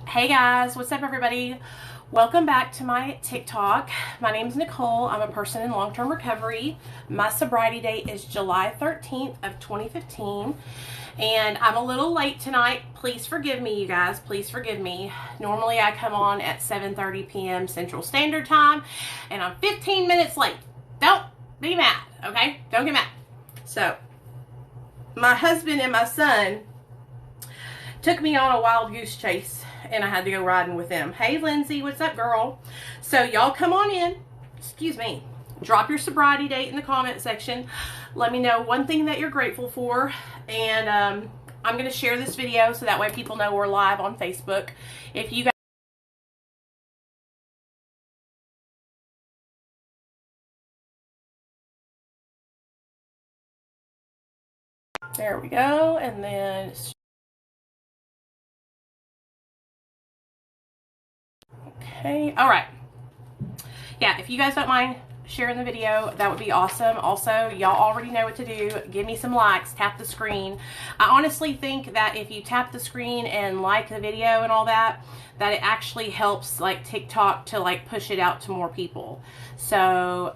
Hey guys, what's up everybody? Welcome back to my TikTok. My name is Nicole. I'm a person in long-term recovery. My sobriety date is July 13th of 2015. And I'm a little late tonight. Please forgive me, you guys. Please forgive me. Normally I come on at 7:30 p.m. Central Standard Time, and I'm 15 minutes late. Don't be mad, okay? Don't get mad. So, my husband and my son took me on a wild goose chase, and I had to go riding with them. Hey, Lindsay, what's up, girl? So, y'all come on in. Excuse me. Drop your sobriety date in the comment section. Let me know one thing that you're grateful for, and I'm going to share this video so that way people know we're live on Facebook. If you guys there we go, and then okay, all right. Yeah, if you guys don't mind sharing the video, that would be awesome. Also, y'all already know what to do. Give me some likes, tap the screen. I honestly think that if you tap the screen and like the video and all that, that it actually helps like TikTok to like push it out to more people. So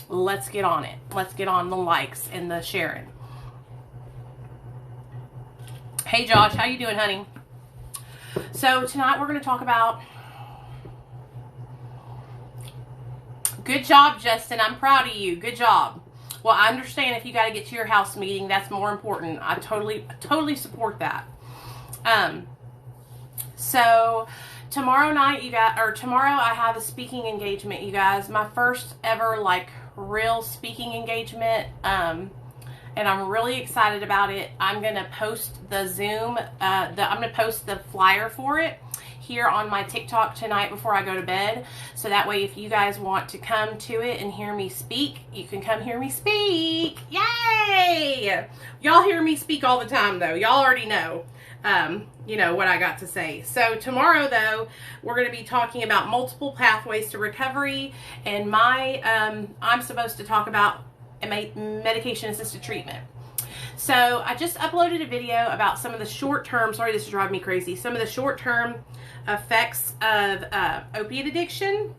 let's get on it. Let's get on the likes and the sharing. Hey Josh, how you doing, honey? So tonight we're going to talk about... Good job, Justin. I'm proud of you. Good job. Well, I understand if you got to get to your house meeting, that's more important. I totally support that. So tomorrow night tomorrow I have a speaking engagement, you guys. My first ever like real speaking engagement. And I'm really excited about it. I'm going to post the Zoom, I'm going to post the flyer for it here on my TikTok tonight before I go to bed. So that way if you guys want to come to it and hear me speak, you can come hear me speak. Yay! Y'all hear me speak all the time though. Y'all already know, you know, what I got to say. So tomorrow though, we're going to be talking about multiple pathways to recovery, and I'm supposed to talk about medication assisted treatment. So I just uploaded a video about some of the short-term, sorry this is driving me crazy, some of the short-term effects of opiate addiction.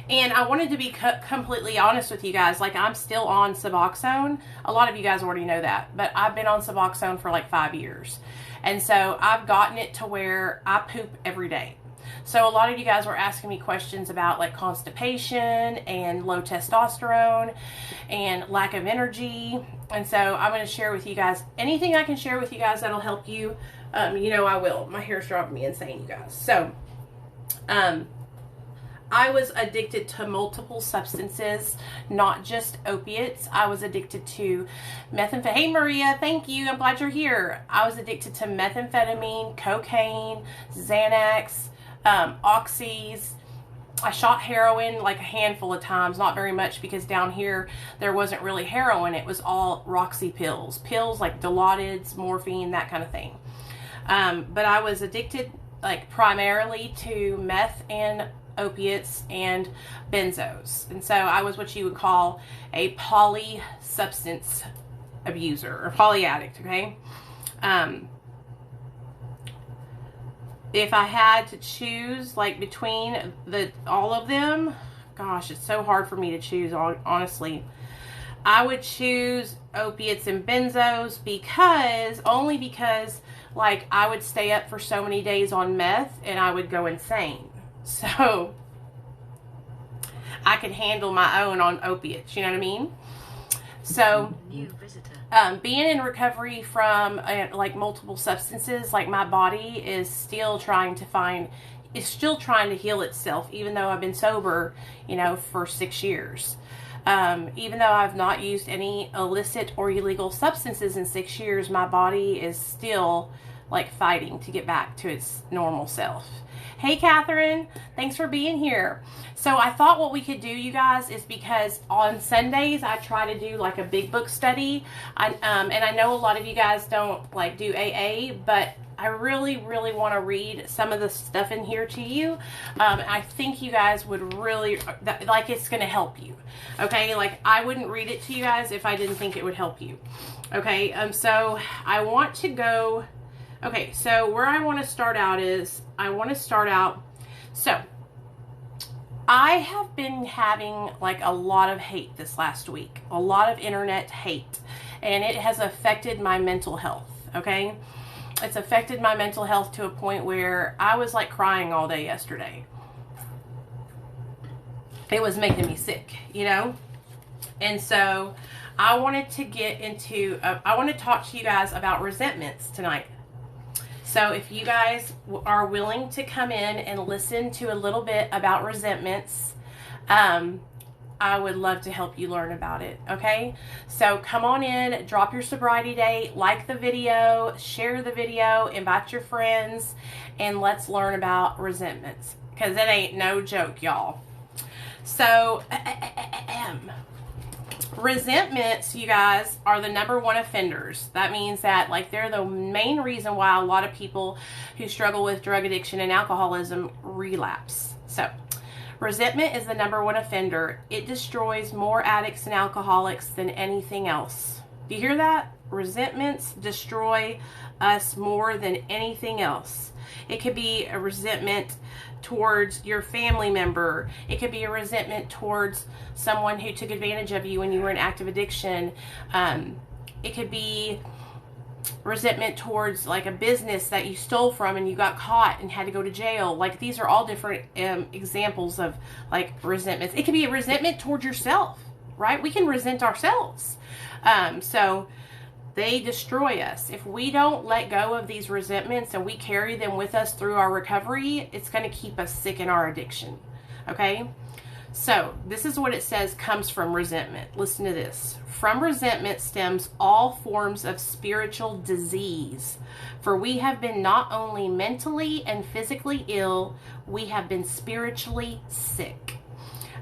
And I wanted to be completely honest with you guys. Like, I'm still on Suboxone. A lot of you guys already know that, but I've been on Suboxone for like 5 years. And so I've gotten it to where I poop every day. So a lot of you guys were asking me questions about like constipation and low testosterone and lack of energy. And so I'm going to share with you guys anything I can share with you guys that'll help you. You know I will. My hair's driving me insane, you guys. So I was addicted to multiple substances, not just opiates. I was addicted to methamphetamine. Hey Maria, thank you. I'm glad you're here. I was addicted to methamphetamine, cocaine, Xanax, oxys. I shot heroin like a handful of times, not very much because down here there wasn't really heroin. It was all Roxy pills like Dilaudids, morphine, that kind of thing. But I was addicted like primarily to meth and opiates and benzos. And so I was what you would call a poly substance abuser or poly addict, okay? If I had to choose like between all of them, gosh, it's so hard for me to choose, honestly. I would choose opiates and benzos only because like I would stay up for so many days on meth and I would go insane. So I could handle my own on opiates, you know what I mean? So being in recovery from like multiple substances, like my body is still trying to heal itself, even though I've been sober, you know, for 6 years. Even though I've not used any illicit or illegal substances in 6 years, my body is still like fighting to get back to its normal self. Hey Catherine, thanks for being here. So I thought what we could do, you guys, is because on Sundays I try to do like a big book study. And I know a lot of you guys don't like do AA, but I really want to read some of the stuff in here to you. I think you guys would really, like, it's going to help you. Okay, like I wouldn't read it to you guys if I didn't think it would help you. Okay, so I want to go Okay, so where I want to start out is, so I have been having like a lot of hate this last week, a lot of internet hate, and it has affected my mental health, okay? It's affected my mental health to a point where I was like crying all day yesterday. It was making me sick, you know? And so I wanted to get into, I want to talk to you guys about resentments tonight. So if you guys are willing to come in and listen to a little bit about resentments, I would love to help you learn about it, okay? So come on in, drop your sobriety date, like the video, share the video, invite your friends, and let's learn about resentments, because it ain't no joke, y'all. So, resentments, you guys, are the number one offenders. That means that, like, they're the main reason why a lot of people who struggle with drug addiction and alcoholism relapse. So, resentment is the number one offender. It destroys more addicts and alcoholics than anything else. Do you hear that? Resentments destroy us more than anything else. It could be a resentment towards your family member. It could be a resentment towards someone who took advantage of you when you were in active addiction. It could be resentment towards like a business that you stole from and you got caught and had to go to jail. Like, these are all different examples of like resentments. It could be a resentment towards yourself, right? We can resent ourselves. So they destroy us. If we don't let go of these resentments and we carry them with us through our recovery, it's going to keep us sick in our addiction. Okay? So, this is what it says comes from resentment. Listen to this. From resentment stems all forms of spiritual disease. For we have been not only mentally and physically ill, we have been spiritually sick.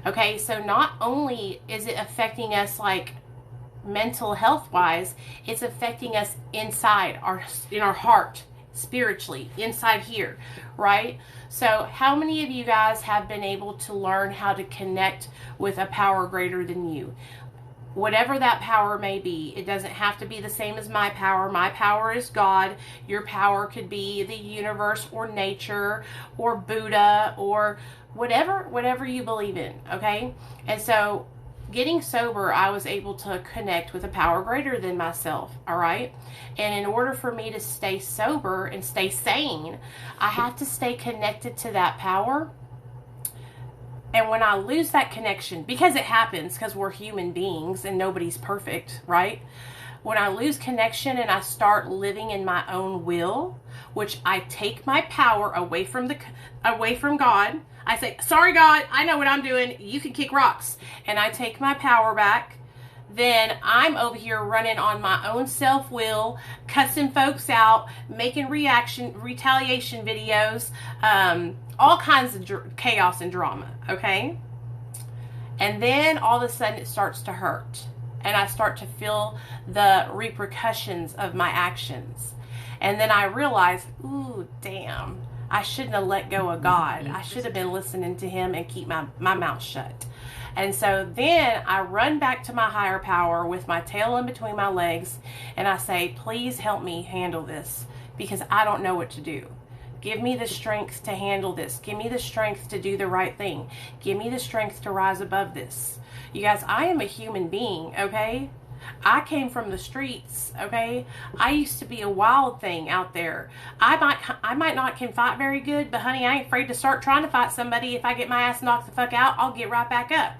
Okay? So, not only is it affecting us like mental health wise, it's affecting us inside in our heart, spiritually, inside here, right? So how many of you guys have been able to learn how to connect with a power greater than you? Whatever that power may be, it doesn't have to be the same as my power. My power is God. Your power could be the universe or nature or Buddha or whatever you believe in, okay? And so getting sober, I was able to connect with a power greater than myself, all right? And in order for me to stay sober and stay sane, I have to stay connected to that power. And when I lose that connection, because it happens, because we're human beings and nobody's perfect, right? When I lose connection and I start living in my own will, which I take my power away from God, I say, sorry, God, I know what I'm doing. You can kick rocks. And I take my power back. Then I'm over here running on my own self-will, cussing folks out, making retaliation videos, all kinds of chaos and drama, okay? And then all of a sudden it starts to hurt. And I start to feel the repercussions of my actions. And then I realize, ooh, damn. I shouldn't have let go of God. I should have been listening to him and keep my mouth shut. And so then I run back to my higher power with my tail in between my legs and I say, please help me handle this because I don't know what to do. Give me the strength to handle this. Give me the strength to do the right thing. Give me the strength to rise above this. You guys, I am a human being, okay? I came from the streets, okay? I used to be a wild thing out there. I might not can fight very good, but honey, I ain't afraid to start trying to fight somebody. If I get my ass knocked the fuck out, I'll get right back up.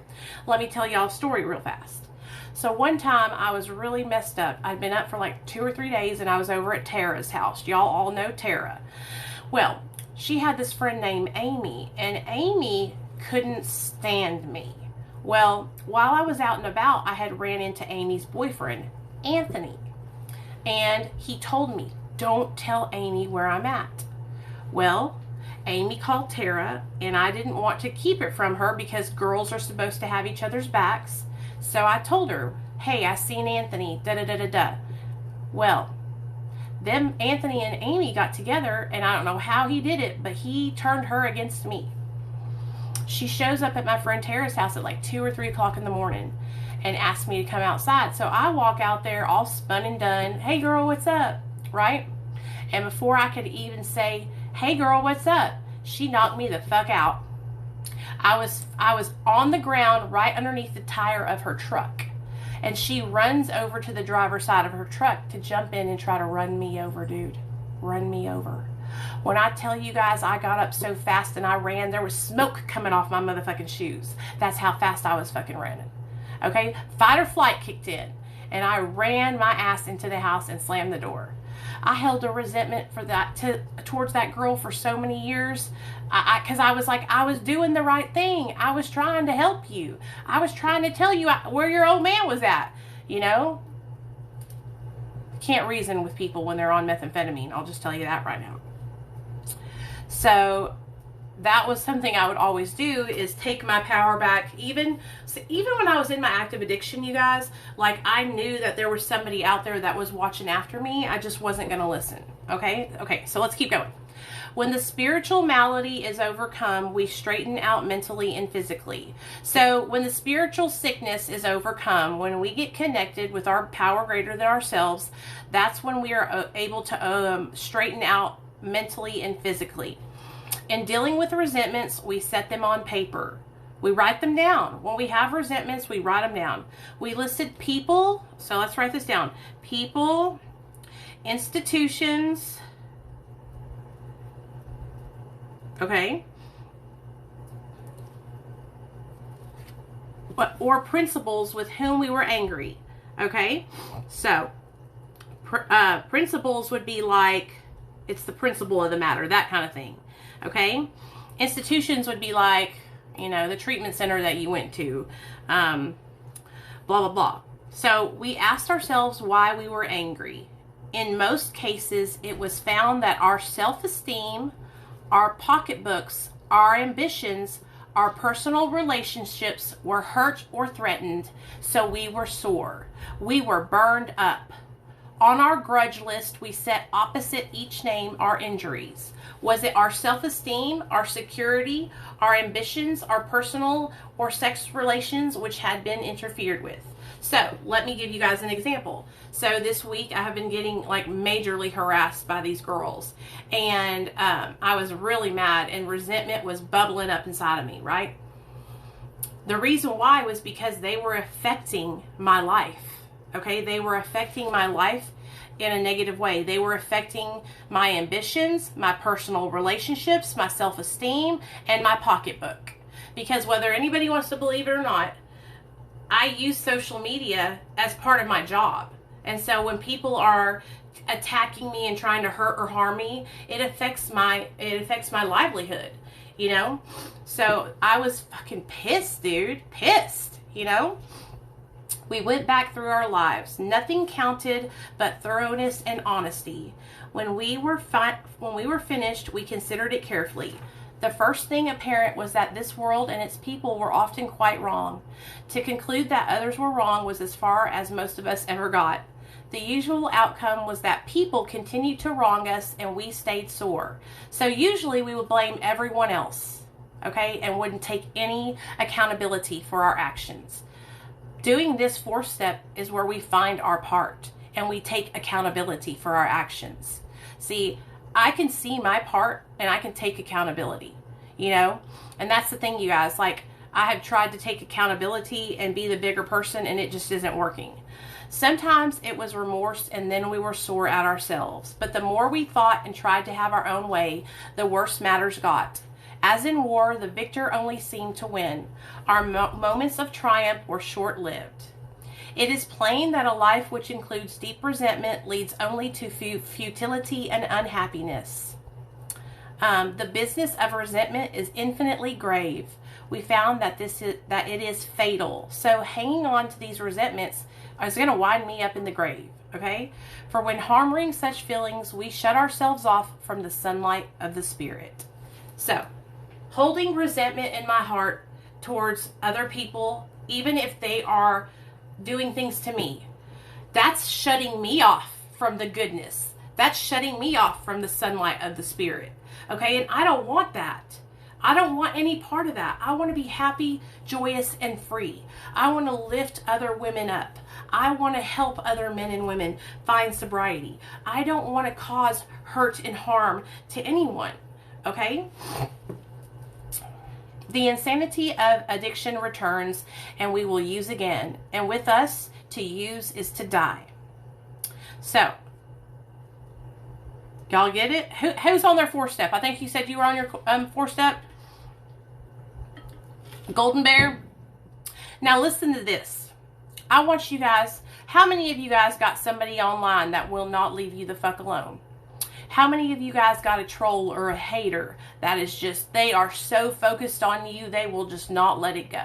Let me tell y'all a story real fast. So one time I was really messed up. I'd been up for like 2 or 3 days and I was over at Tara's house. Y'all all know Tara. Well, she had this friend named Amy, and Amy couldn't stand me. Well, while I was out and about, I had ran into Amy's boyfriend, Anthony. And he told me, don't tell Amy where I'm at. Well, Amy called Tara, and I didn't want to keep it from her because girls are supposed to have each other's backs. So I told her, hey, I seen Anthony, da-da-da-da-da. Well, then Anthony and Amy got together, and I don't know how he did it, but he turned her against me. She shows up at my friend Tara's house at like 2 or 3 o'clock in the morning and asks me to come outside. So I walk out there all spun and done. Hey girl, what's up? Right? And before I could even say, hey girl, what's up? She knocked me the fuck out. I was on the ground right underneath the tire of her truck. And she runs over to the driver's side of her truck to jump in and try to run me over, dude. Run me over. When I tell you guys, I got up so fast and I ran, there was smoke coming off my motherfucking shoes. That's how fast I was fucking running. Okay? Fight or flight kicked in. And I ran my ass into the house and slammed the door. I held a resentment for that towards that girl for so many years, because I was like, I was doing the right thing. I was trying to help you. I was trying to tell you where your old man was at. You know, can't reason with people when they're on methamphetamine. I'll just tell you that right now. So that was something I would always do, is take my power back. Even when I was in my active addiction, you guys, like, I knew that there was somebody out there that was watching after me. I just wasn't going to listen. Okay, so let's keep going. When the spiritual malady is overcome, we straighten out mentally and physically. So when the spiritual sickness is overcome, when we get connected with our power greater than ourselves, that's when we are able to straighten out mentally and physically. In dealing with resentments, we set them on paper. We write them down. When we have resentments, we write them down. We listed people, so let's write this down. People, institutions, okay, or principles with whom we were angry, okay? So, principles would be like, it's the principle of the matter, that kind of thing. Okay, institutions would be like, you know, the treatment center that you went to, blah, blah, blah. So we asked ourselves why we were angry. In most cases, it was found that our self-esteem, our pocketbooks, our ambitions, our personal relationships were hurt or threatened, so we were sore. We were burned up. On our grudge list, we set opposite each name our injuries. Was it our self-esteem, our security, our ambitions, our personal or sex relations which had been interfered with? So, let me give you guys an example. So, this week I have been getting like majorly harassed by these girls. And I was really mad, and resentment was bubbling up inside of me, right? The reason why was because they were affecting my life. Okay, they were affecting my life in a negative way. They were affecting my ambitions, my personal relationships, my self-esteem, and my pocketbook. Because whether anybody wants to believe it or not, I use social media as part of my job. And so when people are attacking me and trying to hurt or harm me, it affects my livelihood, you know? So I was fucking pissed, dude. Pissed, you know? We went back through our lives. Nothing counted but thoroughness and honesty. When we were finished, we considered it carefully. The first thing apparent was that this world and its people were often quite wrong. To conclude that others were wrong was as far as most of us ever got. The usual outcome was that people continued to wrong us and we stayed sore. So usually we would blame everyone else, okay, and wouldn't take any accountability for our actions. Doing this fourth step is where we find our part and we take accountability for our actions. See, I can see my part and I can take accountability, you know? And that's the thing, you guys. Like, I have tried to take accountability and be the bigger person, and it just isn't working. Sometimes it was remorse, and then we were sore at ourselves. But the more we fought and tried to have our own way, the worse matters got. As in war, the victor only seemed to win. Our moments of triumph were short-lived. It is plain that a life which includes deep resentment leads only to futility and unhappiness. The business of resentment is infinitely grave. We found that it is fatal. So hanging on to these resentments is going to wind me up in the grave. Okay? For when harboring such feelings, we shut ourselves off from the sunlight of the Spirit. So, holding resentment in my heart towards other people, even if they are doing things to me, that's shutting me off from the goodness. That's shutting me off from the sunlight of the Spirit. Okay? And I don't want that. I don't want any part of that. I want to be happy, joyous, and free. I want to lift other women up. I want to help other men and women find sobriety. I don't want to cause hurt and harm to anyone, okay? The insanity of addiction returns, and we will use again. And with us, to use is to die. So, y'all get it? Who's on their 4-step? I think you said you were on your 4-step. Golden Bear. Now listen to this. I want you guys, how many of you guys got somebody online that will not leave you the fuck alone? How many of you guys got a troll or a hater that is just, they are so focused on you, they will just not let it go?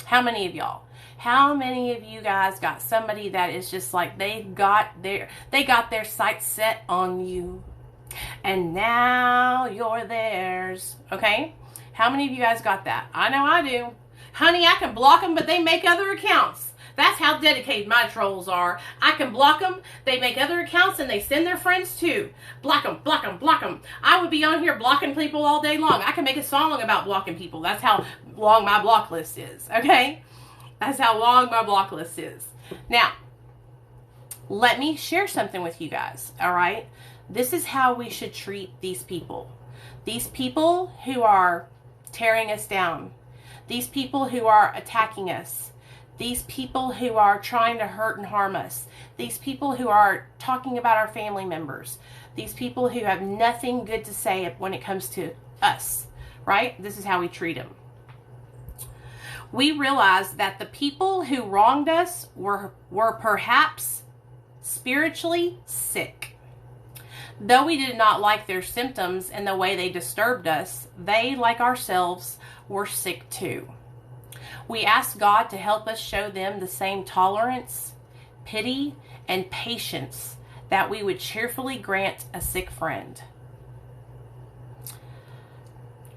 How many of y'all? How many of you guys got somebody that is just like, they got their sights set on you, and now you're theirs, okay? How many of you guys got that? I know I do. Honey, I can block them, but they make other accounts. That's how dedicated my trolls are. I can block them, they make other accounts, and they send their friends too. Block them, block them, block them. I would be on here blocking people all day long. I can make a song about blocking people. That's how long my block list is, okay? That's how long my block list is. Now, let me share something with you guys, all right? This is how we should treat these people. These people who are tearing us down. These people who are attacking us. These people who are trying to hurt and harm us. These people who are talking about our family members. These people who have nothing good to say when it comes to us, right? This is how we treat them. We realize that the people who wronged us were perhaps spiritually sick. Though we did not like their symptoms and the way they disturbed us, they, like ourselves, were sick too. We asked God to help us show them the same tolerance, pity, and patience that we would cheerfully grant a sick friend.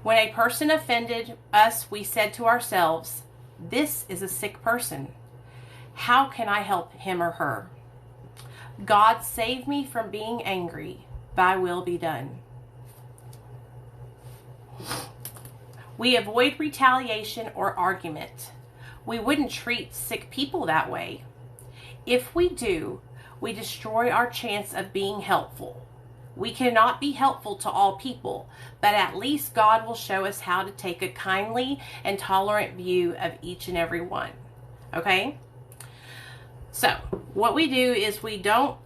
When a person offended us, we said to ourselves, "This is a sick person. How can I help him or her? God, save me from being angry. Thy will be done." We avoid retaliation or argument. We wouldn't treat sick people that way. If we do, we destroy our chance of being helpful. We cannot be helpful to all people, but at least God will show us how to take a kindly and tolerant view of each and every one. Okay? So, what we do is we don't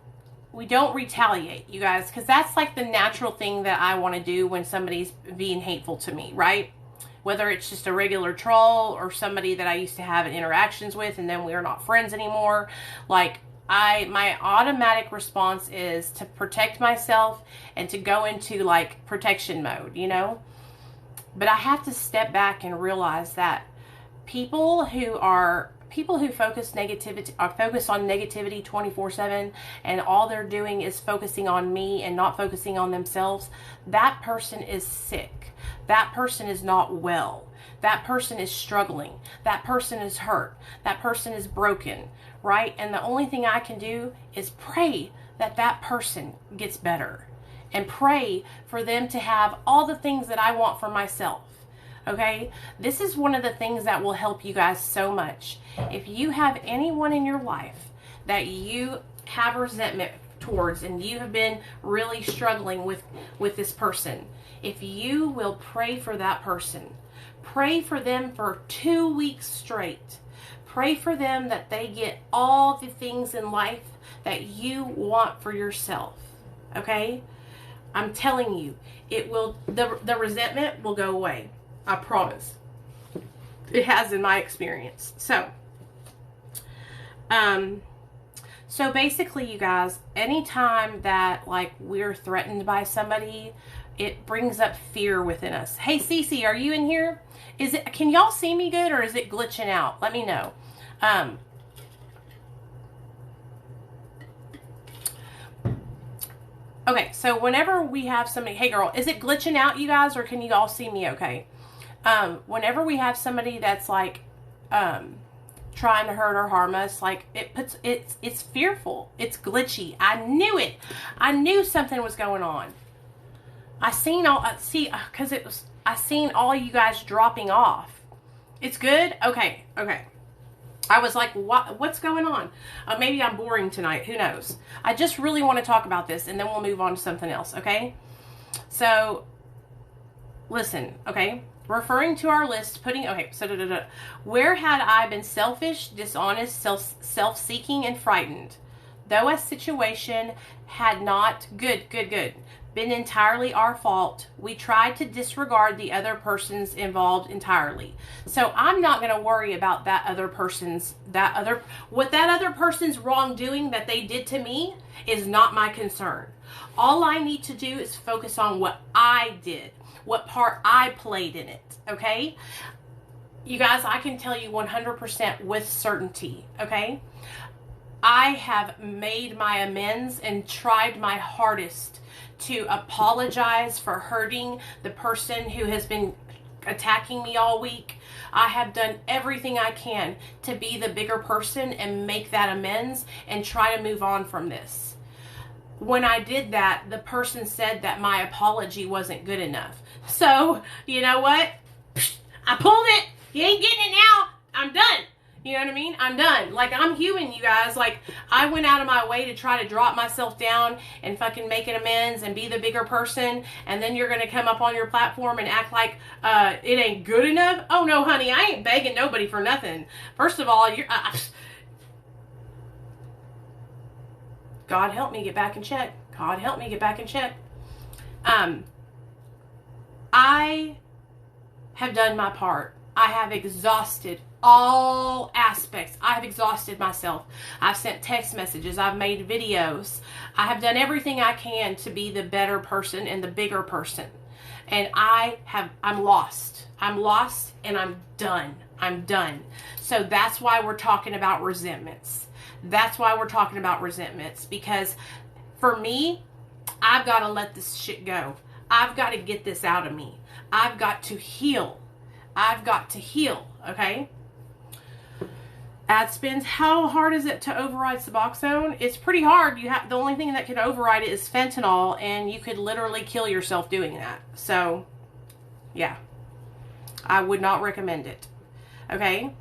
retaliate, you guys, because that's like the natural thing that I want to do when somebody's being hateful to me, right? Whether it's just a regular troll or somebody that I used to have interactions with and then we are not friends anymore. Like, my automatic response is to protect myself and to go into like protection mode, you know? But I have to step back and realize that people who focus on negativity 24/7 and all they're doing is focusing on me and not focusing on themselves, that person is sick. That person is not well. That person is struggling. That person is hurt. That person is broken, right? And the only thing I can do is pray that that person gets better and pray for them to have all the things that I want for myself. Okay? This is one of the things that will help you guys so much. If you have anyone in your life that you have resentment towards and you have been really struggling with this person, if you will pray for that person, pray for them for 2 weeks straight. Pray for them that they get all the things in life that you want for yourself. Okay? I'm telling you, it will, the resentment will go away. I promise. It has in my experience. So basically, you guys, anytime that like we're threatened by somebody, it brings up fear within us. Hey, Cece, are you in here? Can y'all see me good or is it glitching out? Let me know. Okay, so whenever we have somebody, hey girl, is it glitching out, you guys, or can you all see me okay? Whenever we have somebody that's like, trying to hurt or harm us, like it's fearful. It's glitchy. I knew it. I knew something was going on. Because I seen all you guys dropping off. It's good? Okay. I was like, what's going on? Maybe I'm boring tonight. Who knows? I just really want to talk about this, and then we'll move on to something else, okay? So, listen, okay? Referring to our list, where had I been selfish, dishonest, self-seeking, and frightened? Though a situation had not, been entirely our fault, we tried to disregard the other persons involved entirely. So I'm not going to worry about what that other person's wrongdoing that they did to me is not my concern. All I need to do is focus on what I did, what part I played in it, okay? You guys, I can tell you 100% with certainty, okay? I have made my amends and tried my hardest to apologize for hurting the person who has been attacking me all week. I have done everything I can to be the bigger person and make that amends and try to move on from this. When I did that, the person said that my apology wasn't good enough. So, you know what? I pulled it. You ain't getting it now. I'm done. You know what I mean? I'm done. Like, I'm human, you guys. Like, I went out of my way to try to drop myself down and fucking make an amends and be the bigger person. And then you're going to come up on your platform and act like it ain't good enough? Oh, no, honey. I ain't begging nobody for nothing. First of all, God help me get back in check. God help me get back in check. I have done my part. I have exhausted all aspects. I have exhausted myself. I've sent text messages. I've made videos. I have done everything I can to be the better person and the bigger person. And I'm lost. I'm lost and I'm done. I'm done. So that's why we're talking about resentments. That's why we're talking about resentments. Because for me, I've got to let this shit go. I've got to get this out of me. I've got to heal. I've got to heal, okay? Ad spins. How hard is it to override Suboxone? It's pretty hard. The only thing that can override it is fentanyl, and you could literally kill yourself doing that. So, yeah. I would not recommend it. Okay?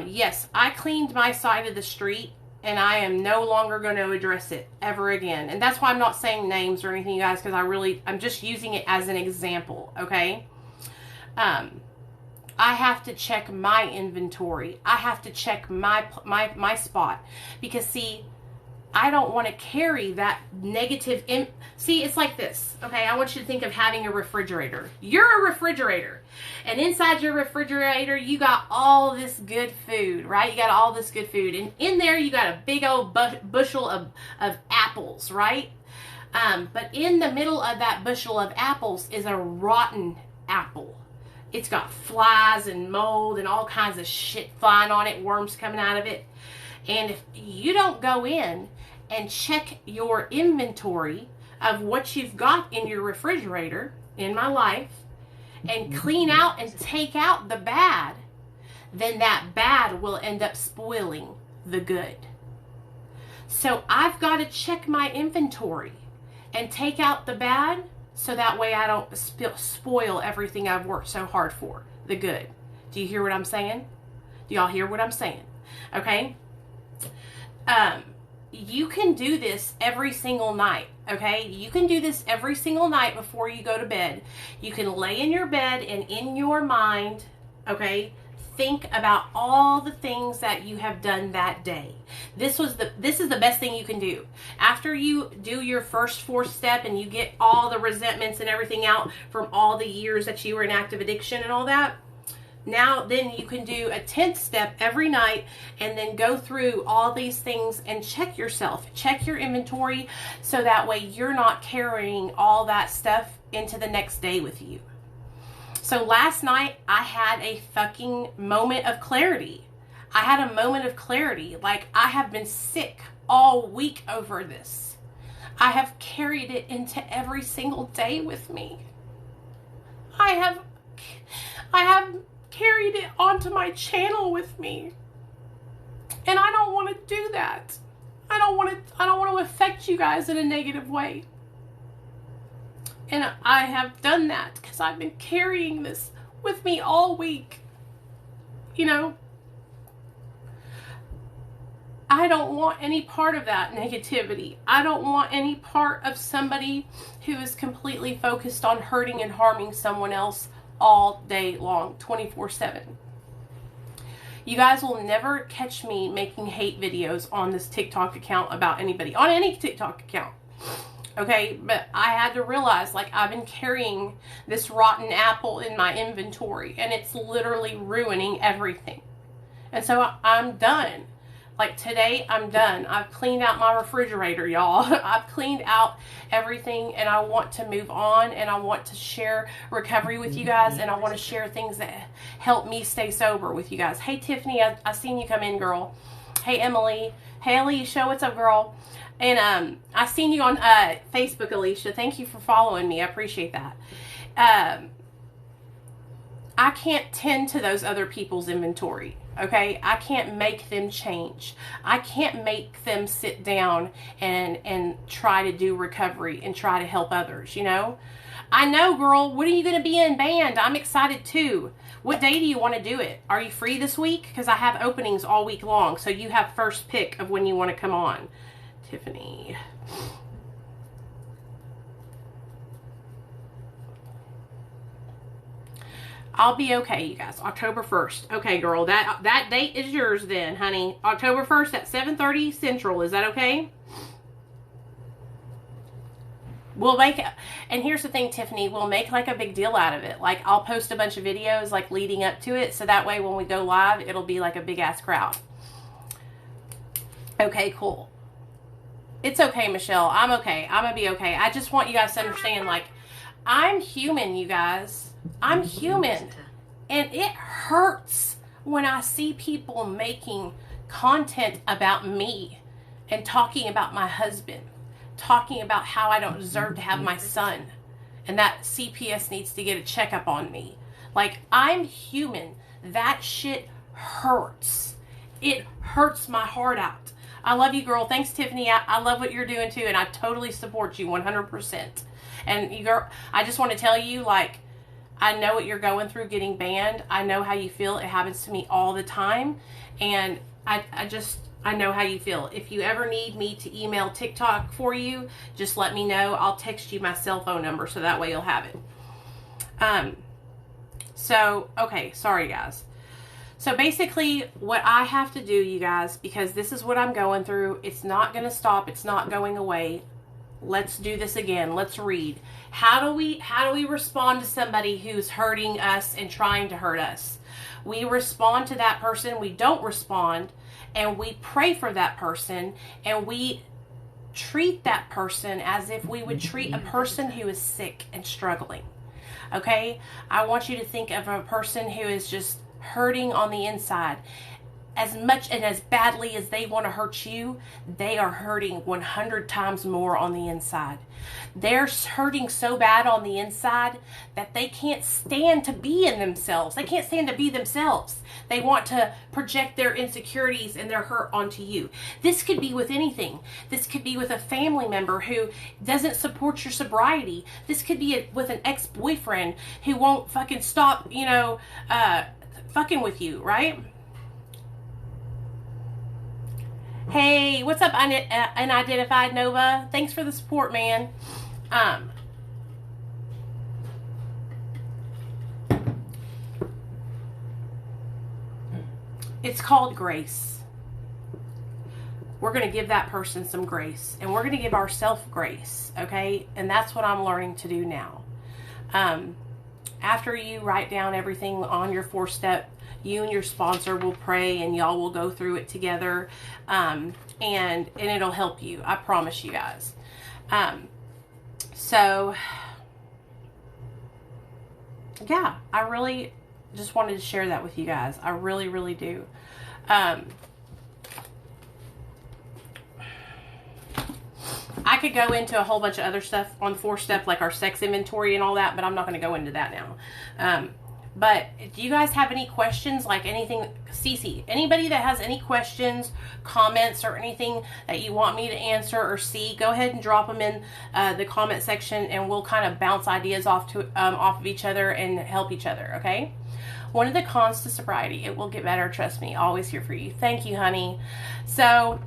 Yes, I cleaned my side of the street, and I am no longer going to address it ever again. And that's why I'm not saying names or anything, you guys, because I'm just using it as an example, okay? I have to check my inventory. I have to check my spot. Because, see, I don't want to carry that negative... See, it's like this, okay? I want you to think of having a refrigerator. You're a refrigerator. And inside your refrigerator, you got all this good food, right? You got all this good food. And in there, you got a big old bushel of apples, right? But in the middle of that bushel of apples is a rotten apple. It's got flies and mold and all kinds of shit flying on it, worms coming out of it. And if you don't go in and check your inventory of what you've got in your refrigerator, in my life, and clean out and take out the bad, then that bad will end up spoiling the good. So I've got to check my inventory and take out the bad, so that way I don't spoil everything I've worked so hard for, the good. Do you hear what I'm saying? Do y'all hear what I'm saying? Okay? You can do this every single night, okay? You can do this every single night before you go to bed. You can lay in your bed and in your mind, okay, think about all the things that you have done that day. This is the best thing you can do. After you do your first 4th step and you get all the resentments and everything out from all the years that you were in active addiction and all that, now then you can do a 10th step every night and then go through all these things and check yourself. Check your inventory so that way you're not carrying all that stuff into the next day with you. So last night, I had a fucking moment of clarity. I had a moment of clarity. Like, I have been sick all week over this. I have carried it into every single day with me. I have carried it onto my channel with me. And I don't want to do that. I don't want to affect you guys in a negative way. And I have done that because I've been carrying this with me all week. You know, I don't want any part of that negativity. I don't want any part of somebody who is completely focused on hurting and harming someone else all day long, 24/7. You guys will never catch me making hate videos on this TikTok account about anybody, on any TikTok account. Okay, but I had to realize, like, I've been carrying this rotten apple in my inventory, and it's literally ruining everything. And so I'm done. Like, today, I'm done. I've cleaned out my refrigerator, y'all. I've cleaned out everything, and I want to move on, and I want to share recovery with you guys, and I want to share things that help me stay sober with you guys. Hey, Tiffany, I seen you come in, girl. Hey, Emily. Hey, Alicia, what's up, girl? And I seen you on Facebook, Alicia. Thank you for following me. I appreciate that. I can't tend to those other people's inventory. Okay, I can't make them change. I can't make them sit down and try to do recovery and try to help others, you know? I know, girl. When are you going to be in band? I'm excited too. What day do you want to do it? Are you free this week? Because I have openings all week long, so you have first pick of when you want to come on. Tiffany. I'll be okay, you guys. October 1st. Okay, girl. That date is yours then, honey. October 1st at 7:30 Central. Is that okay? We'll make it. And here's the thing, Tiffany. We'll make like a big deal out of it. Like, I'll post a bunch of videos like leading up to it. So that way when we go live, it'll be like a big ass crowd. Okay, cool. It's okay, Michelle. I'm okay. I'm going to be okay. I just want you guys to understand, like, I'm human, you guys. I'm human, and it hurts when I see people making content about me and talking about my husband, talking about how I don't deserve to have my son, and that CPS needs to get a checkup on me. Like, I'm human. That shit hurts. It hurts my heart out. I love you, girl. Thanks, Tiffany. I love what you're doing too, and I totally support you 100%. And you girl, I just want to tell you, like, I know what you're going through getting banned. I know how you feel. It happens to me all the time. And I know how you feel. If you ever need me to email TikTok for you, just let me know. I'll text you my cell phone number so that way you'll have it. Okay, sorry guys. So basically what I have to do, you guys, because this is what I'm going through, it's not going to stop. It's not going away. Let's do this again. Let's read. How do we respond to somebody who's hurting us and trying to hurt us? We respond to that person. We don't respond, and we pray for that person, and we treat that person as if we would treat a person who is sick and struggling. Okay? I want you to think of a person who is just hurting on the inside. As much and as badly as they want to hurt you, they are hurting 100 times more on the inside. They're hurting so bad on the inside that they can't stand to be in themselves. They can't stand to be themselves. They want to project their insecurities and their hurt onto you. This could be with anything. This could be with a family member who doesn't support your sobriety. This could be with an ex-boyfriend who won't fucking stop, fucking with you, right? Hey, what's up, Unidentified Nova? Thanks for the support, man. It's called grace. We're going to give that person some grace, and we're going to give ourselves grace, okay? And that's what I'm learning to do now. After you write down everything on your 4-step, you and your sponsor will pray, and y'all will go through it together, and it'll help you. I promise you guys. So, yeah, I really just wanted to share that with you guys. I really, really do. I could go into a whole bunch of other stuff on 4-step, like our sex inventory and all that, but I'm not going to go into that now. But do you guys have any questions, like anything, Cece, anybody that has any questions, comments, or anything that you want me to answer or see, go ahead and drop them in the comment section, and we'll kind of bounce ideas off of each other and help each other, okay? One of the cons to sobriety, it will get better, trust me, always here for you. Thank you, honey. So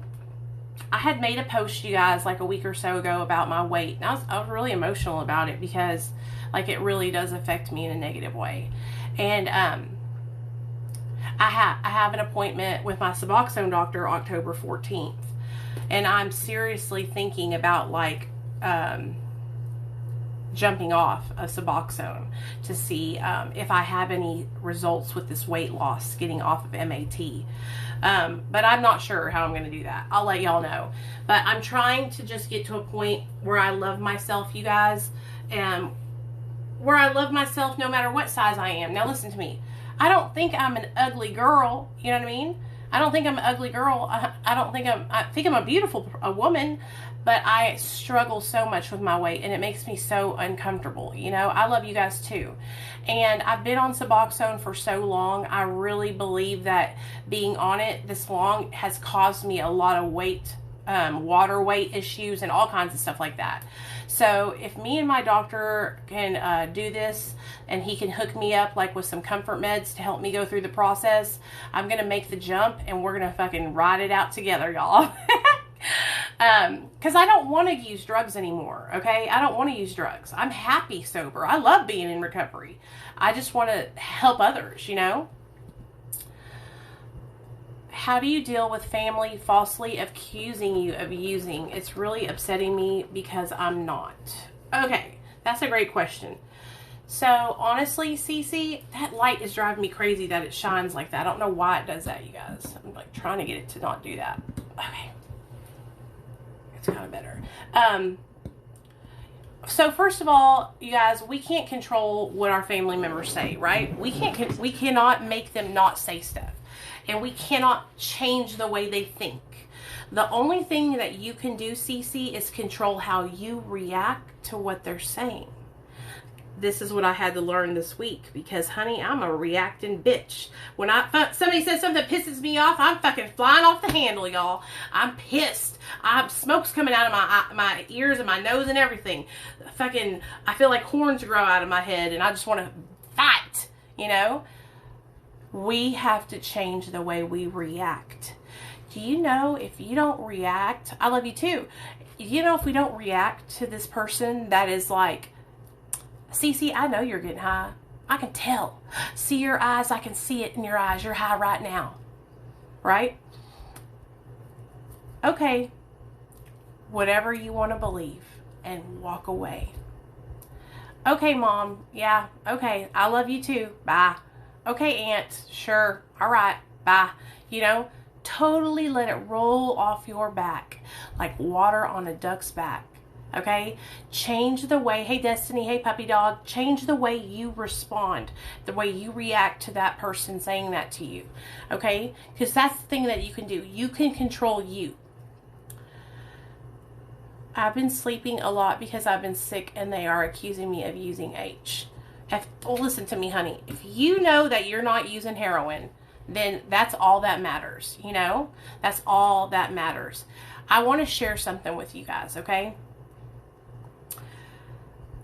I had made a post, you guys, like a week or so ago about my weight, and I was really emotional about it because like it really does affect me in a negative way. And I have an appointment with my Suboxone doctor October 14th, and I'm seriously thinking about like jumping off of Suboxone to see if I have any results with this weight loss getting off of MAT. But I'm not sure how I'm going to do that. I'll let y'all know. But I'm trying to just get to a point where I love myself, you guys, and where I love myself no matter what size I am. Now listen to me. I don't think I'm an ugly girl. You know what I mean? I don't think I'm an ugly girl. I think I'm a beautiful woman, but I struggle so much with my weight, and it makes me so uncomfortable. You know, I love you guys too. And I've been on Suboxone for so long. I really believe that being on it this long has caused me a lot of weight, water weight issues and all kinds of stuff like that. So if me and my doctor can do this, and he can hook me up like with some comfort meds to help me go through the process, I'm going to make the jump, and we're going to fucking ride it out together, y'all. Because I don't want to use drugs anymore, okay? I don't want to use drugs. I'm happy sober. I love being in recovery. I just want to help others, you know? How do you deal with family falsely accusing you of using? It's really upsetting me because I'm not. Okay, that's a great question. So, honestly, Cece, that light is driving me crazy that it shines like that. I don't know why it does that, you guys. I'm like trying to get it to not do that. Okay. It's kind of better. So first of all, you guys, we can't control what our family members say, right? We cannot make them not say stuff. And we cannot change the way they think. The only thing that you can do, Cece, is control how you react to what they're saying. This is what I had to learn this week because, honey, I'm a reacting bitch. When somebody says something that pisses me off, I'm fucking flying off the handle, y'all. I'm pissed. Smoke's coming out of my ears and my nose and everything. I feel like horns grow out of my head, and I just want to fight, you know? We have to change the way we react. Do you know if you don't react, I love you too. You know, if we don't react to this person that is like, Cece, I know you're getting high. I can tell. See your eyes. I can see it in your eyes. You're high right now. Right? Okay. Whatever you want to believe, and walk away. Okay, Mom. Yeah. Okay. I love you too. Bye. Okay, Aunt. Sure. All right. Bye. You know, totally let it roll off your back like water on a duck's back. Okay? Change the way, hey Destiny, hey puppy dog, change the way you respond, the way you react to that person saying that to you. Okay? Because that's the thing that you can do. You can control you. I've been sleeping a lot because I've been sick, and they are accusing me of using H. Well, listen to me, honey. If you know that you're not using heroin, then that's all that matters, you know? That's all that matters. I want to share something with you guys, okay?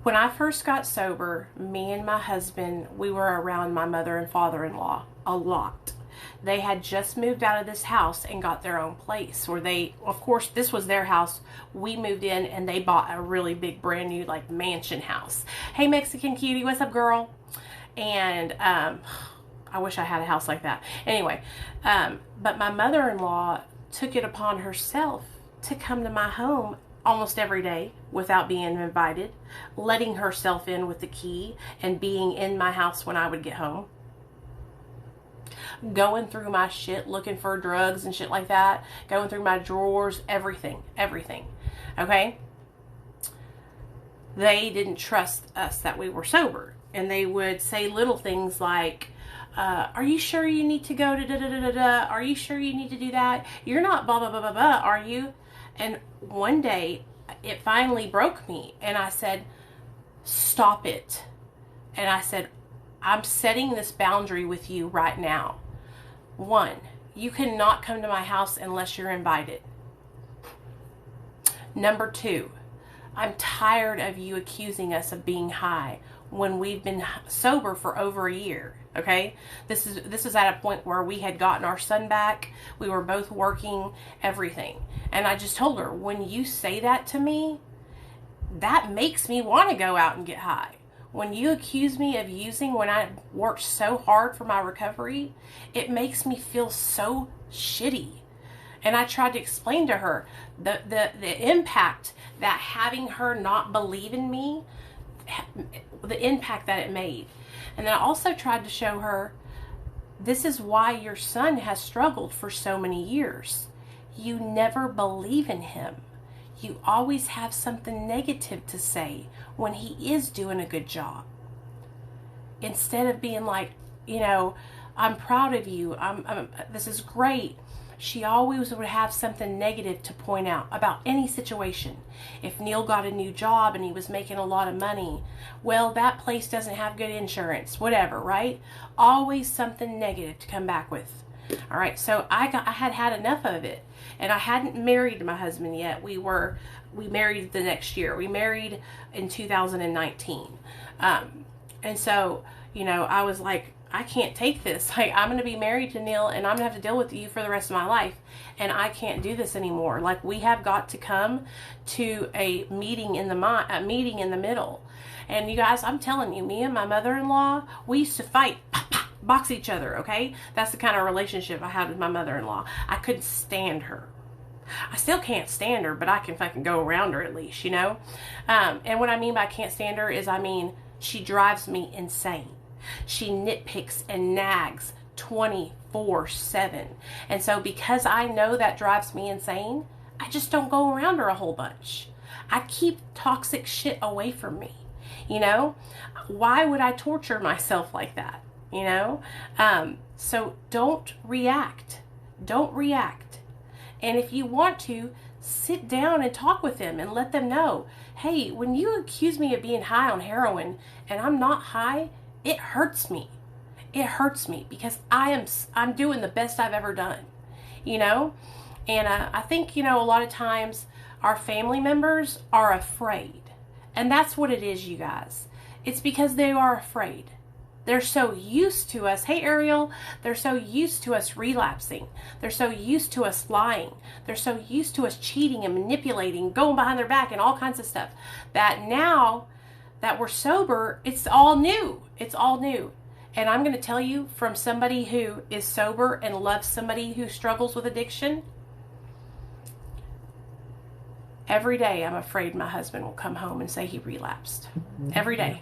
When I first got sober, me and my husband, we were around my mother and father-in-law a lot. They had just moved out of this house and got their own place where of course, this was their house. We moved in and they bought a really big brand new like mansion house. Hey, Mexican cutie, what's up, girl? And I wish I had a house like that. Anyway, but my mother-in-law took it upon herself to come to my home almost every day without being invited, letting herself in with the key and being in my house when I would get home, going through my shit, looking for drugs and shit like that, going through my drawers, everything, okay? They didn't trust us that we were sober, and they would say little things like, are you sure you need to go to da-da-da-da-da? Are you sure you need to do that? You're not blah, blah, blah, blah, blah, are you? And one day, it finally broke me, and I said, stop it. And I said, I'm setting this boundary with you right now. 1, you cannot come to my house unless you're invited. Number 2, I'm tired of you accusing us of being high when we've been sober for over a year. Okay, this is at a point where we had gotten our son back. We were both working, everything. And I just told her, when you say that to me, that makes me want to go out and get high. When you accuse me of using when I worked so hard for my recovery, it makes me feel so shitty. And I tried to explain to her the impact that having her not believe in me, the impact that it made. And then I also tried to show her, this is why your son has struggled for so many years. You never believe in him. You always have something negative to say when he is doing a good job. Instead of being like, I'm proud of you. This is great. She always would have something negative to point out about any situation. If Neil got a new job and he was making a lot of money, well, that place doesn't have good insurance, whatever, right? Always something negative to come back with. All right, so I had enough of it, and I hadn't married my husband yet. We married the next year. We married in 2019, and so I was like, I can't take this. Like, I'm going to be married to Neil, and I'm going to have to deal with you for the rest of my life, and I can't do this anymore. Like, we have got to come to a meeting in the middle. And you guys, I'm telling you, me and my mother-in-law, we used to fight, box each other, okay? That's the kind of relationship I had with my mother-in-law. I couldn't stand her. I still can't stand her, but I can fucking go around her at least, And what I mean by can't stand her is, she drives me insane. She nitpicks and nags 24/7. And so because I know that drives me insane, I just don't go around her a whole bunch. I keep toxic shit away from me. Why would I torture myself like that? So don't react. Don't react. And if you want to, sit down and talk with them and let them know, hey, when you accuse me of being high on heroin and I'm not high, it hurts me. It hurts me because I'm doing the best I've ever done, And I think, a lot of times our family members are afraid. And that's what it is, you guys. It's because they are afraid. They're so used to us. Hey, Ariel. They're so used to us relapsing. They're so used to us lying. They're so used to us cheating and manipulating, going behind their back and all kinds of stuff, that now that we're sober, it's all new. It's all new. And I'm going to tell you, from somebody who is sober and loves somebody who struggles with addiction, every day I'm afraid my husband will come home and say he relapsed. Every day.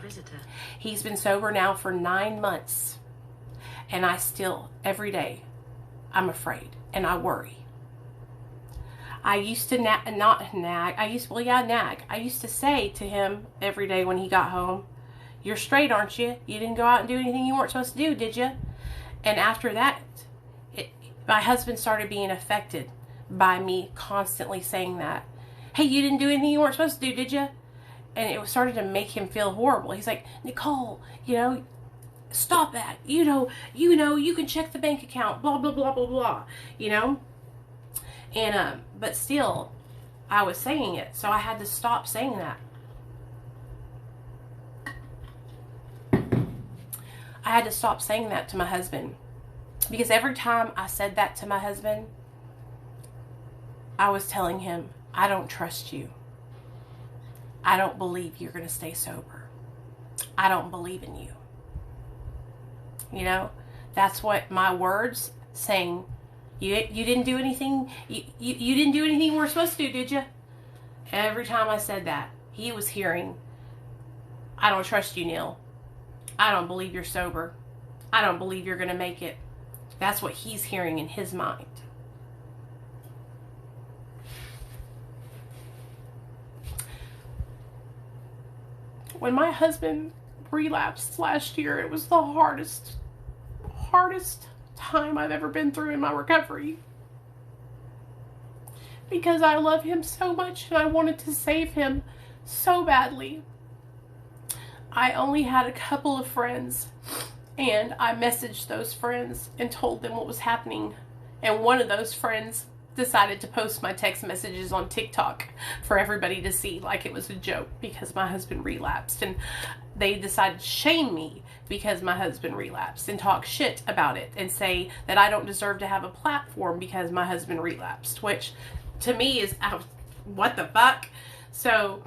He's been sober now for 9 months. And I still, every day, I'm afraid and I worry. I used to nag. I used to say to him every day when he got home, you're straight, aren't you? You didn't go out and do anything you weren't supposed to do, did you? And after that, my husband started being affected by me constantly saying that. Hey, you didn't do anything you weren't supposed to do, did you? And it started to make him feel horrible. He's like, Nicole, stop that. You can check the bank account, blah, blah, blah, blah, blah, And, but still, I was saying it. So I had to stop saying that. I had to stop saying that to my husband. Because every time I said that to my husband, I was telling him, I don't trust you. I don't believe you're going to stay sober. I don't believe in you. That's what my words saying, you didn't do anything, you didn't do anything you were supposed to do, did you? Every time I said that, he was hearing, I don't trust you, Neil. I don't believe you're sober. I don't believe you're going to make it. That's what he's hearing in his mind. When my husband relapsed last year, it was the hardest time I've ever been through in my recovery. Because I love him so much and I wanted to save him so badly. I only had a couple of friends, and I messaged those friends and told them what was happening. And one of those friends decided to post my text messages on TikTok for everybody to see, like it was a joke, because my husband relapsed. And they decided to shame me because my husband relapsed and talk shit about it and say that I don't deserve to have a platform because my husband relapsed, which to me is what the fuck. So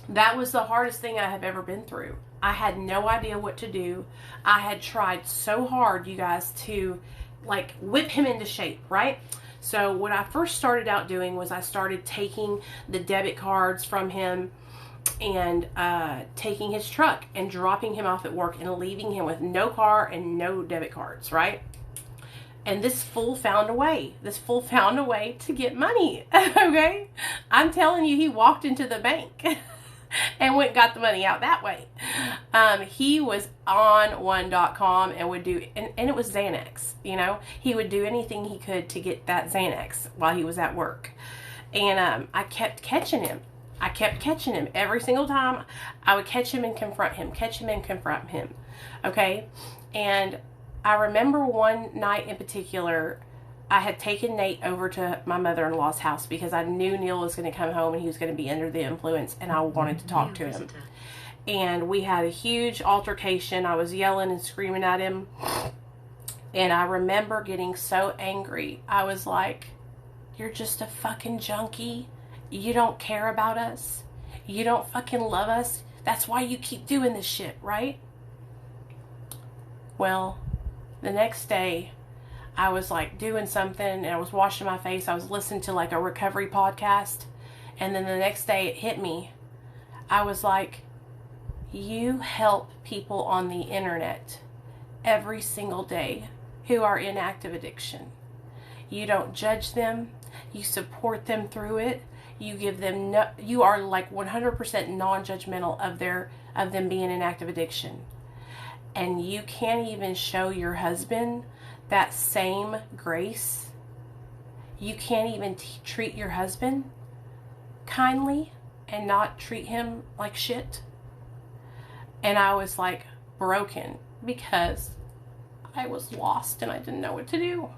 that was the hardest thing I have ever been through. I had no idea what to do. I had tried so hard, you guys, to like whip him into shape, right? So what I first started out doing was I started taking the debit cards from him and taking his truck and dropping him off at work and leaving him with no car and no debit cards, right? And this fool found a way. This fool found a way to get money, okay? I'm telling you, he walked into the bank and went and got the money out that way. He was on one.com and would do, and it was Xanax, you know? He would do anything he could to get that Xanax while he was at work. And I kept catching him. Every single time. I would catch him and confront him, okay? And I remember one night in particular, I had taken Nate over to my mother-in-law's house because I knew Neil was going to come home and he was going to be under the influence, and I wanted to talk to him. And we had a huge altercation. I was yelling and screaming at him. And I remember getting so angry. I was like, "You're just a fucking junkie. You don't care about us. You don't fucking love us. That's why you keep doing this shit, right?" Well, the next day, I was like doing something and I was washing my face. I was listening to like a recovery podcast. And then the next day it hit me. I was like, you help people on the internet every single day who are in active addiction. You don't judge them. You support them through it. You give them you are like 100% non-judgmental of them being in active addiction. And you can't even show your husband that same grace. You can't even treat your husband kindly and not treat him like shit. And I was like broken because I was lost and I didn't know what to do.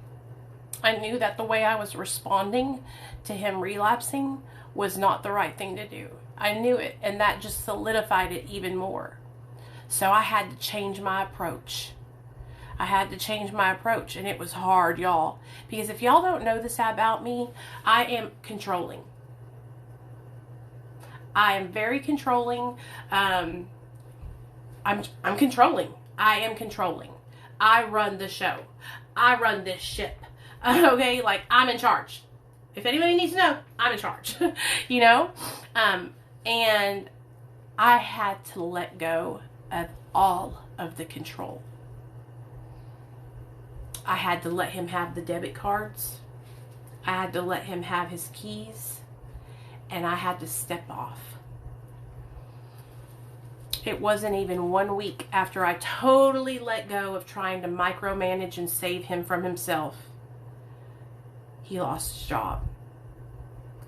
I knew that the way I was responding to him relapsing was not the right thing to do. I knew it, and that just solidified it even more. So I had to change my approach. And it was hard, y'all. Because if y'all don't know this about me, I am controlling. I am very controlling. I'm controlling. I am controlling. I run the show. I run this ship. Okay? Like, I'm in charge. If anybody needs to know, I'm in charge. You know? And I had to let go of all of the control. I had to let him have the debit cards. I had to let him have his keys. And I had to step off. It wasn't even 1 week after I totally let go of trying to micromanage and save him from himself. He lost his job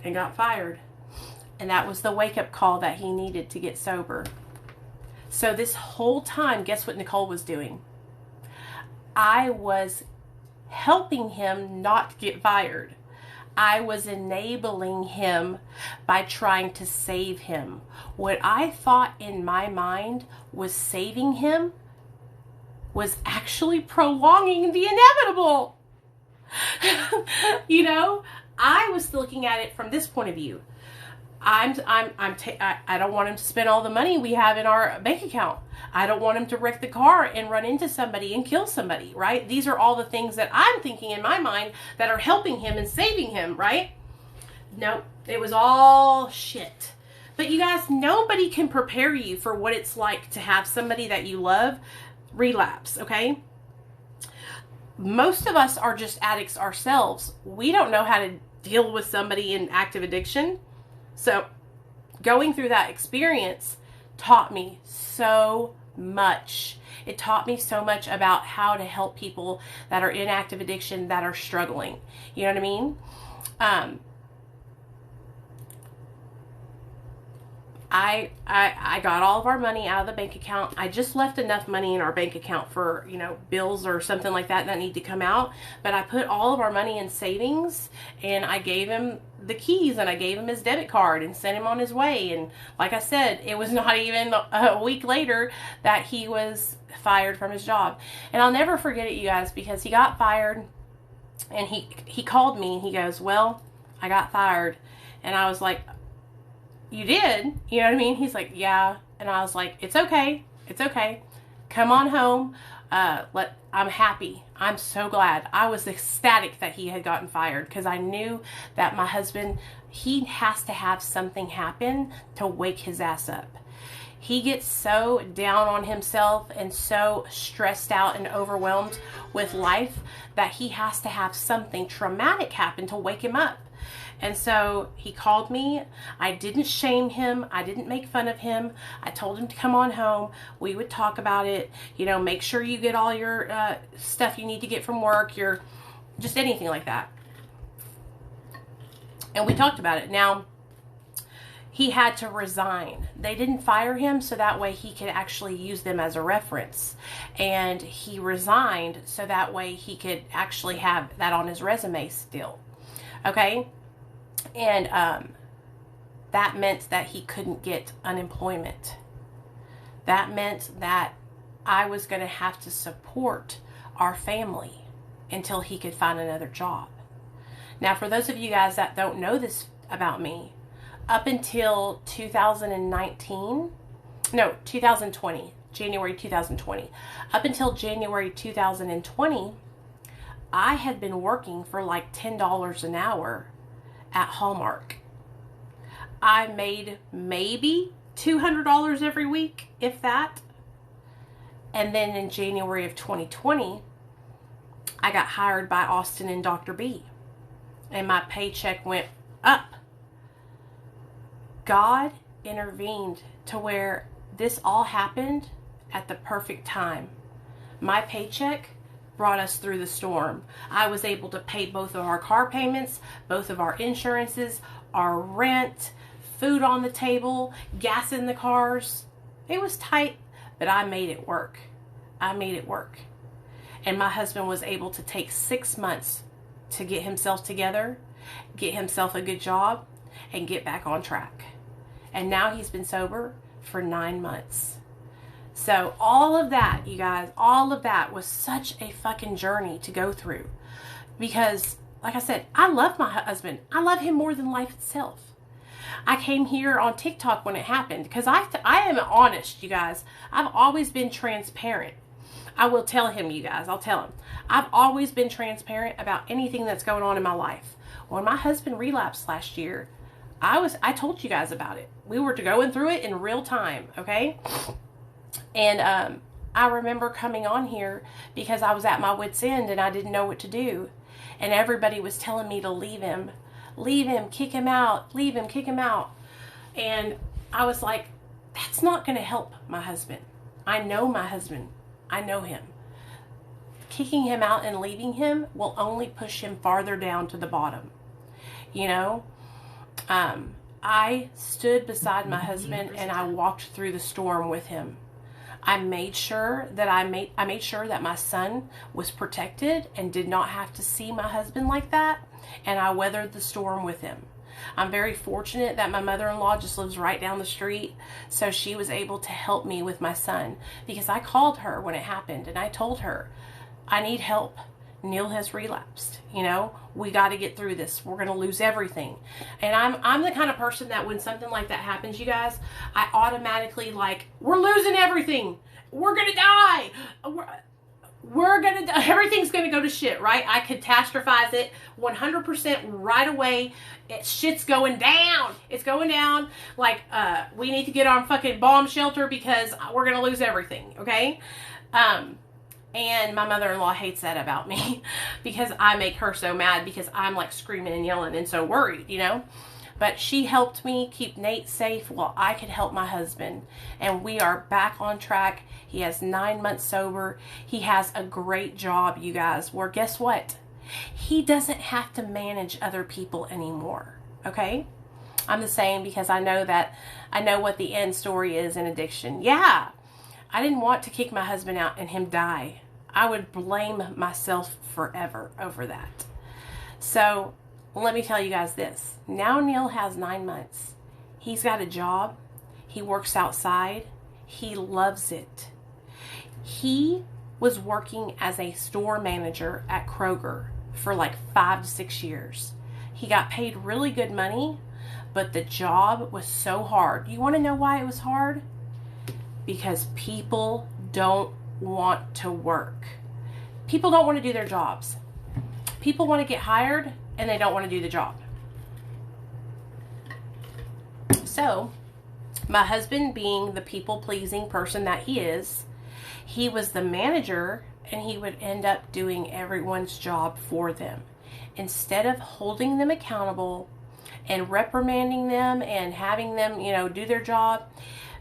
and got fired. And that was the wake-up call that he needed to get sober. So this whole time, guess what Nicole was doing? I was helping him not get fired. I was enabling him by trying to save him. What I thought in my mind was saving him was actually prolonging the inevitable. You know, I was looking at it from this point of view. I don't want him to spend all the money we have in our bank account. I don't want him to wreck the car and run into somebody and kill somebody, right? These are all the things that I'm thinking in my mind that are helping him and saving him, right? Nope, it was all shit. But you guys, nobody can prepare you for what it's like to have somebody that you love relapse, okay? Most of us are just addicts ourselves. We don't know how to deal with somebody in active addiction. So going through that experience taught me so much. It taught me so much about how to help people that are in active addiction that are struggling. You know what I mean? I got all of our money out of the bank account. I just left enough money in our bank account for, bills or something like that need to come out. But I put all of our money in savings, and I gave him the keys, and I gave him his debit card and sent him on his way. And like I said, it was not even a week later that he was fired from his job. And I'll never forget it, you guys, because he got fired, and he called me and he goes, "Well, I got fired." And I was like, "You did?" You know what I mean? He's like, "Yeah." And I was like, "It's okay. It's okay. Come on home. I'm happy. I'm so glad." I was ecstatic that he had gotten fired, because I knew that my husband, he has to have something happen to wake his ass up. He gets so down on himself and so stressed out and overwhelmed with life that he has to have something traumatic happen to wake him up. And so he called me. I didn't shame him. I didn't make fun of him. I told him to come on home. We would talk about it. Make sure you get all your stuff you need to get from work, your just anything like that. And we talked about it. Now, he had to resign. They didn't fire him so that way he could actually use them as a reference. And he resigned so that way he could actually have that on his resume still. Okay? And that meant that he couldn't get unemployment. That meant that I was going to have to support our family until he could find another job. Now, for those of you guys that don't know this about me, up until 2020, January 2020, up until January 2020, I had been working for like $10 an hour at Hallmark. I made maybe $200 every week, if that. And then in January of 2020, I got hired by Austin and Dr. B. And my paycheck went up. God intervened to where this all happened at the perfect time. My paycheck brought us through the storm. I was able to pay both of our car payments, both of our insurances, our rent, food on the table, gas in the cars. It was tight, but I made it work. I made it work. And my husband was able to take 6 months to get himself together, get himself a good job, and get back on track. And now he's been sober for 9 months. So all of that, you guys, all of that was such a fucking journey to go through. Because, like I said, I love my husband. I love him more than life itself. I came here on TikTok when it happened because I am honest, you guys. I've always been transparent. I will tell him, you guys. I'll tell him. I've always been transparent about anything that's going on in my life. When my husband relapsed last year, I told you guys about it. We were going through it in real time, okay? And I remember coming on here because I was at my wit's end and I didn't know what to do. And everybody was telling me to leave him, kick him out, leave him, kick him out. And I was like, that's not going to help my husband. I know my husband. I know him. Kicking him out and leaving him will only push him farther down to the bottom. I stood beside my husband and I walked through the storm with him. I made sure that I made sure that my son was protected and did not have to see my husband like that, and I weathered the storm with him. I'm very fortunate that my mother-in-law just lives right down the street, so she was able to help me with my son, because I called her when it happened and I told her, I need help. Neil has relapsed. We got to get through this. We're going to lose everything. And I'm the kind of person that when something like that happens, you guys, I automatically we're losing everything. We're going to die. We're going to die. Everything's going to go to shit, right? I catastrophize it 100% right away. Shit's going down. It's going down. We need to get on fucking bomb shelter because we're going to lose everything. Okay? And my mother-in-law hates that about me because I make her so mad because I'm screaming and yelling and so worried, But she helped me keep Nate safe while I could help my husband. And we are back on track. He has 9 months sober. He has a great job, you guys, where guess what? He doesn't have to manage other people anymore, okay? I'm the same because I know what the end story is in addiction. Yeah, I didn't want to kick my husband out and him die. I would blame myself forever over that. So let me tell you guys this. Now Neil has 9 months. He's got a job. He works outside. He loves it. He was working as a store manager at Kroger for like 5 to 6 years. He got paid really good money, but the job was so hard. You want to know why it was hard? Because people don't want to work. People don't want to do their jobs. People want to get hired and they don't want to do the job. So, my husband, being the people-pleasing person that he is, he was the manager and he would end up doing everyone's job for them. Instead of holding them accountable and reprimanding them and having them, do their job,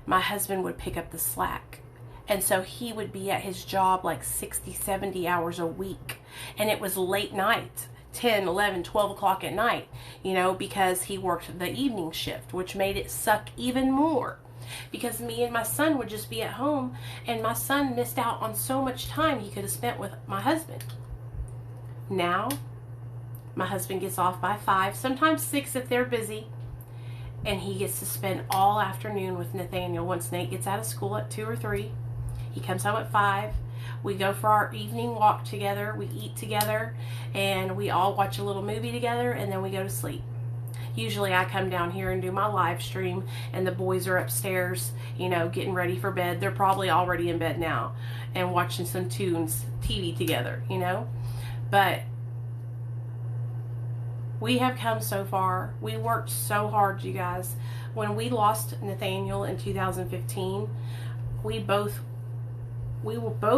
my husband would pick up the slack. And so he would be at his job like 60, 70 hours a week. And it was late night, 10, 11, 12 o'clock at night, because he worked the evening shift, which made it suck even more. Because me and my son would just be at home, and my son missed out on so much time he could have spent with my husband. Now, my husband gets off by 5, sometimes 6 if they're busy, and he gets to spend all afternoon with Nathaniel. Once Nate gets out of school at 2 or 3, he comes home at 5. We go for our evening walk together, we eat together, and we all watch a little movie together, and then we go to sleep. Usually I come down here and do my live stream, and the boys are upstairs, getting ready for bed. They're probably already in bed now and watching some TV together, But we have come so far. We worked so hard, you guys. When we lost Nathaniel in 2015, we both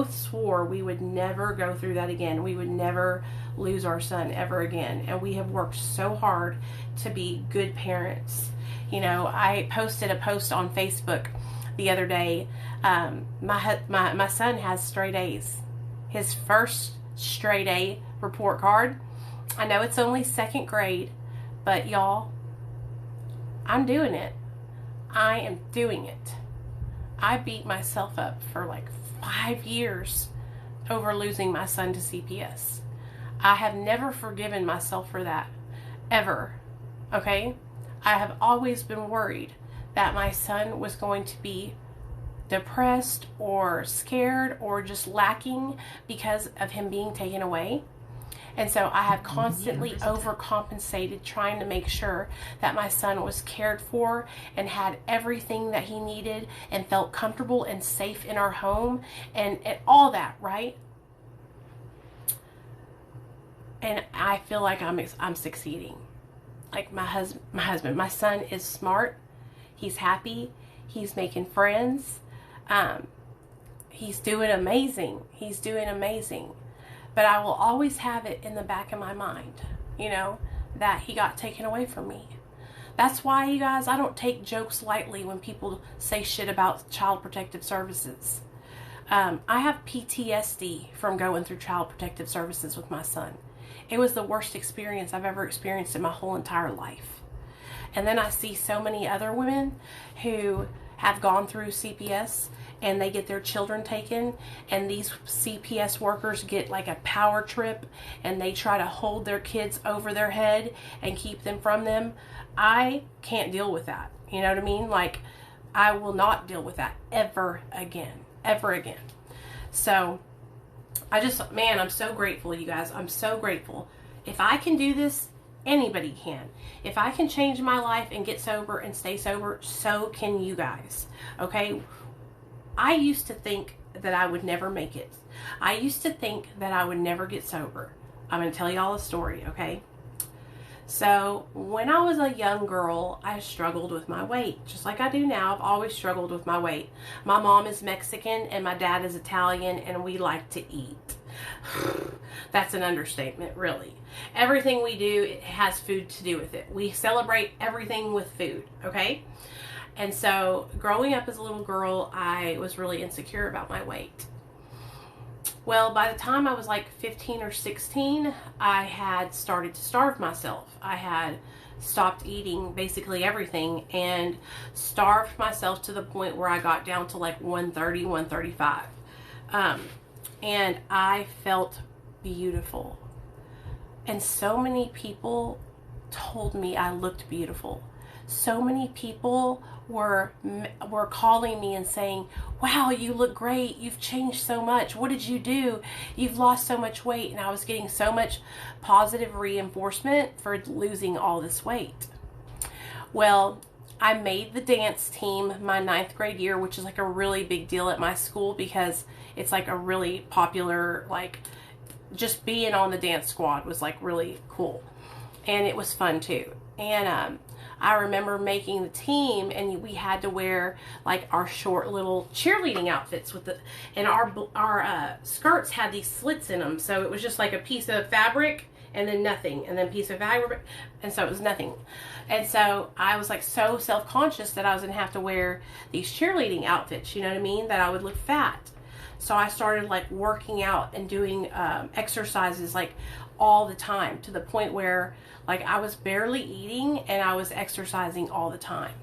swore we would never go through that again. We would never lose our son ever again. And we have worked so hard to be good parents. I posted a post on Facebook the other day. My son has straight A's. His first straight A report card. I know it's only 2nd grade, but y'all, I'm doing it. I am doing it. I beat myself up for like 5 years over losing my son to CPS. I have never forgiven myself for that, ever, okay? I have always been worried that my son was going to be depressed or scared or just lacking because of him being taken away. And so I have constantly overcompensated, trying to make sure that my son was cared for and had everything that he needed and felt comfortable and safe in our home and all that, right? And I feel like I'm succeeding. Like my son is smart. He's happy. He's making friends. He's doing amazing. He's doing amazing. But I will always have it in the back of my mind, that he got taken away from me. That's why, you guys, I don't take jokes lightly when people say shit about Child Protective Services. I have PTSD from going through Child Protective Services with my son. It was the worst experience I've ever experienced in my whole entire life. And then I see so many other women who have gone through CPS and they get their children taken, and these CPS workers get like a power trip and they try to hold their kids over their head and keep them from them. I can't deal with that. You know what I mean? Like, I will not deal with that ever again. So I'm so grateful, you guys. I'm so grateful. If I can do this, anybody can. If I can change my life and get sober and stay sober, so can you guys. Okay? I used to think that I would never make it. I used to think that I would never get sober. I'm going to tell y'all a story, okay? So, when I was a young girl, I struggled with my weight. Just like I do now, I've always struggled with my weight. My mom is Mexican and my dad is Italian, and we like to eat. That's an understatement, really. Everything we do, it has food to do with it. We celebrate everything with food, okay? And so, growing up as a little girl, I was really insecure about my weight. Well, by the time I was like 15 or 16, I had started to starve myself. I had stopped eating basically everything and starved myself to the point where I got down to like 130, 135. And I felt beautiful. And so many people told me I looked beautiful. So many people were calling me and saying, wow, you look great. You've changed so much. What did you do? You've lost so much weight. And I was getting so much positive reinforcement for losing all this weight. Well, I made the dance team my 9th grade year, which is like a really big deal at my school because it's like a really popular, like just being on the dance squad was like really cool. And it was fun too. And I remember making the team, and we had to wear like our short little cheerleading outfits and our skirts had these slits in them, so it was just like a piece of fabric and then nothing, and then piece of fabric, and so it was nothing. And so I was like so self-conscious that I was gonna have to wear these cheerleading outfits, you know what I mean, that I would look fat. So I started like working out and doing exercises like all the time, to the point where like I was barely eating and I was exercising all the time.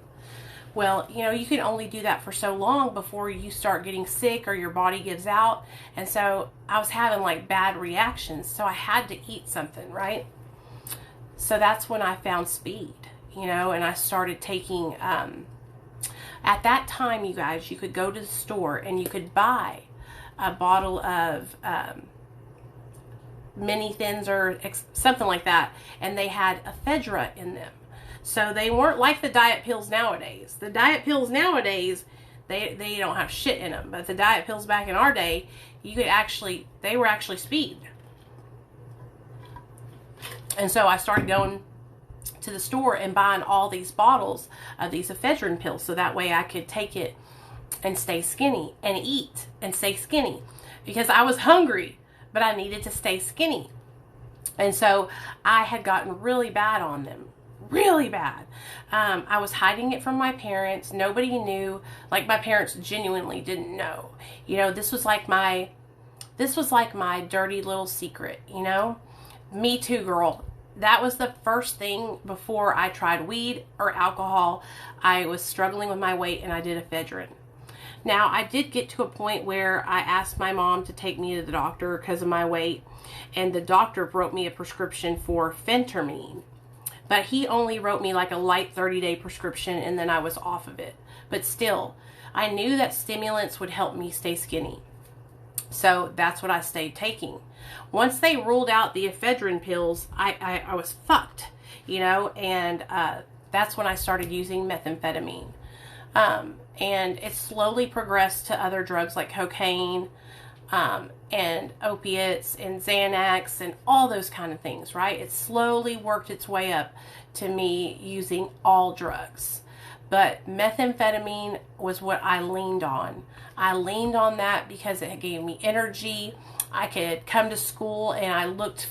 Well, you know, you can only do that for so long before you start getting sick or your body gives out. And so I was having like bad reactions, so I had to eat something, right? So that's when I found speed, you know, and I started taking, at that time, you guys, you could go to the store and you could buy a bottle of mini thins or something like that, and they had ephedra in them. So they weren't like the diet pills nowadays. The diet pills nowadays, they don't have shit in them, but the diet pills back in our day, they were actually speed. And so I started going to the store and buying all these bottles of these ephedrine pills, so that way I could take it and stay skinny and eat and stay skinny, because I was hungry, but I needed to stay skinny. And so I had gotten really bad on them, really bad. I was hiding it from my parents. Nobody knew. Like, my parents genuinely didn't know. You know, this was like my dirty little secret, you know? Me too, girl. That was the first thing before I tried weed or alcohol. I was struggling with my weight and I did ephedrine. Now, I did get to a point where I asked my mom to take me to the doctor because of my weight, and the doctor wrote me a prescription for phentermine. But he only wrote me like a light 30-day prescription, and then I was off of it. But still, I knew that stimulants would help me stay skinny. So that's what I stayed taking. Once they ruled out the ephedrine pills, I was fucked, you know, and that's when I started using methamphetamine. And it slowly progressed to other drugs like cocaine, and opiates and Xanax and all those kind of things, right? It slowly worked its way up to me using all drugs. But methamphetamine was what I leaned on. I leaned on that because it gave me energy. I could come to school and I looked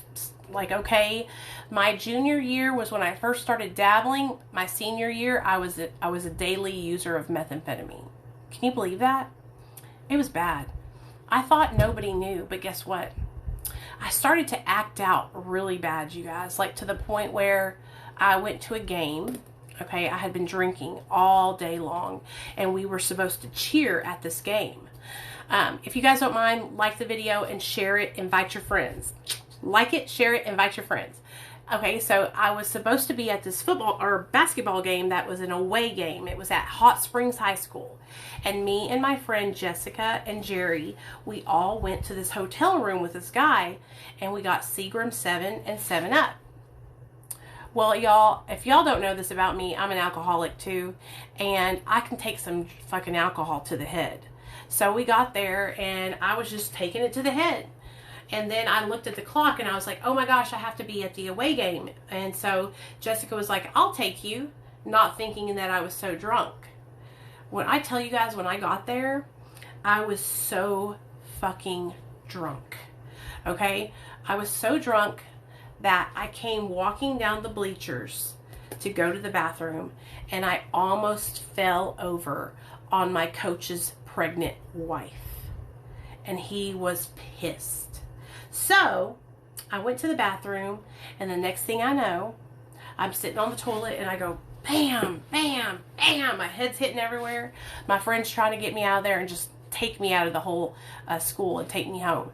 like, okay. My junior year was when I first started dabbling. My senior year, I was a daily user of methamphetamine. Can you believe that? It was bad. I thought nobody knew, but guess what? I started to act out really bad, you guys, like to the point where I went to a game. Okay, I had been drinking all day long, and we were supposed to cheer at this game. If you guys don't mind, like the video and share it, invite your friends. Like it, share it, invite your friends. Okay, so I was supposed to be at this football or basketball game that was an away game. It was at Hot Springs High School. And me and my friend Jessica and Jerry, we all went to this hotel room with this guy, and we got Seagram 7 and 7-Up. Well, y'all, if y'all don't know this about me, I'm an alcoholic too, and I can take some fucking alcohol to the head. So we got there, and I was just taking it to the head. And then I looked at the clock and I was like, oh my gosh, I have to be at the away game. And so Jessica was like, I'll take you, not thinking that I was so drunk. When I tell you guys, when I got there, I was so fucking drunk. Okay? I was so drunk that I came walking down the bleachers to go to the bathroom, and I almost fell over on my coach's pregnant wife. and he was pissed. So I went to the bathroom, and the next thing I know, I'm sitting on the toilet, and I go, bam, bam, bam. My head's hitting everywhere. My friend's trying to get me out of there and just take me out of the whole school and take me home.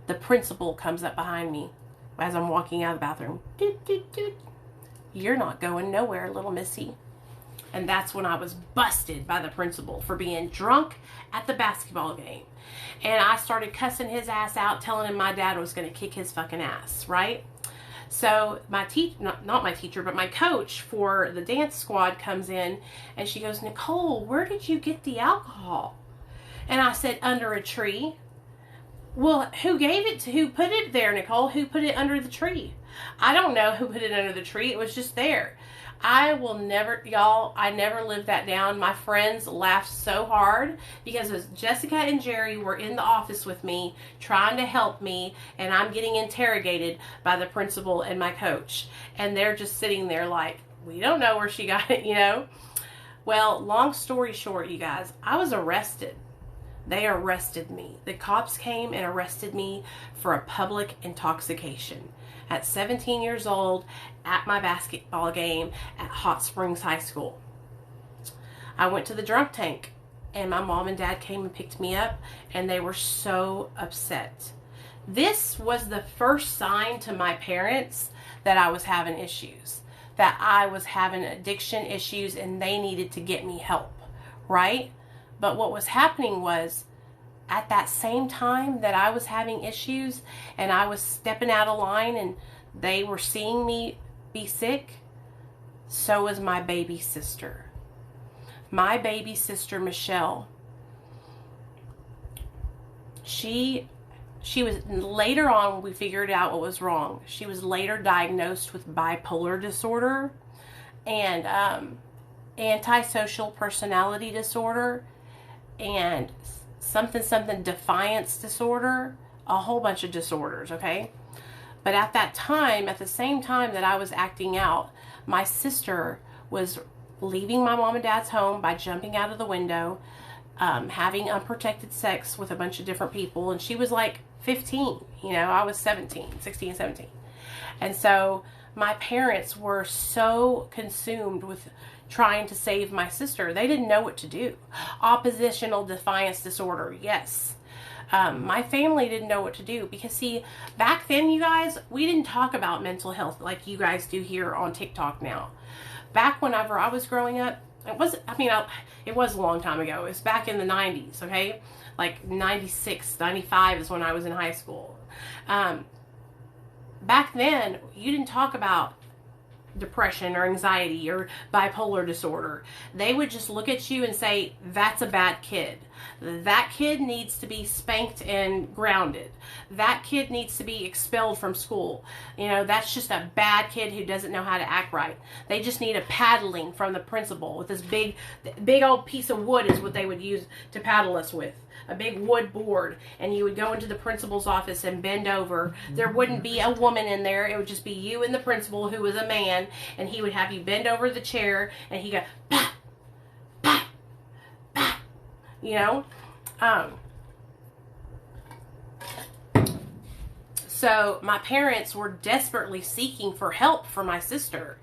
The principal comes up behind me as I'm walking out of the bathroom. Doot, doot, doot. You're not going nowhere, little missy. And that's when I was busted by the principal for being drunk at the basketball game. And I started cussing his ass out, telling him my dad was going to kick his fucking ass, right? So my not my teacher, but my coach for the dance squad comes in, and she goes, Nicole, where did you get the alcohol? And I said, under a tree. Well, who put it there, Nicole? Who put it under the tree? I don't know who put it under the tree. It was just there. I never lived that down. My friends laughed so hard because as Jessica and Jerry were in the office with me trying to help me, and I'm getting interrogated by the principal and my coach. And they're just sitting there like, we don't know where she got it, you know? Well, long story short, you guys, I was arrested. They arrested me. The cops came and arrested me for a public intoxication at 17 years old at my basketball game at Hot Springs High School. I went to the drunk tank, and my mom and dad came and picked me up, and they were so upset. This was the first sign to my parents that I was having issues, that I was having addiction issues, and they needed to get me help, right? But what was happening was, at that same time that I was having issues and I was stepping out of line and they were seeing me be sick, so was my baby sister. My baby sister, Michelle, she was, later on when we figured out what was wrong, she was later diagnosed with bipolar disorder and antisocial personality disorder and something defiance disorder, a whole bunch of disorders, okay? But at that time, at the same time that I was acting out, my sister was leaving my mom and dad's home by jumping out of the window, having unprotected sex with a bunch of different people, and she was like 15, you know, I was 16, 17. And so my parents were so consumed with trying to save my sister. They didn't know what to do. Oppositional defiance disorder, yes. My family didn't know what to do because, see, back then, you guys, we didn't talk about mental health like you guys do here on TikTok now. Back whenever I was growing up, it was a long time ago. It was back in the 90s, okay? Like 96, 95 is when I was in high school. Back then, you didn't talk about depression or anxiety or bipolar disorder. They would just look at you and say, that's a bad kid. That kid needs to be spanked and grounded. That kid needs to be expelled from school. You know, that's just a bad kid who doesn't know how to act right. They just need a paddling from the principal with this big old piece of wood is what they would use to paddle us with. A big wood board, and you would go into the principal's office and bend over. There wouldn't be a woman in there. It would just be you and the principal, who was a man, and he would have you bend over the chair, and he'd go, bah, bah, bah, you know? So my parents were desperately seeking for help for my sister.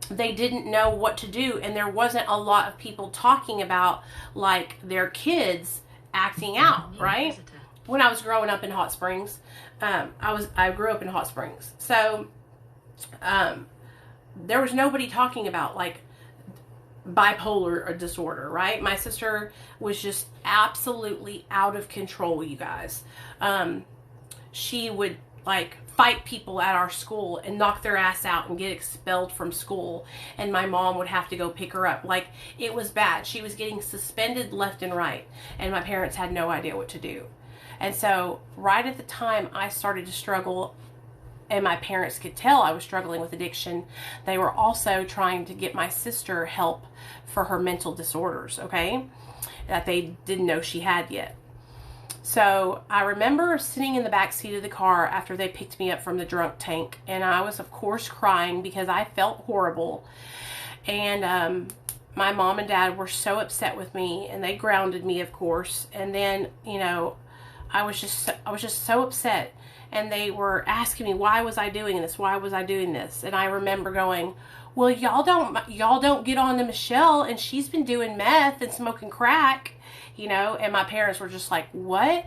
They didn't know what to do, and there wasn't a lot of people talking about like their kids acting out, right? When I was growing up in Hot Springs, I grew up in Hot Springs, so there was nobody talking about like bipolar disorder, right? My sister was just absolutely out of control, you guys. She would like fight people at our school and knock their ass out and get expelled from school, and my mom would have to go pick her up. Like, it was bad. She was getting suspended left and right, and my parents had no idea what to do. And so right at the time I started to struggle, and my parents could tell I was struggling with addiction, they were also trying to get my sister help for her mental disorders, okay, that they didn't know she had yet. So I remember sitting in the back seat of the car after they picked me up from the drunk tank, and I was, of course, crying because I felt horrible. And my mom and dad were so upset with me, and they grounded me, of course. And then, you know, I was just so upset, and they were asking me, why was I doing this? Why was I doing this? And I remember going, well, y'all don't get on to Michelle, and she's been doing meth and smoking crack, you know. And my parents were just like, what?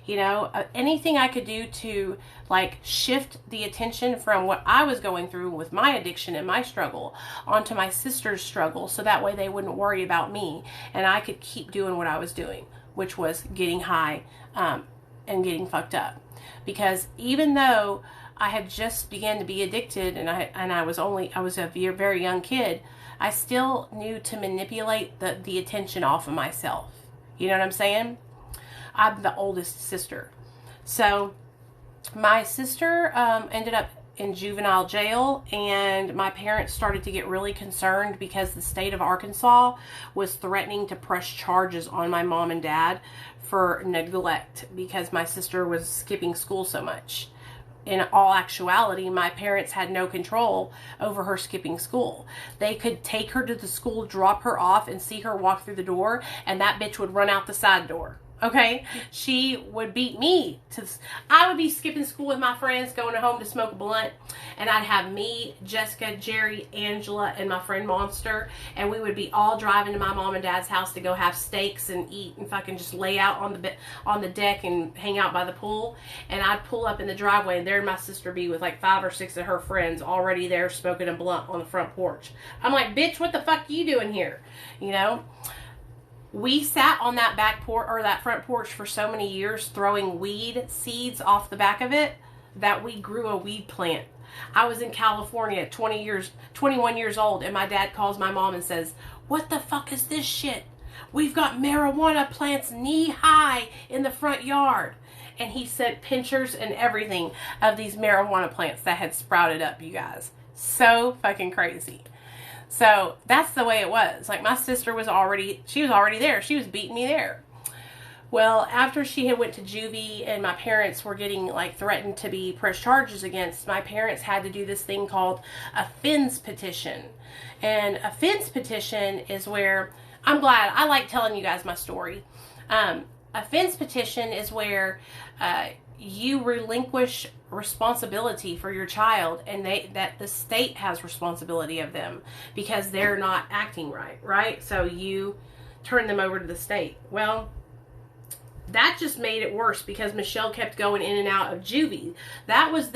You know, anything I could do to like shift the attention from what I was going through with my addiction and my struggle onto my sister's struggle, so that way they wouldn't worry about me and I could keep doing what I was doing, which was getting high and getting fucked up. Because even though I had just began to be addicted, and I was a very young kid, I still knew to manipulate the attention off of myself. You know what I'm saying? I'm the oldest sister. So my sister ended up in juvenile jail, and my parents started to get really concerned because the state of Arkansas was threatening to press charges on my mom and dad for neglect because my sister was skipping school so much. In all actuality, my parents had no control over her skipping school. They could take her to the school, drop her off, and see her walk through the door, and that bitch would run out the side door. Okay, she would beat me. I would be skipping school with my friends, going home to smoke a blunt, and I'd have me, Jessica, Jerry, Angela, and my friend Monster, and we would be all driving to my mom and dad's house to go have steaks and eat and fucking just lay out on the deck and hang out by the pool. And I'd pull up in the driveway, and there'd my sister be with like 5 or 6 of her friends already there smoking a blunt on the front porch. I'm like, bitch, what the fuck are you doing here? You know? We sat on that back porch or that front porch for so many years throwing weed seeds off the back of it that we grew a weed plant. I was in California at 21 years old, and my dad calls my mom and says, what the fuck is this shit? We've got marijuana plants knee high in the front yard. And he sent pictures and everything of these marijuana plants that had sprouted up, you guys. So fucking crazy. So that's the way it was. Like, my sister was already there. She was beating me there. Well, after she had went to juvie and my parents were getting like threatened to be pressed charges against, my parents had to do this thing called a FINS petition. And a FINS petition is where, I'm glad, I like telling you guys my story. A FINS petition is where you relinquish responsibility for your child, and that the state has responsibility of them because they're not acting right? So you turn them over to the state. Well, that just made it worse because Michelle kept going in and out of juvie. That was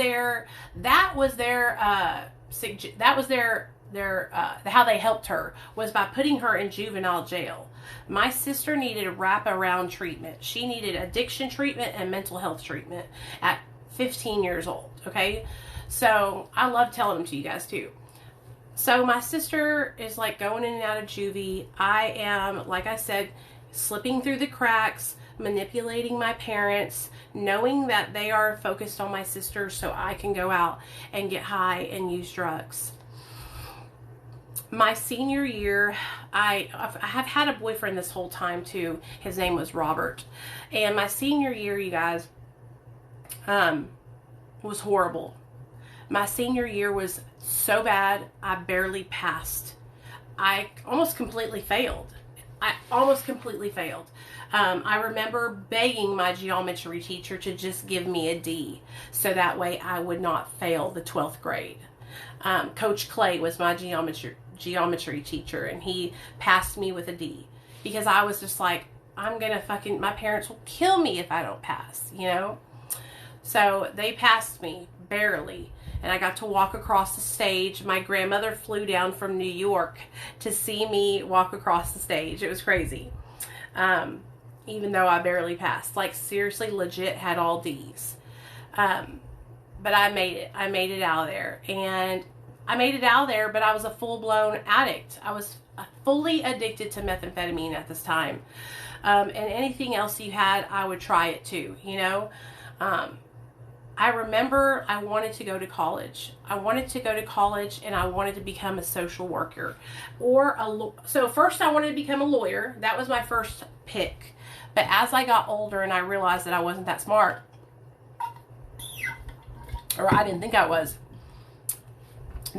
how they helped her, was by putting her in juvenile jail. My sister needed wraparound treatment. She needed addiction treatment and mental health treatment at 15 years old, okay? So I love telling them to you guys too. So my sister is like going in and out of juvie. I am, like I said, slipping through the cracks, manipulating my parents, knowing that they are focused on my sister so I can go out and get high and use drugs. My senior year, I have had a boyfriend this whole time too. His name was Robert. And my senior year, you guys, was horrible. My senior year was so bad, I barely passed. I almost completely failed. I remember begging my geometry teacher to just give me a D so that way I would not fail the 12th grade. Coach Clay was my geometry teacher, and he passed me with a D because I was just like, my parents will kill me if I don't pass, you know? So they passed me barely, and I got to walk across the stage. My grandmother flew down from New York to see me walk across the stage. It was crazy. Even though I barely passed, like seriously, legit had all D's. But I made it. I made it out of there, and I made it out of there, but I was a full-blown addict. I was fully addicted to methamphetamine at this time. And anything else you had, I would try it too, you know? I remember I wanted to go to college. And I wanted to become a social worker. So first I wanted to become a lawyer. That was my first pick. But as I got older and I realized that I wasn't that smart, or I didn't think I was,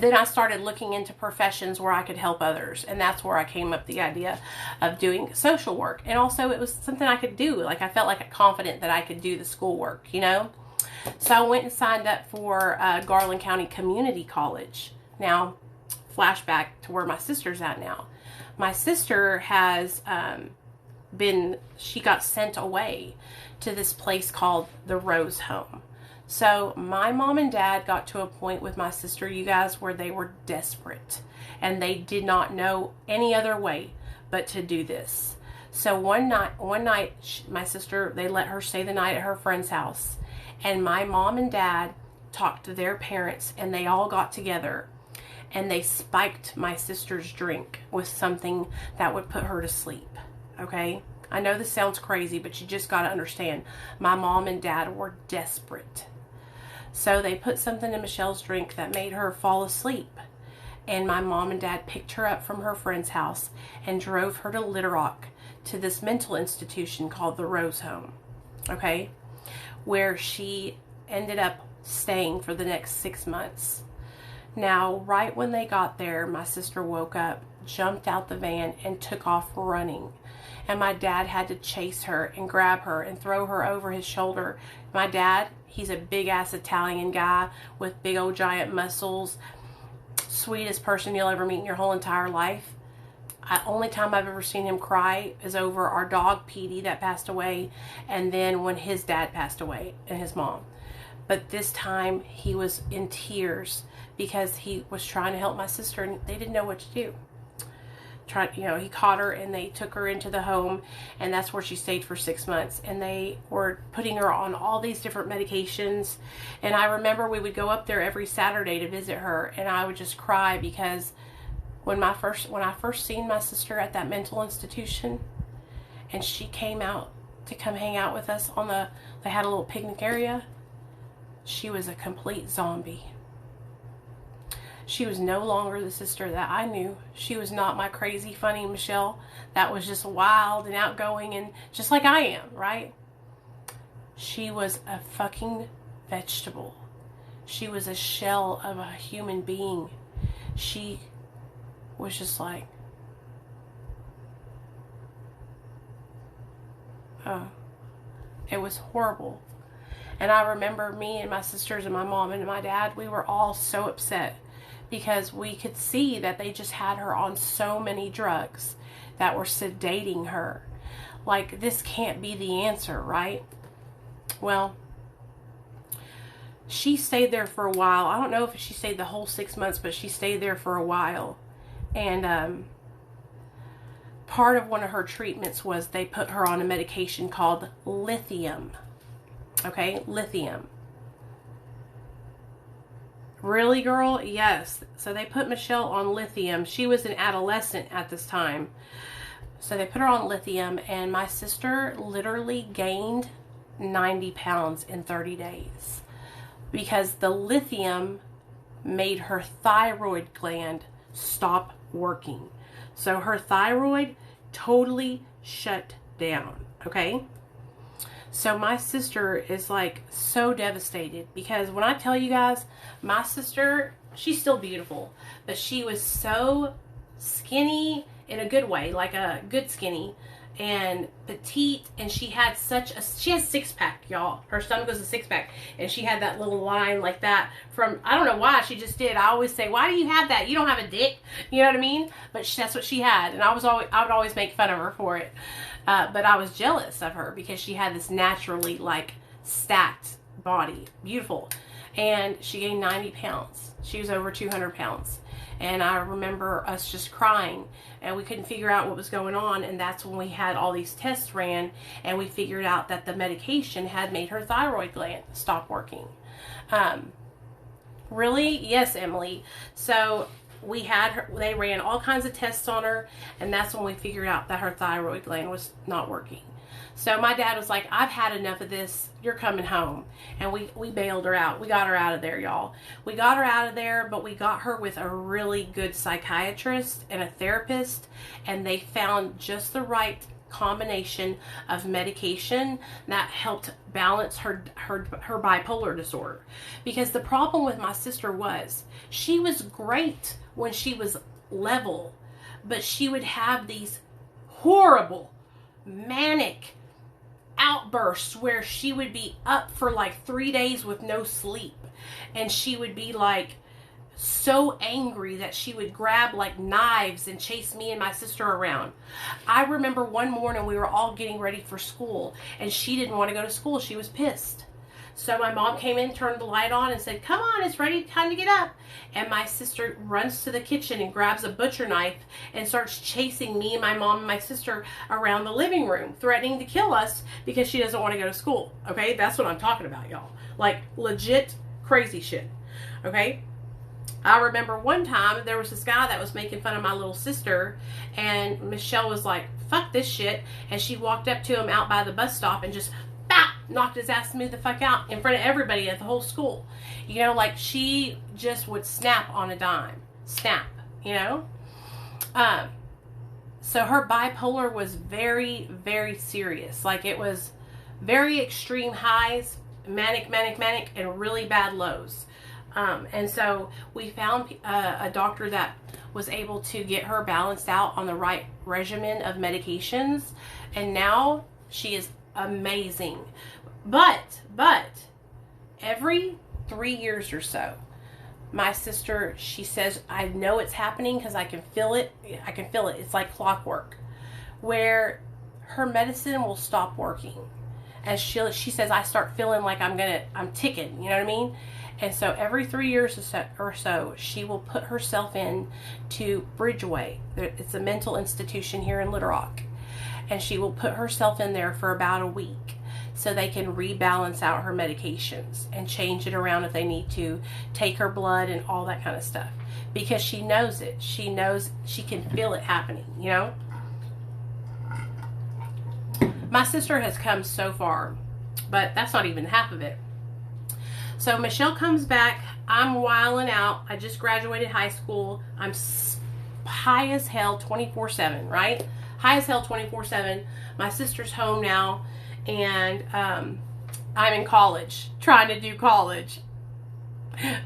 then I started looking into professions where I could help others. And that's where I came up with the idea of doing social work. And also it was something I could do. Like I felt like confident that I could do the schoolwork, you know? So I went and signed up for Garland County Community College. Now, flashback to where my sister's at now. My sister has she got sent away to this place called the Rose Home. So my mom and dad got to a point with my sister, you guys, where they were desperate and they did not know any other way but to do this. So one night, my sister, they let her stay the night at her friend's house, and my mom and dad talked to their parents, and they all got together and they spiked my sister's drink with something that would put her to sleep. Okay? I know this sounds crazy, but you just got to understand. My mom and dad were desperate. So they put something in Michelle's drink that made her fall asleep. And my mom and dad picked her up from her friend's house and drove her to Little Rock to this mental institution called the Rose Home. Okay? Where she ended up staying for the next 6 months. Now, right when they got there, my sister woke up, jumped out the van, and took off running. And my dad had to chase her and grab her and throw her over his shoulder. My dad, he's a big-ass Italian guy with big old giant muscles. Sweetest person you'll ever meet in your whole entire life. Only time I've ever seen him cry is over our dog, Petey, that passed away. And then when his dad passed away and his mom. But this time he was in tears because he was trying to help my sister and they didn't know what to do. He caught her and they took her into the home, and that's where she stayed for 6 months. And they were putting her on all these different medications. And I remember we would go up there every Saturday to visit her, and I would just cry because when I first seen my sister at that mental institution, and she came out to come hang out with us they had a little picnic area. She was a complete zombie. She was no longer the sister that I knew. She was not my crazy, funny Michelle that was just wild and outgoing and just like I am, right? She was a fucking vegetable. She was a shell of a human being. She was just like, it was horrible. And I remember me and my sisters and my mom and my dad, we were all so upset because we could see that they just had her on so many drugs that were sedating her. Like, this can't be the answer, right? Well, she stayed there for a while. I don't know if she stayed the whole 6 months, but she stayed there for a while. And part of one of her treatments was they put her on a medication called lithium. Okay, lithium. Really, girl? Yes. So they put Michelle on lithium. She was an adolescent at this time. So they put her on lithium, and my sister literally gained 90 pounds in 30 days because the lithium made her thyroid gland stop working. So her thyroid totally shut down, okay? So my sister is like so devastated because when I tell you guys, my sister, she's still beautiful, but she was so skinny in a good way, like a good skinny and petite, and she has 6-pack, y'all. Her stomach was a 6-pack, and she had that little line like that from, I don't know why, she just did. I always say, why do you have that? You don't have a dick. You know what I mean? But that's what she had, and I would always make fun of her for it. But I was jealous of her because she had this naturally, like, stacked body. Beautiful. And she gained 90 pounds. She was over 200 pounds. And I remember us just crying, and we couldn't figure out what was going on. And that's when we had all these tests ran, and we figured out that the medication had made her thyroid gland stop working. Really? Yes, Emily. So they ran all kinds of tests on her, and that's when we figured out that her thyroid gland was not working. So my dad was like, I've had enough of this. You're coming home. And we bailed her out. We got her out of there, y'all. We got her out of there, but we got her with a really good psychiatrist and a therapist, and they found just the right combination of medication that helped balance her bipolar disorder. Because the problem with my sister was she was great when she was level, but she would have these horrible manic outbursts where she would be up for like 3 days with no sleep, and she would be like so angry that she would grab like knives and chase me and my sister around. I remember one morning we were all getting ready for school and she didn't want to go to school. She was pissed. So my mom came in, turned the light on and said, "Come on, it's ready, time to get up." And my sister runs to the kitchen and grabs a butcher knife and starts chasing me and my mom and my sister around the living room, threatening to kill us because she doesn't want to go to school. Okay, that's what I'm talking about, y'all. Like legit crazy shit. Okay. I remember one time there was this guy that was making fun of my little sister, and Michelle was like, "Fuck this shit," and she walked up to him out by the bus stop and just knocked his ass smooth the fuck out in front of everybody at the whole school. You know, like she just would snap on a dime. Snap, you know? So her bipolar was very, very serious. Like it was very extreme highs, manic, and really bad lows. And so we found a doctor that was able to get her balanced out on the right regimen of medications. And now she is amazing. But every 3 years or so, my sister, she says, "I know it's happening because I can feel it. I can feel it. It's like clockwork," where her medicine will stop working. And she says, "I start feeling like I'm ticking," you know what I mean? And so every 3 years or so, she will put herself in to Bridgeway. It's a mental institution here in Little Rock. And she will put herself in there for about a week so they can rebalance out her medications and change it around if they need to, take her blood and all that kind of stuff. Because she knows it. She knows, she can feel it happening, you know? My sister has come so far, but that's not even half of it. So Michelle comes back. I'm wilding out. I just graduated high school. I'm high as hell 24/7, right? High as hell 24/7. My sister's home now, and I'm in college, trying to do college.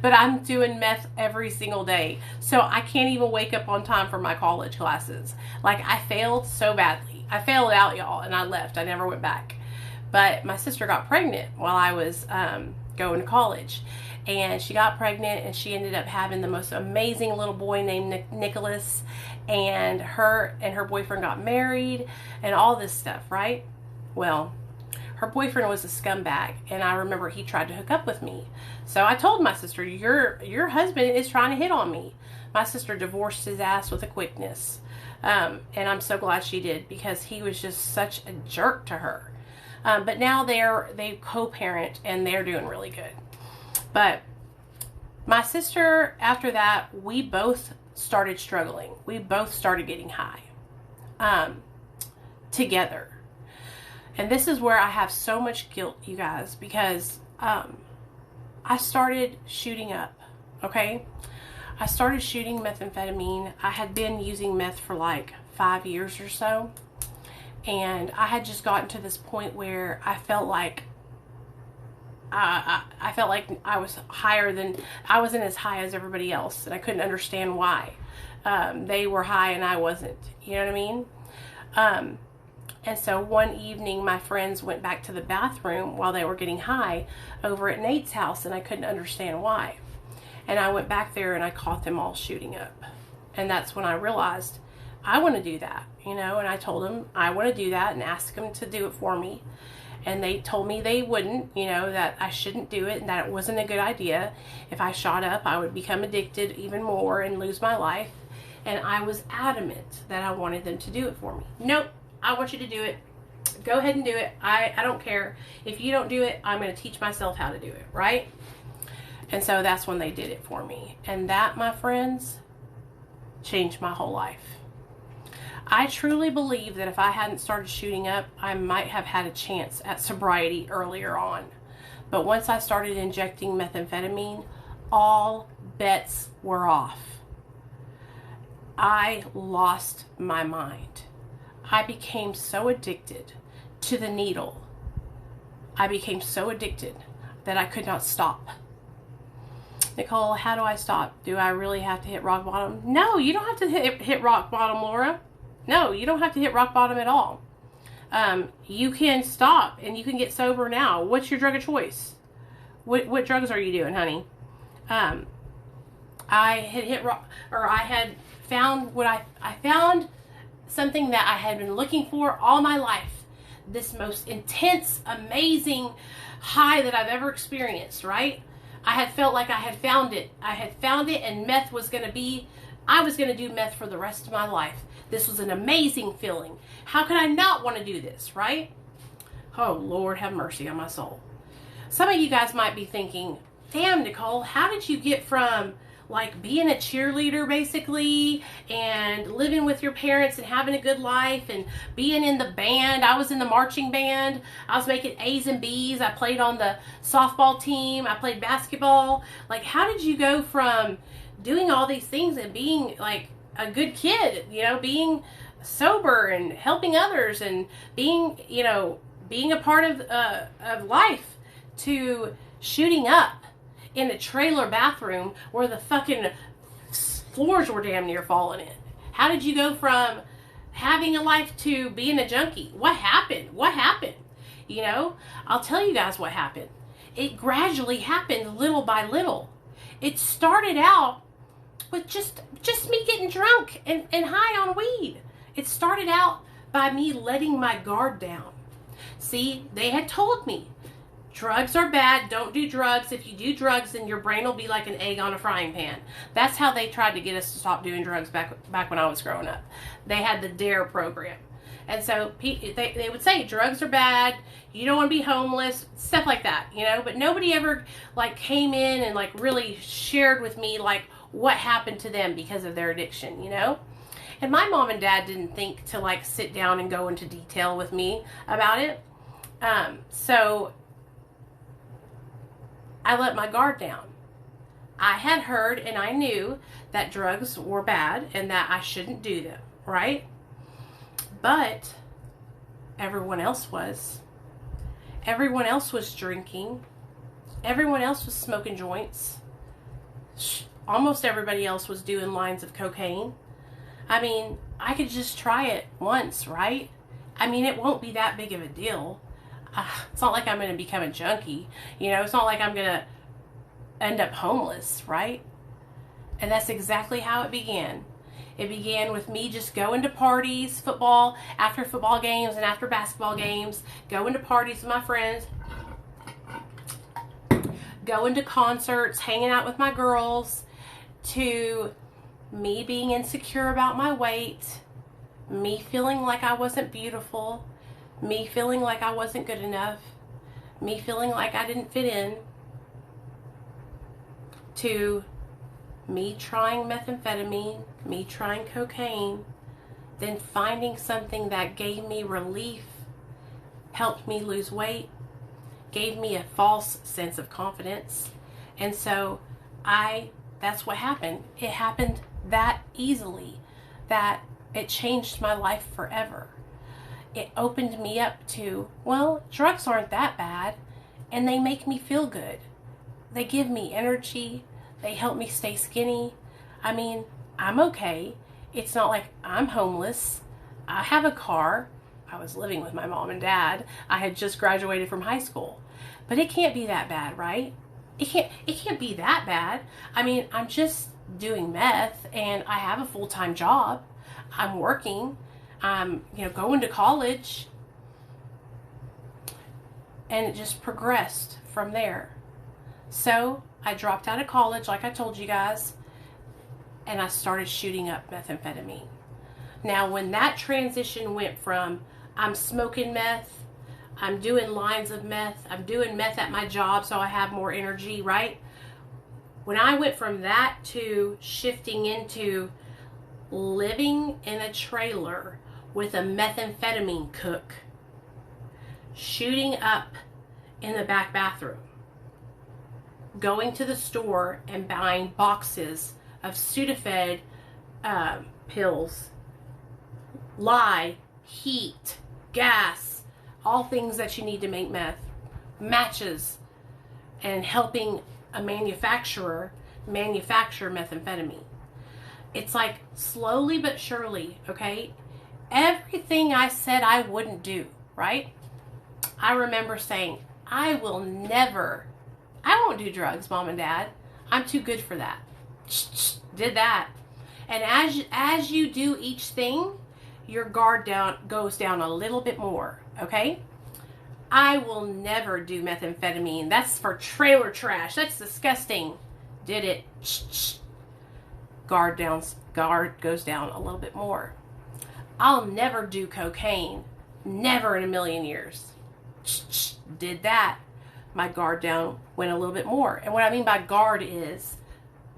But I'm doing meth every single day. So I can't even wake up on time for my college classes. Like, I failed so badly. I failed out, y'all, and I left. I never went back. But my sister got pregnant while I was going to college. And she got pregnant, and she ended up having the most amazing little boy named Nicholas. And her and her boyfriend got married and all this stuff, right? Well, her boyfriend was a scumbag, and I remember he tried to hook up with me. So I told my sister, your husband is trying to hit on me. My sister divorced his ass with a quickness. And I'm so glad she did, because he was just such a jerk to her. But now they co-parent, and they're doing really good. But my sister, after that, we both started struggling. We both started getting high together. And this is where I have so much guilt, you guys, because I started shooting up, okay? I started shooting methamphetamine. I had been using meth for like 5 years or so. And I had just gotten to this point where I felt like I felt like I was higher than, I wasn't as high as everybody else, and I couldn't understand why. They were high and I wasn't, you know what I mean? And so one evening my friends went back to the bathroom while they were getting high over at Nate's house, and I couldn't understand why. And I went back there and I caught them all shooting up. And that's when I realized I want to do that, you know, and I told them I want to do that and asked them to do it for me. And they told me they wouldn't, you know, that I shouldn't do it and that it wasn't a good idea. If I shot up, I would become addicted even more and lose my life. And I was adamant that I wanted them to do it for me. Nope, I want you to do it. Go ahead and do it. I don't care. If you don't do it, I'm going to teach myself how to do it, right? And so that's when they did it for me. And that, my friends, changed my whole life. I truly believe that if I hadn't started shooting up, I might have had a chance at sobriety earlier on. But once I started injecting methamphetamine, all bets were off. I lost my mind. I became so addicted to the needle. I became so addicted that I could not stop. Nicole, how do I stop? Do I really have to hit rock bottom? No, you don't have to hit rock bottom, Laura. No, you don't have to hit rock bottom at all. You can stop and you can get sober now. What's your drug of choice? What drugs are you doing, honey? I had hit rock, or I had found what I found something that I had been looking for all my life. This most intense, amazing high that I've ever experienced, right? I had felt like I had found it. I had found it, and meth was going to be, I was going to do meth for the rest of my life. This was an amazing feeling. How could I not want to do this, right? Oh, Lord, have mercy on my soul. Some of you guys might be thinking, damn, Nicole, how did you get from like being a cheerleader basically and living with your parents and having a good life and being in the band? I was in the marching band. I was making A's and B's. I played on the softball team. I played basketball. Like, how did you go from doing all these things and being like a good kid, you know, being sober and helping others and being, you know, being a part of life, to shooting up in a trailer bathroom where the fucking floors were damn near falling in? How did you go from having a life to being a junkie? What happened? What happened? You know, I'll tell you guys what happened. It gradually happened little by little. It started out with just me getting drunk and high on weed. It started out by me letting my guard down. See, they had told me, drugs are bad. Don't do drugs. If you do drugs, then your brain will be like an egg on a frying pan. That's how they tried to get us to stop doing drugs back when I was growing up. They had the DARE program. And so they would say drugs are bad. You don't want to be homeless, stuff like that, you know. But nobody ever like came in and like really shared with me like what happened to them because of their addiction, you know. And my mom and dad didn't think to like sit down and go into detail with me about it. So I let my guard down. I had heard and I knew that drugs were bad and that I shouldn't do them, right? But everyone else was. Everyone else was drinking. Everyone else was smoking joints. Almost everybody else was doing lines of cocaine. I mean, I could just try it once, right? I mean, it won't be that big of a deal. It's not like I'm going to become a junkie. You know, it's not like I'm going to end up homeless, right? And that's exactly how it began. It began with me just going to parties, after football games and after basketball games, going to parties with my friends, going to concerts, hanging out with my girls, to me being insecure about my weight, me feeling like I wasn't beautiful, me feeling like I wasn't good enough, me feeling like I didn't fit in, to me trying methamphetamine, me trying cocaine, then finding something that gave me relief, helped me lose weight, gave me a false sense of confidence. And so that's what happened. It happened that easily that it changed my life forever. It opened me up to, well, drugs aren't that bad, and they make me feel good. They give me energy. They help me stay skinny. I mean, I'm okay. It's not like I'm homeless. I have a car. I was living with my mom and dad. I had just graduated from high school. But it can't be that bad, right? It can't be that bad. I mean, I'm just doing meth and I have a full-time job. I'm working. I'm, going to college. And it just progressed from there. So I dropped out of college, like I told you guys, and I started shooting up methamphetamine. Now, when that transition went from I'm smoking meth, I'm doing lines of meth, I'm doing meth at my job so I have more energy, right? When I went from that to shifting into living in a trailer with a methamphetamine cook, shooting up in the back bathroom, going to the store and buying boxes of Sudafed pills, heat, gas, all things that you need to make meth, matches, and helping a manufacturer manufacture methamphetamine. It's like slowly but surely, okay? Everything I said I wouldn't do, right? I remember saying, I won't do drugs, Mom and Dad. I'm too good for that. Did that. And as you do each thing, your guard goes down a little bit more, okay? I will never do methamphetamine. That's for trailer trash. That's disgusting. Did it. Guard goes down a little bit more. I'll never do cocaine. Never in a million years. Did that. My guard down went a little bit more. And what I mean by guard is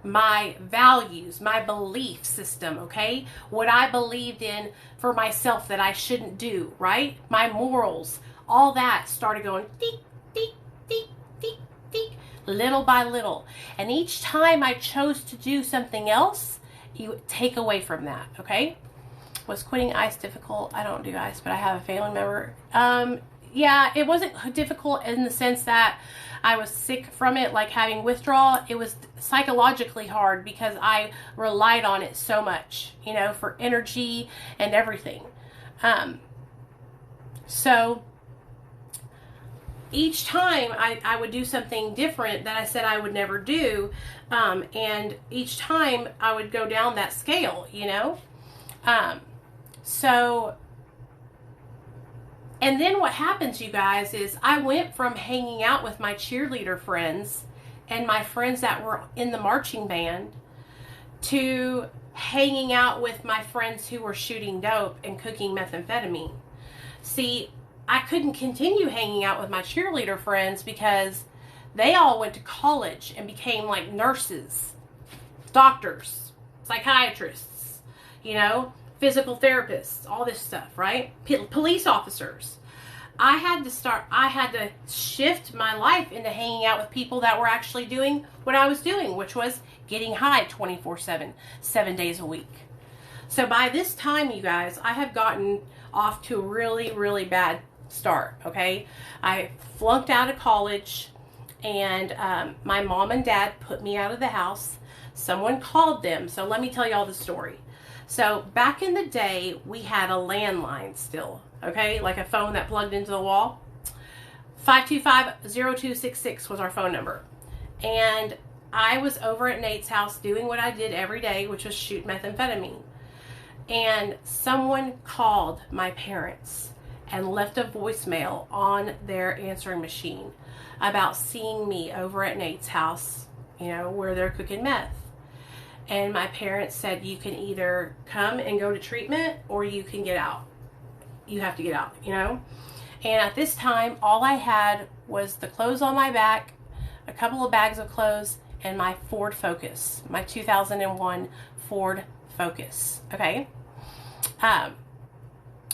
my values, my belief system, okay? What I believed in for myself that I shouldn't do, right? My morals, all that started going deek, deek, deek, deek, deek, little by little. And each time I chose to do something else, you take away from that, okay? Was quitting ice difficult? I don't do ice, but I have a family member. Yeah, it wasn't difficult in the sense that I was sick from it, like having withdrawal. It was psychologically hard because I relied on it so much, you know, for energy and everything. So each time I would do something different that I said I would never do, and each time I would go down that scale, you know. And then what happens, you guys, is I went from hanging out with my cheerleader friends and my friends that were in the marching band to hanging out with my friends who were shooting dope and cooking methamphetamine. See, I couldn't continue hanging out with my cheerleader friends because they all went to college and became like nurses, doctors, psychiatrists, you know, physical therapists, all this stuff, right? Police officers. I had to shift my life into hanging out with people that were actually doing what I was doing, which was getting high 24/7, 7 days a week. So by this time, you guys, I have gotten off to a really, really bad start, okay? I flunked out of college, and my mom and dad put me out of the house. Someone called them. So let me tell you all the story. So back in the day, we had a landline still, okay? Like a phone that plugged into the wall. 525-0266 was our phone number. And I was over at Nate's house doing what I did every day, which was shoot methamphetamine. And someone called my parents and left a voicemail on their answering machine about seeing me over at Nate's house, you know, where they're cooking meth. And my parents said, you can either come and go to treatment or you can get out. You have to get out, you know? And at this time, all I had was the clothes on my back, a couple of bags of clothes, and my Ford Focus, my 2001 Ford Focus, okay?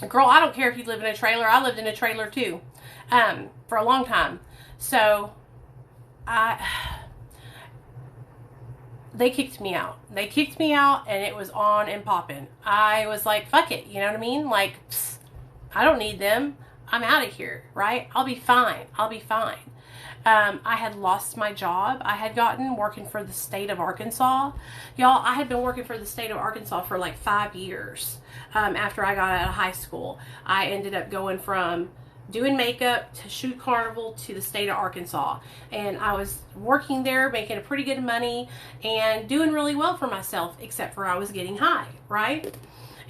Girl, I don't care if you live in a trailer. I lived in a trailer too, for a long time. So, they kicked me out. They kicked me out, and it was on and popping. I was like, fuck it, you know what I mean? Like, I don't need them. I'm out of here, right? I'll be fine. I'll be fine. I had lost my job I had gotten working for the state of Arkansas. Y'all, I had been working for the state of Arkansas for like 5 years. After I got out of high school, I ended up going from doing makeup to shoot carnival to the state of Arkansas. And I was working there, making a pretty good money and doing really well for myself, except for I was getting high, right?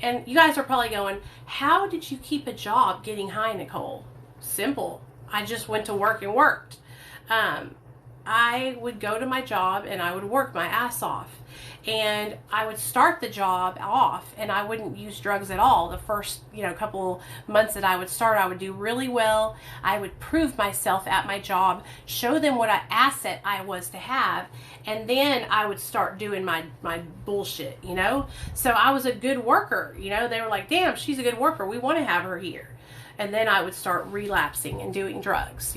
And you guys are probably going, how did you keep a job getting high, Nicole? Simple. I just went to work and worked. I would go to my job and I would work my ass off. And I would start the job off and I wouldn't use drugs at all. The first, couple months that I would start, I would do really well. I would prove myself at my job, show them what an asset I was to have, and then I would start doing my bullshit, So I was a good worker, They were like, damn, she's a good worker. We want to have her here. And then I would start relapsing and doing drugs,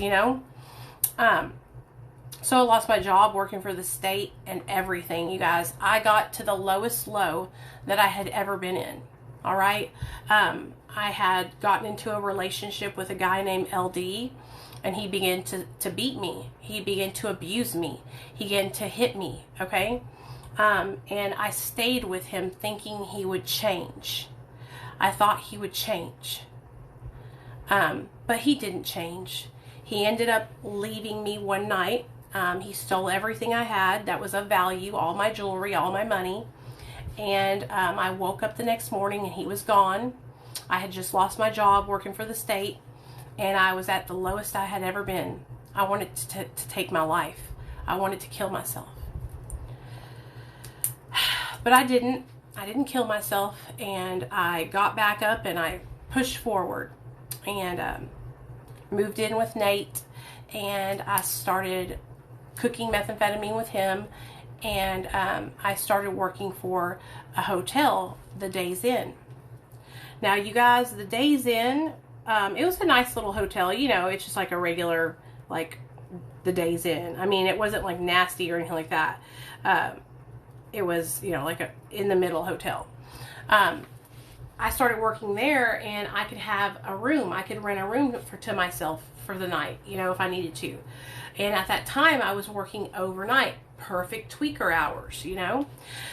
So I lost my job working for the state and everything, you guys. I got to the lowest low that I had ever been in, All right. I had gotten into a relationship with a guy named LD, and he began to beat me. He began to abuse me. He began to hit me. Okay. And I stayed with him thinking he would change. I thought he would change. But he didn't change. He ended up leaving me one night. He stole everything I had that was of value, all my jewelry, all my money. And I woke up the next morning and he was gone. I had just lost my job working for the state, and I was at the lowest I had ever been. I wanted to take my life. I wanted to kill myself. But I didn't. I didn't kill myself, and I got back up and I pushed forward and moved in with Nate, and I started cooking methamphetamine with him, and I started working for a hotel, the Days Inn. Now, you guys, the Days Inn, it was a nice little hotel. You know, it's just like a regular, like, the Days Inn. I mean, it wasn't like nasty or anything like that. It was, you know, like a in the middle hotel. I started working there, and I could have a room. I could rent a room to myself for the night, you know, if I needed to. And at that time, I was working overnight, perfect tweaker hours, you know.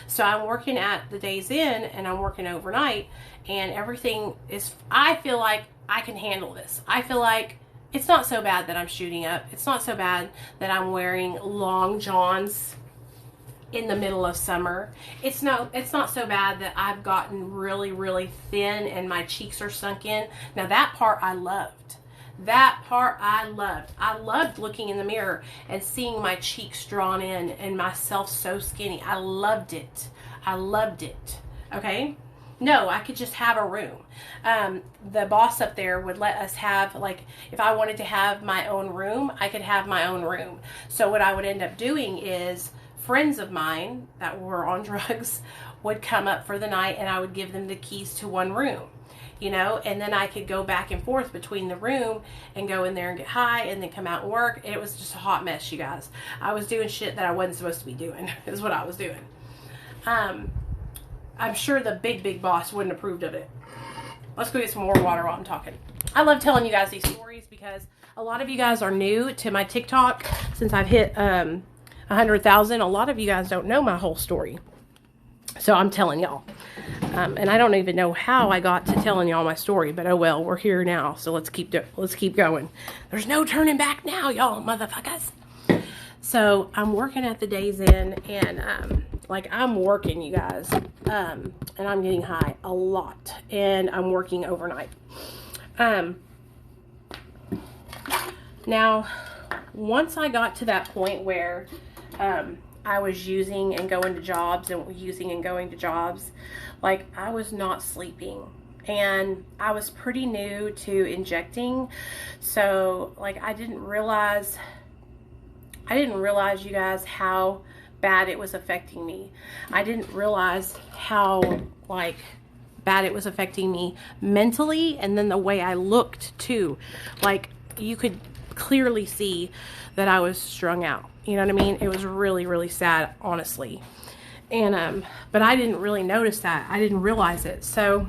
So I'm working at the Days Inn, and I'm working overnight, and everything is, I feel like I can handle this. I feel like it's not so bad that I'm shooting up. It's not so bad that I'm wearing long johns in the middle of summer. It's not so bad that I've gotten really, really thin and my cheeks are sunk in. Now, that part I loved. That part I loved. I loved looking in the mirror and seeing my cheeks drawn in and myself so skinny. I loved it. I loved it. Okay? No, I could just have a room. The boss up there would let us have, like, if I wanted to have my own room, I could have my own room. So what I would end up doing is friends of mine that were on drugs would come up for the night, and I would give them the keys to one room, you know, and then I could go back and forth between the room and go in there and get high and then come out and work. It was just a hot mess, you guys. I was doing shit that I wasn't supposed to be doing, is what I was doing. I'm sure the big boss wouldn't approve of it. Let's go get some more water while I'm talking. I love telling you guys these stories because a lot of you guys are new to my TikTok. Since I've hit 100,000, a lot of you guys don't know my whole story. So I'm telling y'all. And I don't even know how I got to telling y'all my story, but oh well, we're here now. So let's keep going. There's no turning back now, y'all motherfuckers. So I'm working at the Days Inn, and like, I'm working, you guys, and I'm getting high a lot, and I'm working overnight. Now, once I got to that point where I was using and going to jobs and using and going to jobs, like, I was not sleeping, and I was pretty new to injecting, so like I didn't realize, you guys, how bad it was affecting me. I didn't realize how, like, bad it was affecting me mentally, and then the way I looked too. Like, you could clearly see that I was strung out. You know what I mean? It was really, really sad, honestly. And but I didn't really notice that. I didn't realize it. So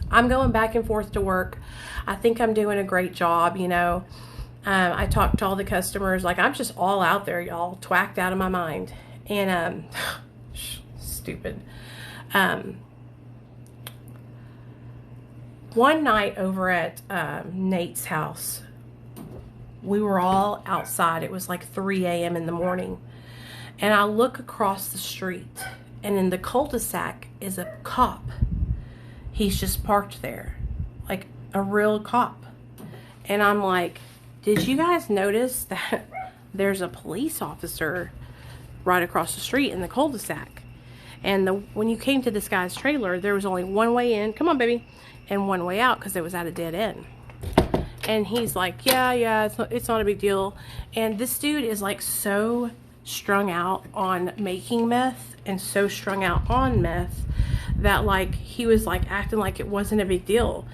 I'm going back and forth to work. I think I'm doing a great job, you know. I talked to all the customers. Like, I'm just all out there, y'all, twacked out of my mind. And stupid. One night over at Nate's house, we were all outside. It was like 3 a.m. in the morning. And I look across the street, and in the cul-de-sac is a cop. He's just parked there, like a real cop. And I'm like, did you guys notice that there's a police officer right across the street in the cul-de-sac? And when you came to this guy's trailer, there was only one way in, come on baby, and one way out, because it was at a dead end. And he's like, yeah, it's not a big deal. And this dude is like so strung out on making meth and so strung out on meth that, like, he was like acting like it wasn't a big deal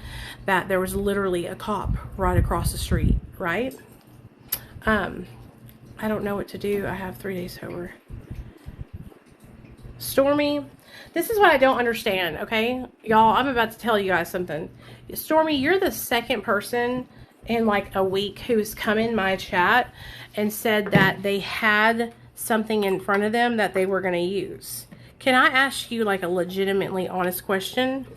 that there was literally a cop right across the street, right? I don't know what to do. I have 3 days sober. Stormy, this is what I don't understand, okay? Y'all, I'm about to tell you guys something. Stormy, you're the second person in like a week who's come in my chat and said that they had something in front of them that they were going to use. Can I ask you like a legitimately honest question?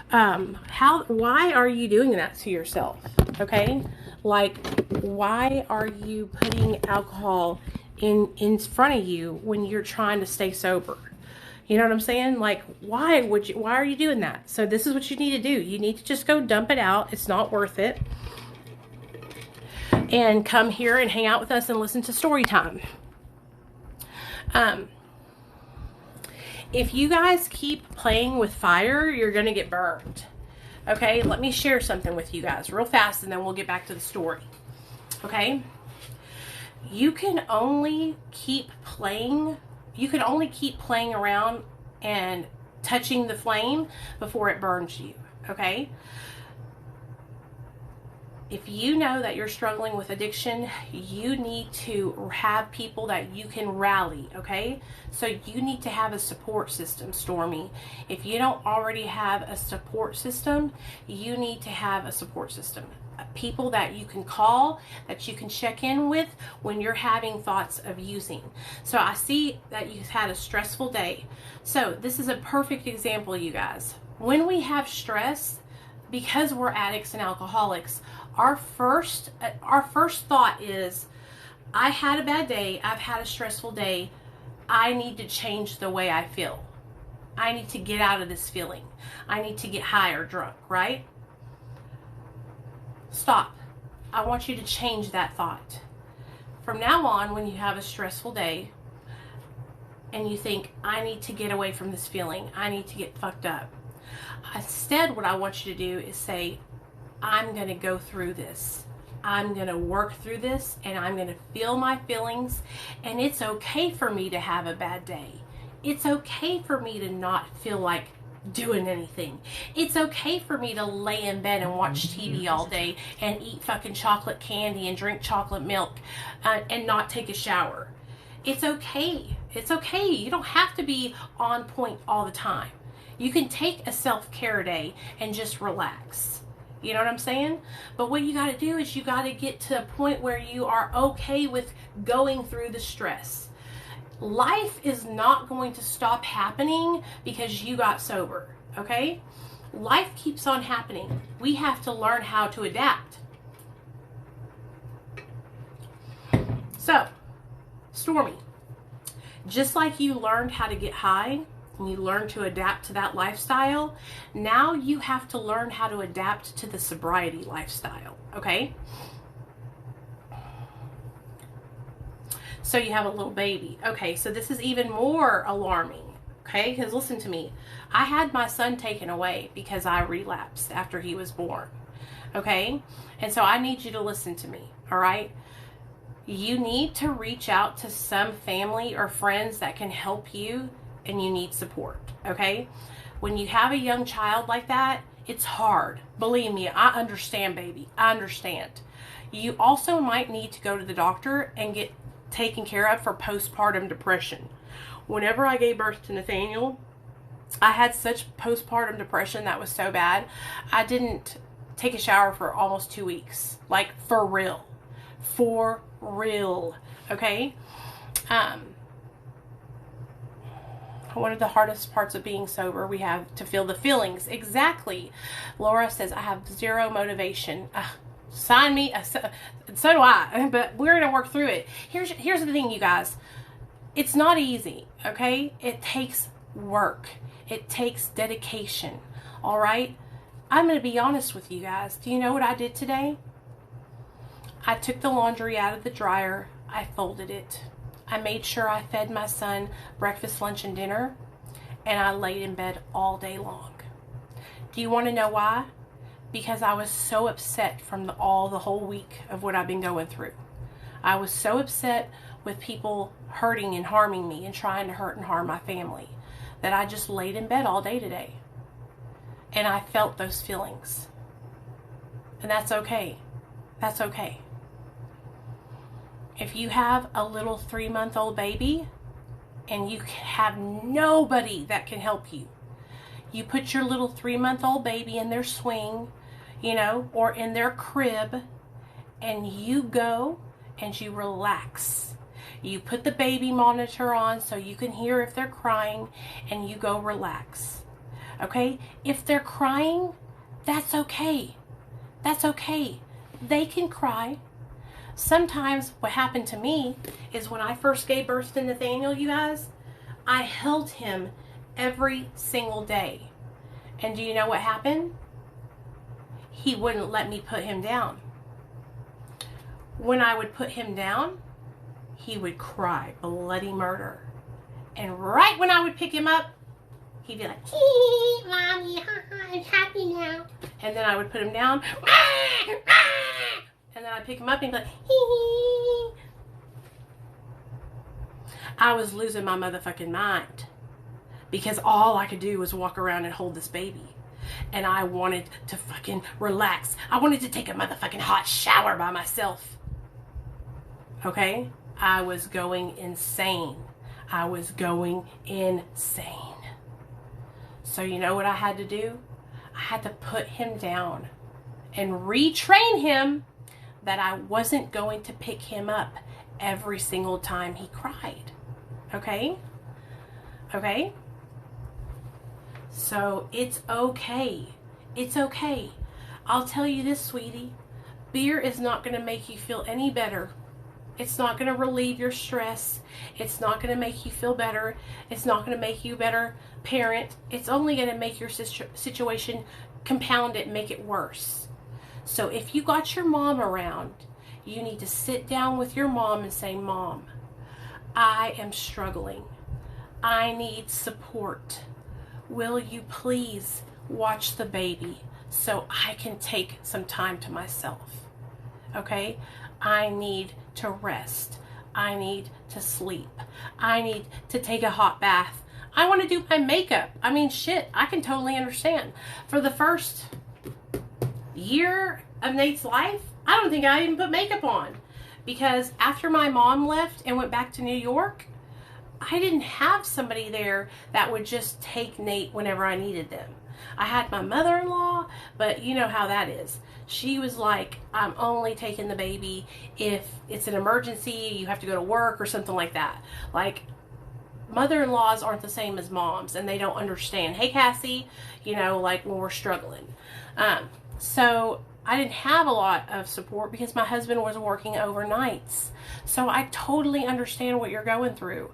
Why are you doing that to yourself? Okay? Like, why are you putting alcohol in front of you when you're trying to stay sober? You know what I'm saying? Like, why are you doing that? So this is what you need to do. You need to just go dump it out. It's not worth it. And come here and hang out with us and listen to story time. If you guys keep playing with fire, you're going to get burned. Okay, let me share something with you guys real fast and then we'll get back to the story. Okay? You can only keep playing around and touching the flame before it burns you. Okay? If you know that you're struggling with addiction, you need to have people that you can rally, okay? So you need to have a support system, Stormy. If you don't already have a support system, you need to have a support system. People that you can call, that you can check in with when you're having thoughts of using. So I see that you've had a stressful day. So this is a perfect example, you guys. When we have stress, because we're addicts and alcoholics, our first thought is, I had a bad day, I've had a stressful day, I need to change the way I feel. I need to get out of this feeling. I need to get high or drunk, right? Stop. I want you to change that thought. From now on, when you have a stressful day and you think, I need to get away from this feeling, I need to get fucked up, instead what I want you to do is say, I'm going to go through this. I'm going to work through this and I'm going to feel my feelings, and it's okay for me to have a bad day. It's okay for me to not feel like doing anything. It's okay for me to lay in bed and watch TV all day and eat fucking chocolate candy and drink chocolate milk and not take a shower. It's okay. It's okay. You don't have to be on point all the time. You can take a self-care day and just relax. You know what I'm saying? But what you got to do is you got to get to a point where you are okay with going through the stress. Life is not going to stop happening because you got sober, okay? Life keeps on happening. We have to learn how to adapt. So, Stormy, just like you learned how to get high, and you learn to adapt to that lifestyle, now you have to learn how to adapt to the sobriety lifestyle, okay? So you have a little baby. Okay, so this is even more alarming, okay? Because listen to me. I had my son taken away because I relapsed after he was born, okay? And so I need you to listen to me, all right? You need to reach out to some family or friends that can help you, and you need support, okay? When you have a young child like that, it's hard. Believe me, I understand, baby. I understand. You also might need to go to the doctor and get taken care of for postpartum depression. Whenever I gave birth to Nathaniel, I had such postpartum depression that was so bad, I didn't take a shower for almost 2 weeks. Like, for real. For real. Okay? One of the hardest parts of being sober, we have to feel the feelings. Exactly. Laura says, I have zero motivation. Sign me. So do I. But we're going to work through it. Here's the thing, you guys. It's not easy, okay? It takes work. It takes dedication, all right? I'm going to be honest with you guys. Do you know what I did today? I took the laundry out of the dryer. I folded it. I made sure I fed my son breakfast, lunch, and dinner, and I laid in bed all day long. Do you want to know why? Because I was so upset from the whole week of what I've been going through. I was so upset with people hurting and harming me and trying to hurt and harm my family that I just laid in bed all day today. And I felt those feelings. And that's okay. That's okay. If you have a little 3-month-old baby, and you have nobody that can help you. You put your little 3-month-old baby in their swing, you know, or in their crib, and you go and you relax. You put the baby monitor on so you can hear if they're crying, and you go relax. Okay? If they're crying, that's okay. That's okay. They can cry. Sometimes what happened to me is when I first gave birth to Nathaniel, you guys, I held him every single day. And do you know what happened? He wouldn't let me put him down. When I would put him down, he would cry bloody murder. And right when I would pick him up, he'd be like, "Hee, Mommy, I'm happy now." And then I would put him down, and then I'd pick him up and he'd be like, "Hee." I was losing my motherfucking mind because all I could do was walk around and hold this baby. And I wanted to fucking relax. I wanted to take a motherfucking hot shower by myself. Okay? I was going insane. I was going insane. So you know what I had to do? I had to put him down and retrain him that I wasn't going to pick him up every single time he cried. Okay? Okay? So it's okay. It's okay. I'll tell you this, sweetie. Beer is not going to make you feel any better. It's not going to relieve your stress. It's not going to make you feel better. It's not going to make you a better parent. It's only going to make your situation, compound it, make it worse. So if you got your mom around, you need to sit down with your mom and say, "Mom, I am struggling. I need support. Will you please watch the baby so I can take some time to myself? Okay? I need to rest. I need to sleep. I need to take a hot bath. I want to do my makeup." I mean, shit, I can totally understand. For the first year of Nate's life, I don't think I even put makeup on. Because after my mom left and went back to New York, I didn't have somebody there that would just take Nate whenever I needed them. I had my mother-in-law, but you know how that is. She was like, "I'm only taking the baby if it's an emergency, you have to go to work," or something like that. Like, mother-in-laws aren't the same as moms, and they don't understand. "Hey, Cassie," you know, like when we're struggling. So I didn't have a lot of support because my husband was working overnights. So I totally understand what you're going through.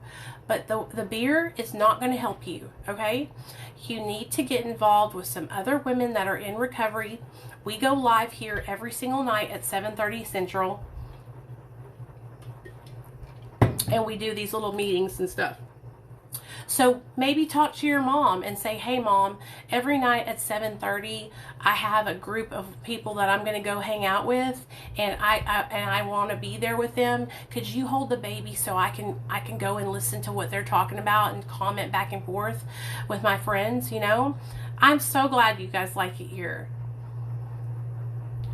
But the beer is not going to help you, okay? You need to get involved with some other women that are in recovery. We go live here every single night at 7:30 Central. And we do these little meetings and stuff. So maybe talk to your mom and say, "Hey, Mom, every night at 7:30, I have a group of people that I'm going to go hang out with, and I want to be there with them. Could you hold the baby so I can go and listen to what they're talking about and comment back and forth with my friends?" You know, I'm so glad you guys like it here.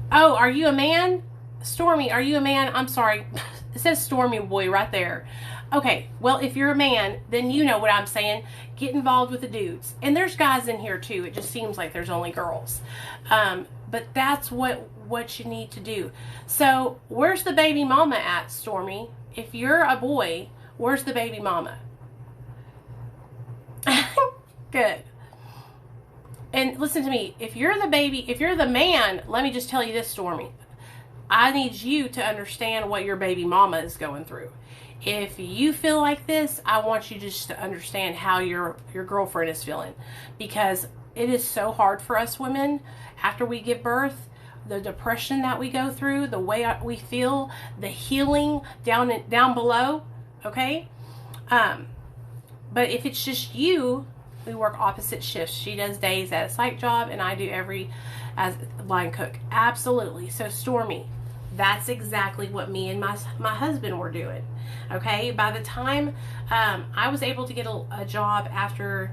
Oh, are you a man? Stormy, are you a man? I'm sorry. It says Stormy Boy right there. Okay, well, if you're a man, then you know what I'm saying. Get involved with the dudes. And there's guys in here, too. It just seems like there's only girls. But that's what you need to do. So, where's the baby mama at, Stormy? If you're a boy, where's the baby mama? Good. And listen to me. If you're the man, let me just tell you this, Stormy. I need you to understand what your baby mama is going through. If you feel like this, I want you just to understand how your girlfriend is feeling, because it is so hard for us women after we give birth. The depression that we go through, the way we feel, the healing down below. Okay, but if it's just you, we work opposite shifts. She does days at a psych job, and I do every as line cook. Absolutely. So Stormy, that's exactly what me and my husband were doing. Okay, by the time I was able to get a job after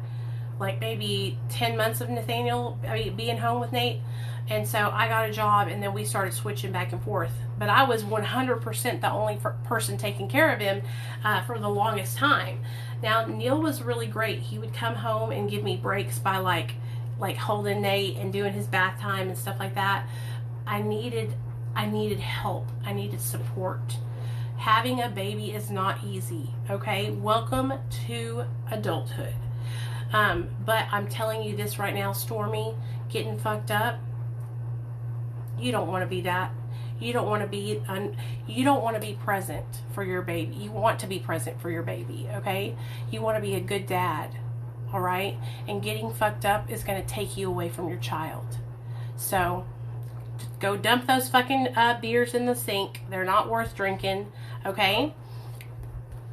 like maybe 10 months of being home with Nate. And so I got a job, and then we started switching back and forth. But I was 100% the only person taking care of him for the longest time. Now, Neil was really great. He would come home and give me breaks by like holding Nate and doing his bath time and stuff like that. I needed help. I needed support. Having a baby is not easy, okay? Welcome to adulthood. But I'm telling you this right now, Stormy, getting fucked up, you don't want to be that. You don't want to be present for your baby. You want to be present for your baby, okay? You want to be a good dad, all right? And getting fucked up is going to take you away from your child. So go dump those fucking beers in the sink. They're not worth drinking, okay?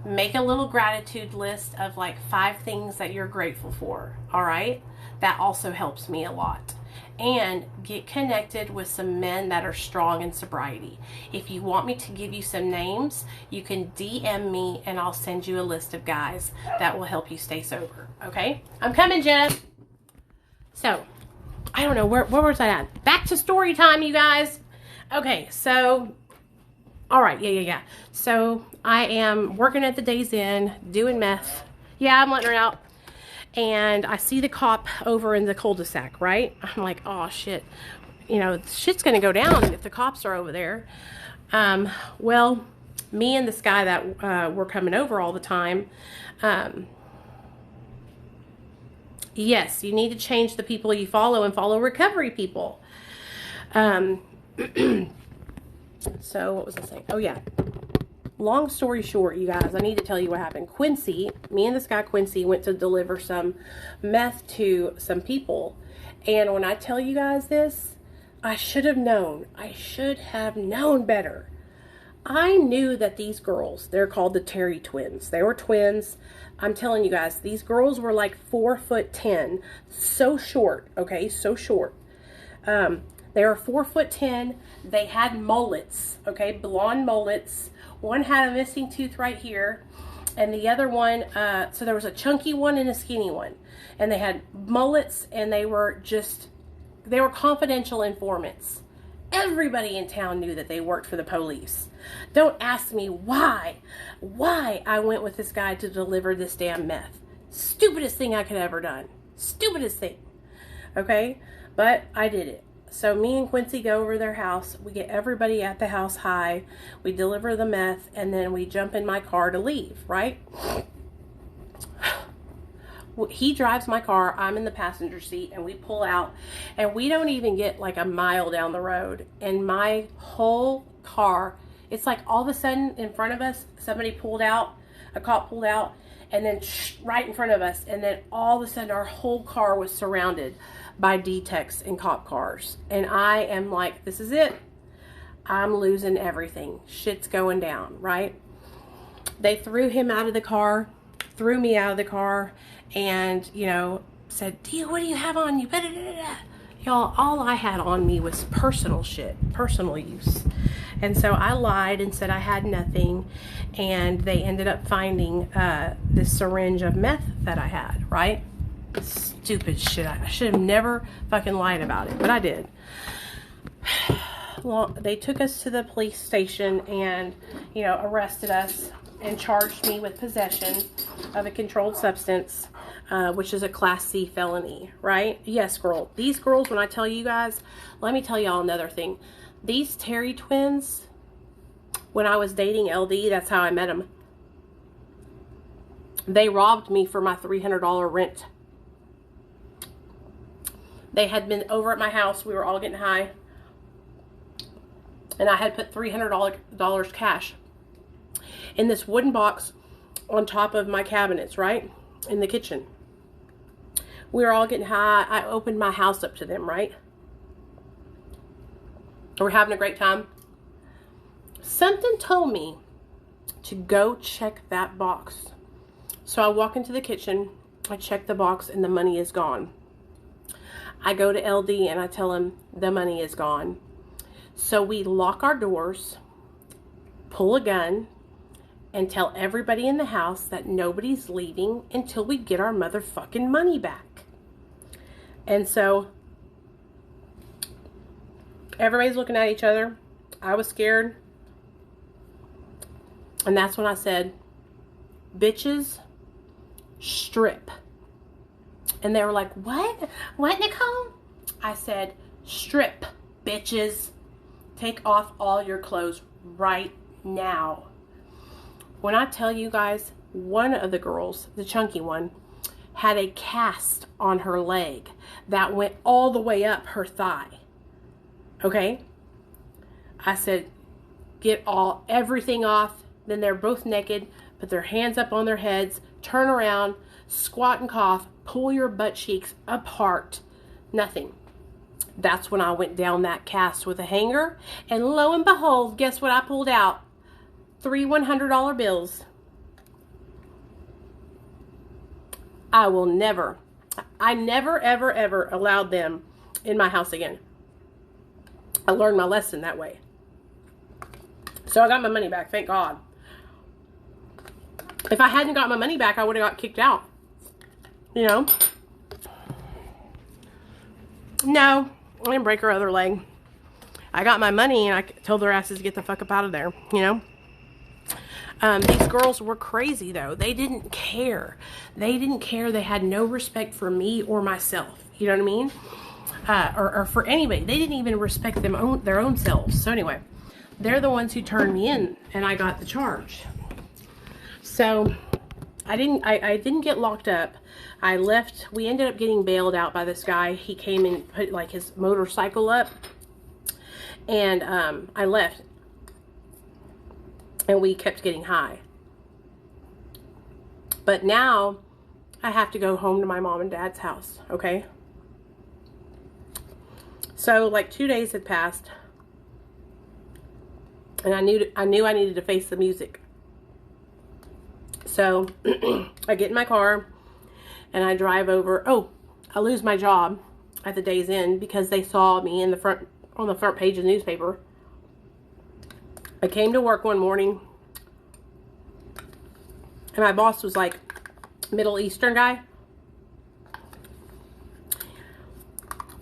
Make a little gratitude list of like 5 things that you're grateful for, all right? That also helps me a lot. And get connected with some men that are strong in sobriety. If you want me to give you some names, you can DM me and I'll send you a list of guys that will help you stay sober, okay? I'm coming, Jenna. So, I don't know, where was I at? Back to story time, you guys. Okay, so, all right, yeah. So, I am working at the Days Inn, doing meth. Yeah, I'm letting her out. And I see the cop over in the cul-de-sac, right? I'm like, oh, shit. You know, shit's going to go down if the cops are over there. Well, me and this guy that were coming over all the time, yes, you need to change the people you follow and follow recovery people. So, what was I saying? Oh, yeah. Long story short, you guys, I need to tell you what happened. Quincy, me and this guy Quincy went to deliver some meth to some people. And when I tell you guys this, I should have known. I should have known better. I knew that these girls, they're called the Terry twins. They were twins. I'm telling you guys, these girls were like 4'10", so short, okay, so short. They were 4'10". They had mullets, okay, blonde mullets. One had a missing tooth right here, and the other one, so there was a chunky one and a skinny one. And they had mullets, and they were confidential informants. Everybody in town knew that they worked for the police. Don't ask me why I went with this guy to deliver this damn meth. Stupidest thing I could ever done. Stupidest thing. Okay? But I did it. So me and Quincy go over their house. We get everybody at the house high. We deliver the meth, and then we jump in my car to leave, right? He drives my car. I'm in the passenger seat, and we pull out, and we don't even get like a mile down the road, and my whole car, it's like all of a sudden in front of us, somebody pulled out, a cop pulled out, and then right in front of us, and then all of a sudden our whole car was surrounded by D-Techs and cop cars. And I am like, this is it. I'm losing everything. Shit's going down, right? They threw him out of the car, threw me out of the car, and, you know, said, what do you have on you? Y'all, all I had on me was personal shit, personal use. And so I lied and said I had nothing, and they ended up finding this syringe of meth that I had, right? Stupid shit. I should have never fucking lied about it, but I did. Well, they took us to the police station and, you know, arrested us and charged me with possession of a controlled substance, which is a Class C felony, right? Yes, girl. These girls, when I tell you guys, let me tell y'all another thing. These Terry twins, when I was dating LD, that's how I met them. They robbed me for my $300 rent. They had been over at my house. We were all getting high. And I had put $300 cash in this wooden box on top of my cabinets, right? In the kitchen. We were all getting high. I opened my house up to them, right? We're having a great time. Something told me to go check that box. So I walk into the kitchen. I check the box and the money is gone. I go to LD and I tell him the money is gone. So we lock our doors, pull a gun, and tell everybody in the house that nobody's leaving until we get our motherfucking money back. And so everybody's looking at each other. I was scared. And that's when I said, bitches, strip. And they were like, what? What, Nicole? I said, strip, bitches. Take off all your clothes right now. When I tell you guys, one of the girls, the chunky one, had a cast on her leg that went all the way up her thigh. Okay? I said, get everything off. Then they're both naked, put their hands up on their heads, turn around, squat and cough, pull your butt cheeks apart. Nothing. That's when I went down that cast with a hanger, and lo and behold, guess what I pulled out? 3 $100 bills. I never, ever, ever allowed them in my house again. I learned my lesson that way. So I got my money back, thank God. If I hadn't got my money back, I would have got kicked out. You know? No, I didn't break her other leg. I got my money and I told their asses to get the fuck up out of there, you know? These girls were crazy though. They didn't care. They didn't care. They had no respect for me or myself. You know what I mean? Or for anybody. They didn't even respect their own selves. So anyway, they're the ones who turned me in and I got the charge. So I didn't get locked up. I left. We ended up getting bailed out by this guy. He came and put like his motorcycle up, and I left, and we kept getting high. But now I have to go home to my mom and dad's house. Okay. So like 2 days had passed, and I knew I needed to face the music. So I get in my car and I drive over. Oh, I lose my job at the day's end because they saw me on the front page of the newspaper. I came to work one morning and my boss was like, Middle Eastern guy.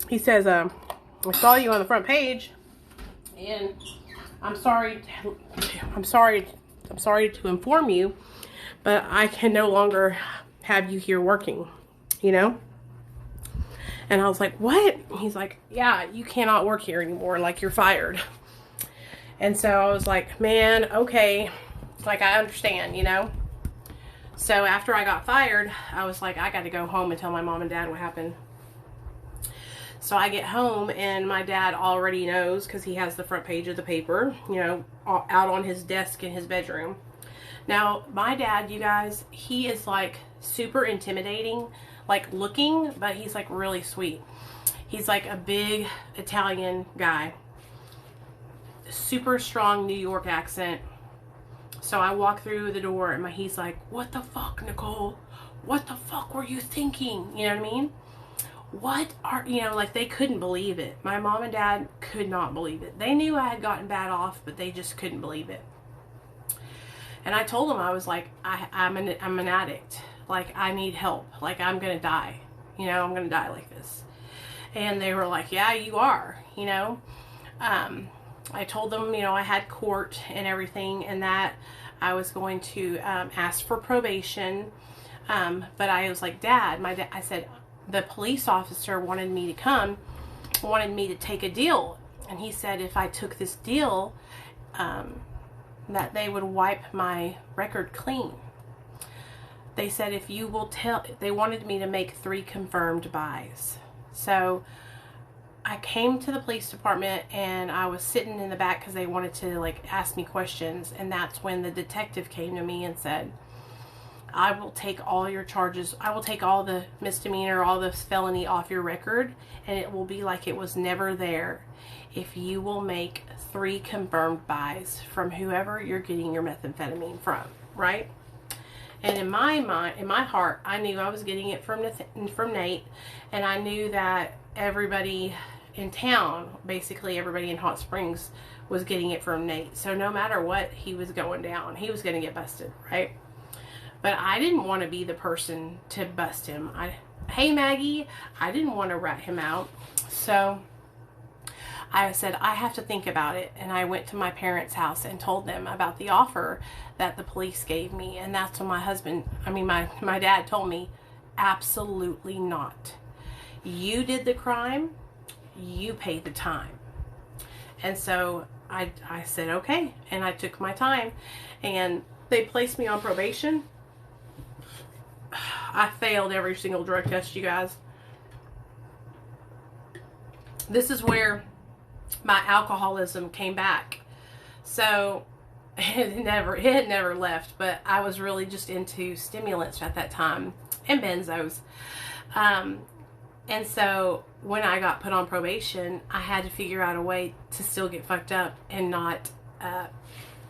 He says, I saw you on the front page and I'm sorry to inform you, but I can no longer have you here working, you know? And I was like, what? He's like, yeah, you cannot work here anymore. Like, you're fired. And so I was like, man, okay. Like, I understand, you know? So after I got fired, I was like, I got to go home and tell my mom and dad what happened. So I get home and my dad already knows because he has the front page of the paper, you know, out on his desk in his bedroom. Now, my dad, you guys, he is like super intimidating, like looking, but he's like really sweet. He's like a big Italian guy. Super strong New York accent. So I walk through the door and he's like, what the fuck, Nicole? What the fuck were you thinking? You know what I mean? Like they couldn't believe it. My mom and dad could not believe it. They knew I had gotten bad off, but they just couldn't believe it. And I told them, I was like, I'm an addict. Like, I need help. Like, I'm going to die. You know, I'm going to die like this. And they were like, yeah, you are, you know. I told them, you know, I had court and everything and that I was going to ask for probation. But I was like, Dad, I said, the police officer wanted me to take a deal. And he said if I took this deal, that they would wipe my record clean. They said if you will they wanted me to make 3 confirmed buys. So I came to the police department and I was sitting in the back because they wanted to like ask me questions, and that's when the detective came to me and said, I will take all your charges, I will take all the misdemeanor, all the felony off your record, and it will be like it was never there if you will make 3 confirmed buys from whoever you're getting your methamphetamine from, right? And in my mind, in my heart, I knew I was getting it from Nate, and I knew that everybody in town, basically everybody in Hot Springs, was getting it from Nate. So no matter what, he was going down. He was going to get busted, right? But I didn't want to be the person to bust him. hey Maggie, I didn't want to rat him out. So I said, I have to think about it. And I went to my parents' house and told them about the offer that the police gave me. And that's when my dad told me, absolutely not. You did the crime, you pay the time. And so I said, okay. And I took my time and they placed me on probation. I failed every single drug test, you guys. This is where my alcoholism came back. So it never left, but I was really just into stimulants at that time and benzos. And so when I got put on probation, I had to figure out a way to still get fucked up and not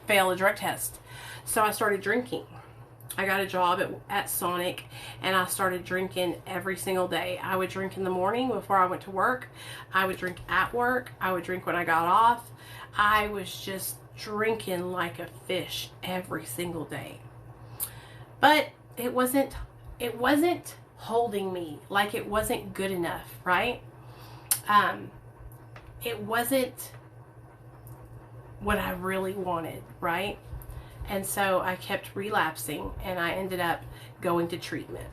fail a drug test. So I started drinking. I got a job at Sonic, and I started drinking every single day. I would drink in the morning before I went to work. I would drink at work. I would drink when I got off. I was just drinking like a fish every single day. But it wasn't holding me. Like, it wasn't good enough, right? It wasn't what I really wanted, right? And so I kept relapsing, and I ended up going to treatment.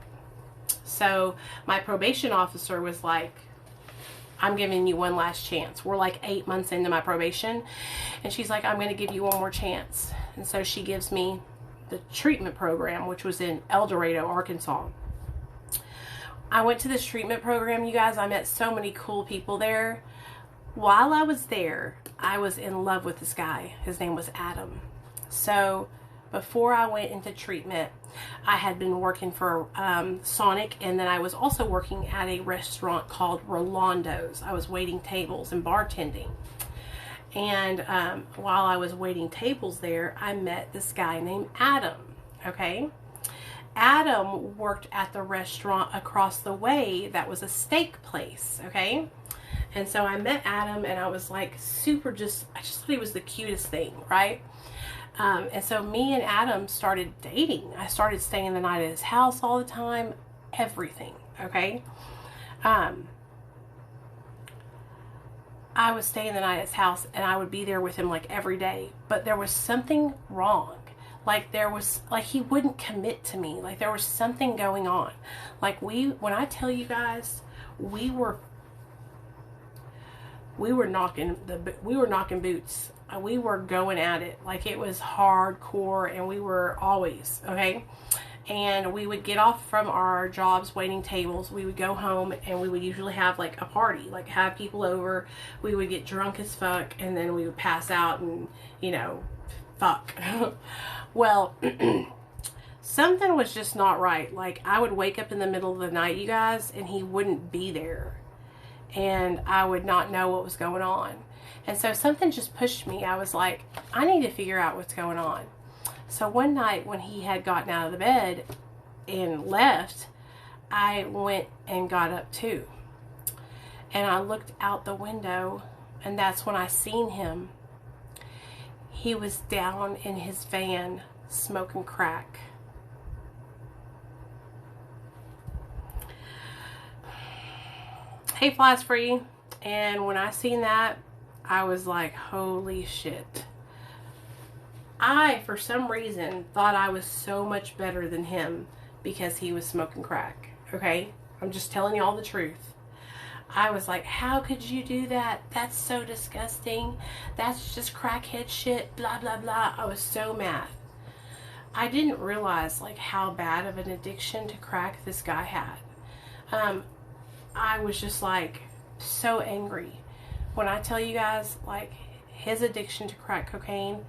So my probation officer was like, I'm giving you one last chance. We're like 8 months into my probation, and she's like, I'm going to give you one more chance. And so she gives me the treatment program, which was in El Dorado, Arkansas. I went to this treatment program, you guys. I met so many cool people there. While I was there, I was in love with this guy. His name was Adam. So before I went into treatment, I had been working for Sonic, and then I was also working at a restaurant called Rolando's. I was waiting tables and bartending. And while I was waiting tables there, I met this guy named Adam, okay? Adam worked at the restaurant across the way that was a steak place, okay? And so I met Adam, and I was like I just thought he was the cutest thing, right? And so me and Adam started dating. I started staying the night at his house all the time, everything, okay? I was staying the night at his house, and I would be there with him like every day, but there was something wrong. Like he wouldn't commit to me. Like there was something going on. Like when I tell you guys, we were knocking boots. We were going at it. Like it was hardcore, and we were always, okay? And we would get off from our jobs waiting tables. We would go home, and we would usually have like a party, like have people over. We would get drunk as fuck, and then we would pass out and, fuck. Well, something was just not right. Like I would wake up in the middle of the night, you guys, and he wouldn't be there. And I would not know what was going on. And so something just pushed me. I was like, I need to figure out what's going on. So one night when he had gotten out of the bed and left, I went and got up too. And I looked out the window, and that's when I seen him. He was down in his van smoking crack. Hey, Flies Free. And when I seen that, I was like, holy shit. I, for some reason, thought I was so much better than him because he was smoking crack. Okay? I'm just telling you all the truth. I was like, how could you do that? That's so disgusting. That's just crackhead shit. Blah, blah, blah. I was so mad. I didn't realize like how bad of an addiction to crack this guy had. I was just like so angry. When I tell you guys, like, his addiction to crack cocaine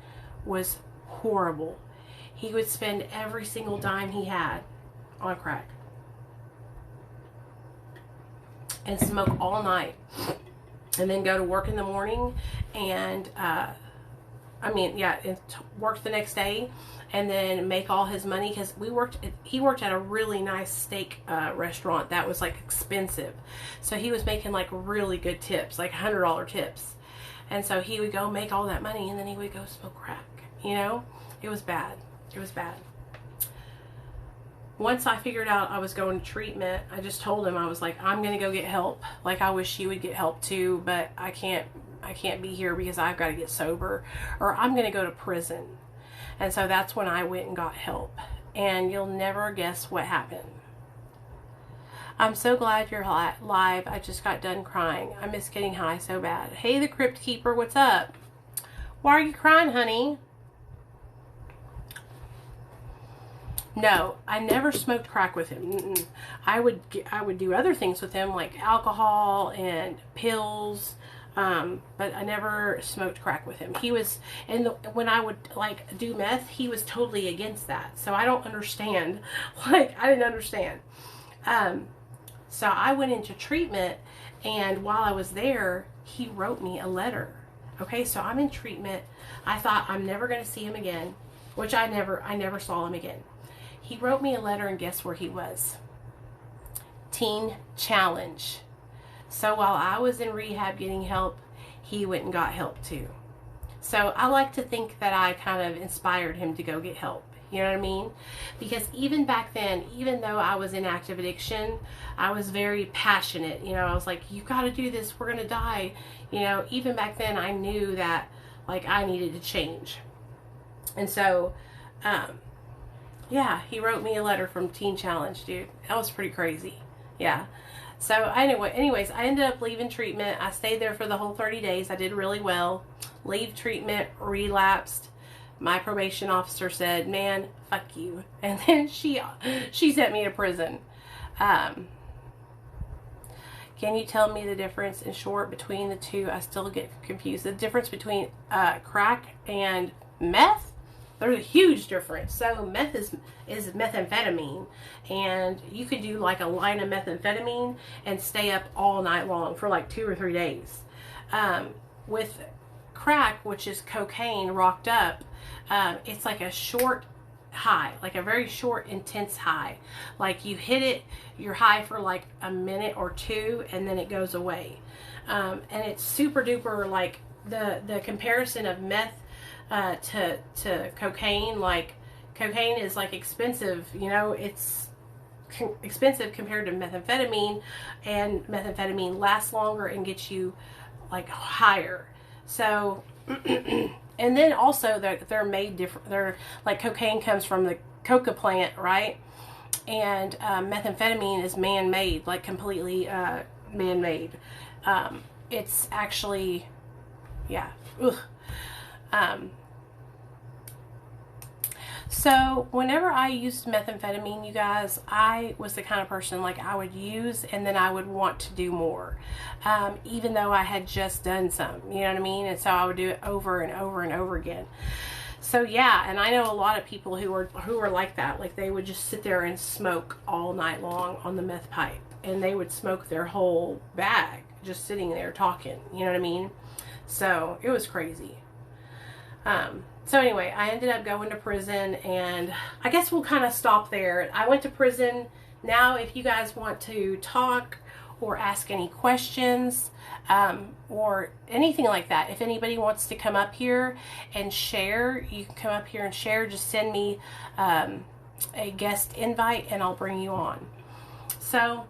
was horrible. He would spend every single dime he had on crack and smoke all night, and then go to work in the morning and work the next day, and then make all his money, because he worked at a really nice steak restaurant that was like expensive, so he was making like really good tips, like $100 tips, and so he would go make all that money, and then he would go smoke crack. It was bad. once I figured out I was going to treatment, I just told him, I was like, I'm going to go get help. Like, I wish you would get help too, but I can't be here because I've got to get sober, or I'm going to go to prison. And so that's when I went and got help. And you'll never guess what happened. I'm so glad you're live. I just got done crying. I miss getting high so bad. Hey, the Crypt Keeper, what's up? Why are you crying, honey? No, I never smoked crack with him. I would do other things with him, like alcohol and pills, but I never smoked crack with him. He was, when I would like do meth, he was totally against that. So I don't understand. Like, I didn't understand. So I went into treatment, and while I was there, he wrote me a letter. Okay, so I'm in treatment. I thought I'm never going to see him again, which I never saw him again. He wrote me a letter, and guess where he was? Teen Challenge. So while I was in rehab getting help, he went and got help too. So I like to think that I kind of inspired him to go get help. You know what I mean? Because even back then, even though I was in active addiction, I was very passionate. You know, I was like, you got to do this. We're going to die. You know, even back then I knew that like I needed to change. And so, yeah, he wrote me a letter from Teen Challenge, dude. That was pretty crazy. Yeah. So anyways, I ended up leaving treatment. I stayed there for the whole 30 days. I did really well. Leave treatment, relapsed. My probation officer said, man, fuck you. And then she sent me to prison. Can you tell me the difference in short between the two? I still get confused. The difference between crack and meth? There's a huge difference. So meth is methamphetamine, and you could do like a line of methamphetamine and stay up all night long for like 2 or 3 days. With crack, which is cocaine rocked up, it's like a short high, like a very short, intense high. Like you hit it, you're high for like a minute or two, and then it goes away. And it's super duper, like the comparison of meth to cocaine, like cocaine is like expensive, you know, it's expensive compared to methamphetamine, and methamphetamine lasts longer and gets you like higher. So and then also they're made different. They're like, cocaine comes from the coca plant, right? And methamphetamine is man-made, like completely man-made. It's actually, yeah. Ugh. So whenever I used methamphetamine, you guys, I was the kind of person, like, I would use and then I would want to do more, even though I had just done some, you know what I mean? And so I would do it over and over and over again. So yeah, and I know a lot of people who are like that. Like, they would just sit there and smoke all night long on the meth pipe, and they would smoke their whole bag just sitting there talking, you know what I mean? So it was crazy. So anyway, I ended up going to prison, and I guess we'll kind of stop there. I went to prison. Now, if you guys want to talk or ask any questions, or anything like that, if anybody wants to come up here and share, you can come up here and share. Just send me a guest invite and I'll bring you on. So,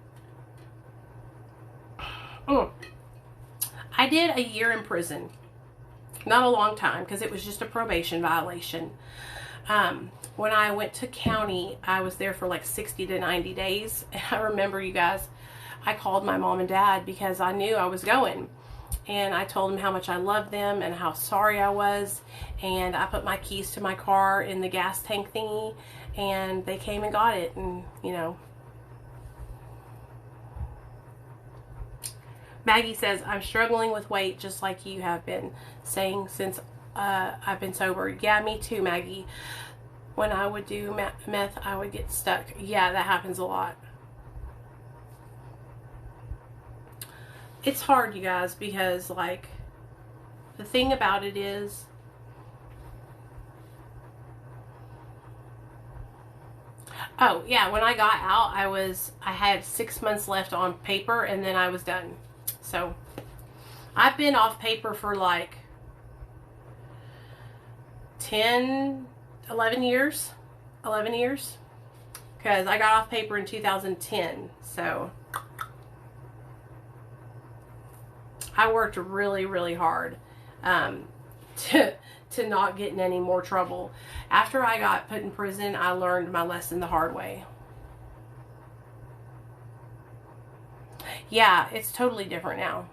I did a year in prison. Not a long time, because it was just a probation violation. When I went to county, I was there for like 60 to 90 days. And I remember, you guys, I called my mom and dad because I knew I was going. And I told them how much I loved them and how sorry I was. And I put my keys to my car in the gas tank thingy, and they came and got it. And, you know. Maggie says, I'm struggling with weight just like you have been saying since I've been sober. Yeah, me too, Maggie. When I would do meth, I would get stuck. Yeah, that happens a lot. It's hard, you guys, because, like, the thing about it is, oh, yeah, when I got out, I had 6 months left on paper, and then I was done. So, I've been off paper for like 10, 11 years. 11 years. because I got off paper in 2010. So I worked really, really hard to not get in any more trouble. After I got put in prison, I learned my lesson the hard way. Yeah, it's totally different now.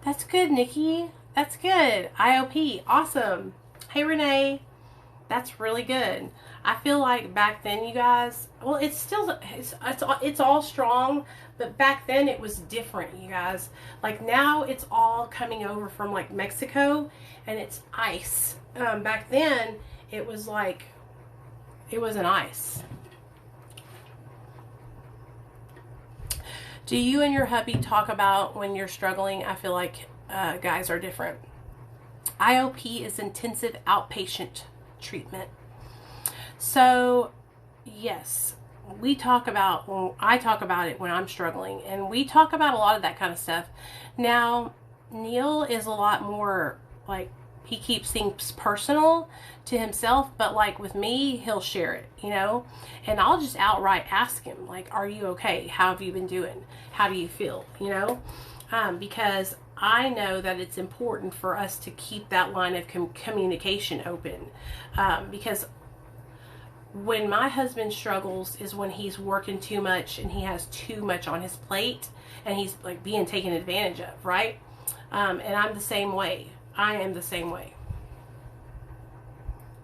That's good, Nikki. That's good. IOP, awesome. Hey, Renee. That's really good. I feel like back then, you guys, well, it's all strong, but back then it was different, you guys. Like now it's all coming over from like Mexico and it's ice. Back then it was like, it wasn't ice. Do you and your hubby talk about when you're struggling? I feel like guys are different. IOP is intensive outpatient treatment. So, yes, we talk about, well, I talk about it when I'm struggling, and we talk about a lot of that kind of stuff. Now, Neil is a lot more, like, he keeps things personal to himself, but, like, with me, he'll share it, you know? And I'll just outright ask him, like, are you okay? How have you been doing? How do you feel? You know? Because I know that it's important for us to keep that line of communication open. Because when my husband struggles is when he's working too much and he has too much on his plate and he's like being taken advantage of, right? And I'm the same way. I am the same way.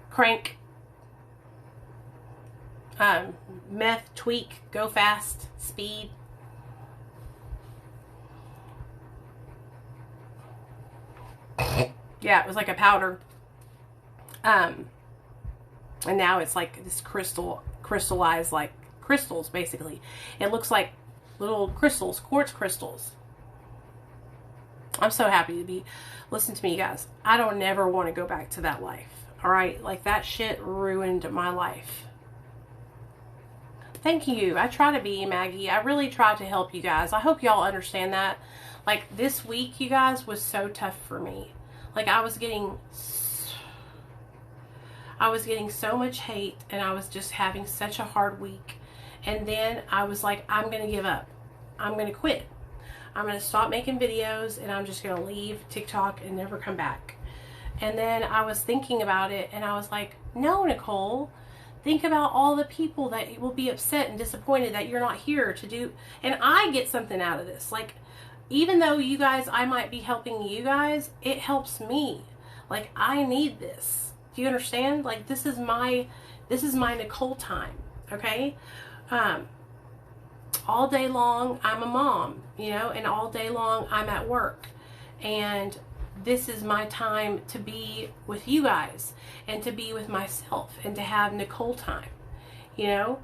Crank. Meth, tweak, go fast, speed. Yeah, it was like a powder. And now it's like this crystallized, like crystals, basically. It looks like little crystals, quartz crystals. I'm so happy to be, listen to me, you guys. I don't never want to go back to that life. All right? Like that shit ruined my life. Thank you. I try to be, Maggie. I really try to help you guys. I hope y'all understand that. Like this week, you guys, was so tough for me. Like I was getting so much hate and I was just having such a hard week. And then I was like, I'm going to give up. I'm going to quit. I'm going to stop making videos and I'm just going to leave TikTok and never come back. And then I was thinking about it and I was like, no, Nicole, think about all the people that will be upset and disappointed that you're not here to do. And I get something out of this. Like, even though you guys, I might be helping you guys, it helps me. Like, I need this. Do you understand? Like, this is my Nicole time, okay? All day long, I'm a mom, you know, and all day long, I'm at work. And this is my time to be with you guys and to be with myself and to have Nicole time, you know?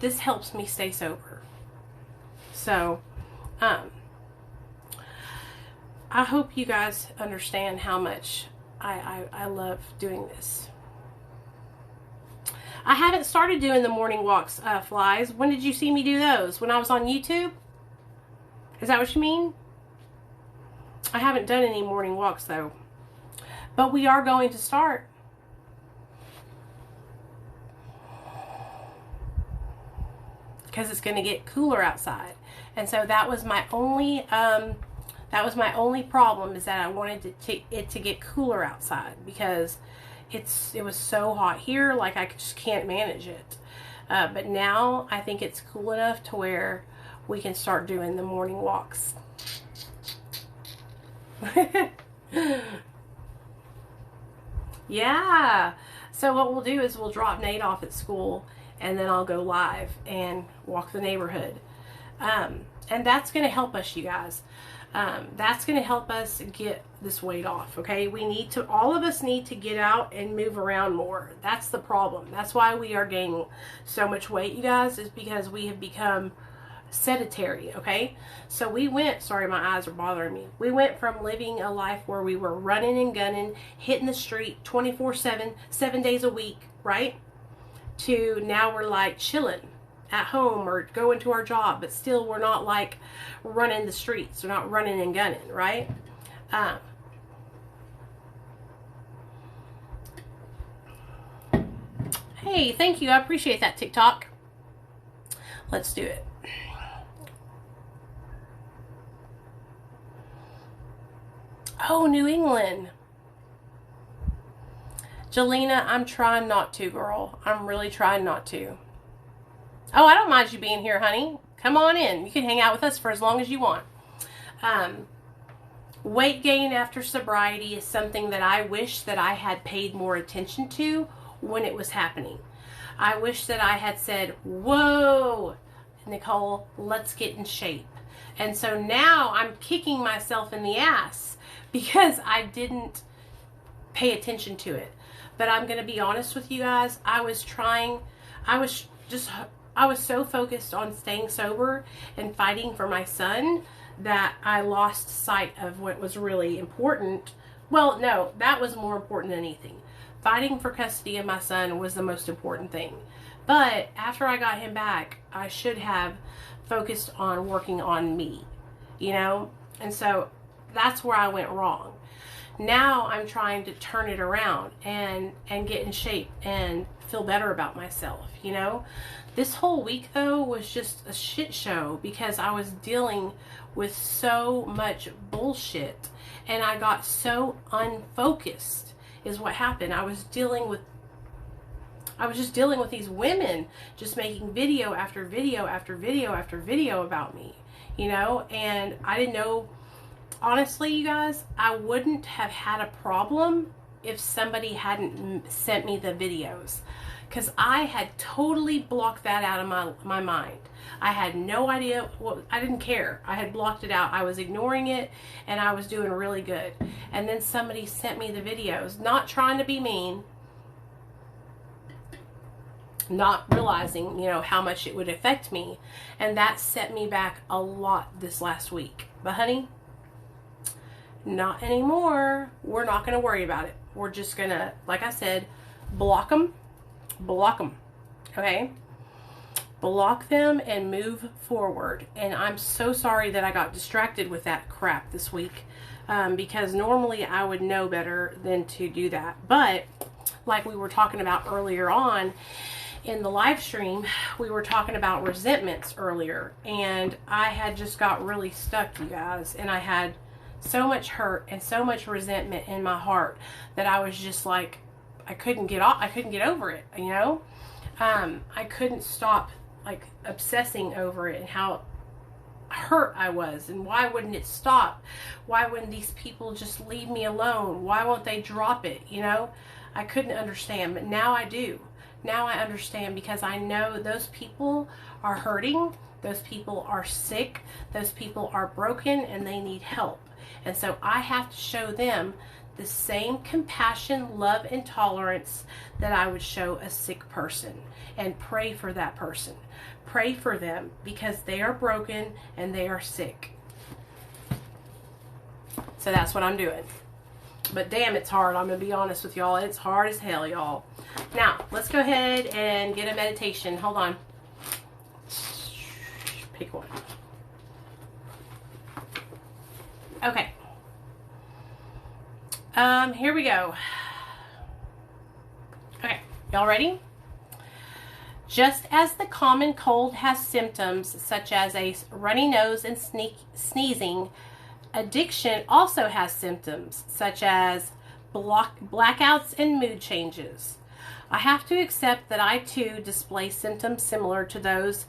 This helps me stay sober. So, I hope you guys understand how much I love doing this. I haven't started doing the morning walks, Flies. When did you see me do those? When I was on YouTube? Is that what you mean? I haven't done any morning walks, though. But we are going to start. Because it's going to get cooler outside. And so that was my only problem, is that I wanted it to get cooler outside, because it was so hot here, like I just can't manage it. But now I think it's cool enough to where we can start doing the morning walks. Yeah. So what we'll do is we'll drop Nate off at school, and then I'll go live and walk the neighborhood. And that's going to help us, you guys. That's going to help us get this weight off, okay? All of us need to get out and move around more. That's the problem. That's why we are gaining so much weight, you guys, is because we have become sedentary, okay? So we went, sorry, my eyes are bothering me. We went from living a life where we were running and gunning, hitting the street 24/7, 7 days a week, right? To now we're like chilling at home or going to our job, but still we're not like running the streets. We're not running and gunning, right? Hey, thank you. I appreciate that, TikTok. Let's do it. Oh, New England. Jelena, I'm trying not to, girl. I'm really trying not to. Oh, I don't mind you being here, honey. Come on in. You can hang out with us for as long as you want. Weight gain after sobriety is something that I wish that I had paid more attention to when it was happening. I wish that I had said, whoa, Nicole, let's get in shape. And so now I'm kicking myself in the ass because I didn't pay attention to it. But I'm going to be honest with you guys. I was so focused on staying sober and fighting for my son that I lost sight of what was really important. Well, no, that was more important than anything. Fighting for custody of my son was the most important thing. But after I got him back, I should have focused on working on me, you know? And so that's where I went wrong. Now I'm trying to turn it around and get in shape and feel better about myself, you know? This whole week, though, was just a shit show because I was dealing with so much bullshit and I got so unfocused is what happened. I was just dealing with these women just making video after video after video after video about me, you know? And I didn't know, honestly, you guys, I wouldn't have had a problem if somebody hadn't sent me the videos. Because I had totally blocked that out of my mind. I had no idea I didn't care. I had blocked it out. I was ignoring it and I was doing really good. And then somebody sent me the videos, not trying to be mean, not realizing, you know, how much it would affect me. And that set me back a lot this last week. But honey, not anymore. We're not going to worry about it. We're just going to, like I said, block them. Okay? Block them and move forward. And I'm so sorry that I got distracted with that crap this week, because normally I would know better than to do that. But like we were talking about earlier on in the live stream, we were talking about resentments earlier, and I had just got really stuck, you guys, and I had so much hurt and so much resentment in my heart that I was just like, I couldn't get over it, you know? I couldn't stop like obsessing over it and how hurt I was, and why wouldn't it stop? Why wouldn't these people just leave me alone? Why won't they drop it, you know? I couldn't understand, but now I do. Now I understand, because I know those people are hurting, those people are sick, those people are broken, and they need help. And so I have to show them the same compassion, love, and tolerance that I would show a sick person, and pray for that person. Pray for them because they are broken and they are sick. So that's what I'm doing. But damn, it's hard. I'm going to be honest with y'all. It's hard as hell, y'all. Now, let's go ahead and get a meditation. Hold on. Pick one. Okay. Here we go. Okay, y'all ready? Just as the common cold has symptoms such as a runny nose and sneezing, addiction also has symptoms such as blackouts and mood changes. I have to accept that I too display symptoms similar to those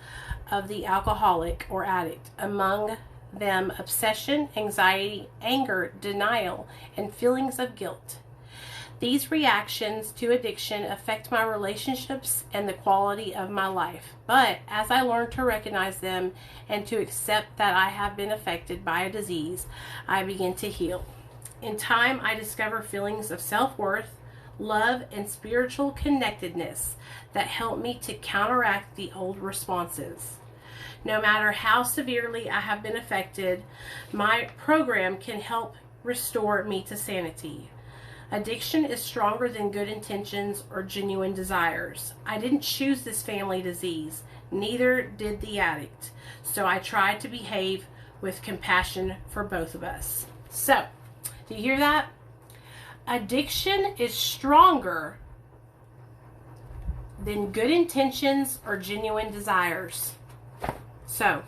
of the alcoholic or addict, among them obsession, anxiety, anger, denial, and feelings of guilt. These reactions to addiction affect my relationships and the quality of my life. But as I learn to recognize them and to accept that I have been affected by a disease, I begin to heal. In time, I discover feelings of self-worth, love, and spiritual connectedness that help me to counteract the old responses. No matter how severely I have been affected, my program can help restore me to sanity. Addiction is stronger than good intentions or genuine desires. I didn't choose this family disease, neither did the addict. So I tried to behave with compassion for both of us. So, do you hear that? Addiction is stronger than good intentions or genuine desires. So,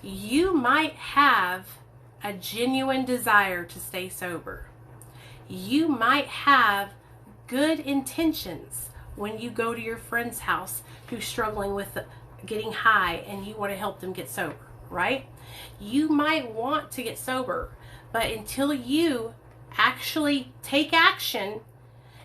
you might have a genuine desire to stay sober. You might have good intentions when you go to your friend's house who's struggling with getting high and you want to help them get sober, right? You might want to get sober, but until you actually take action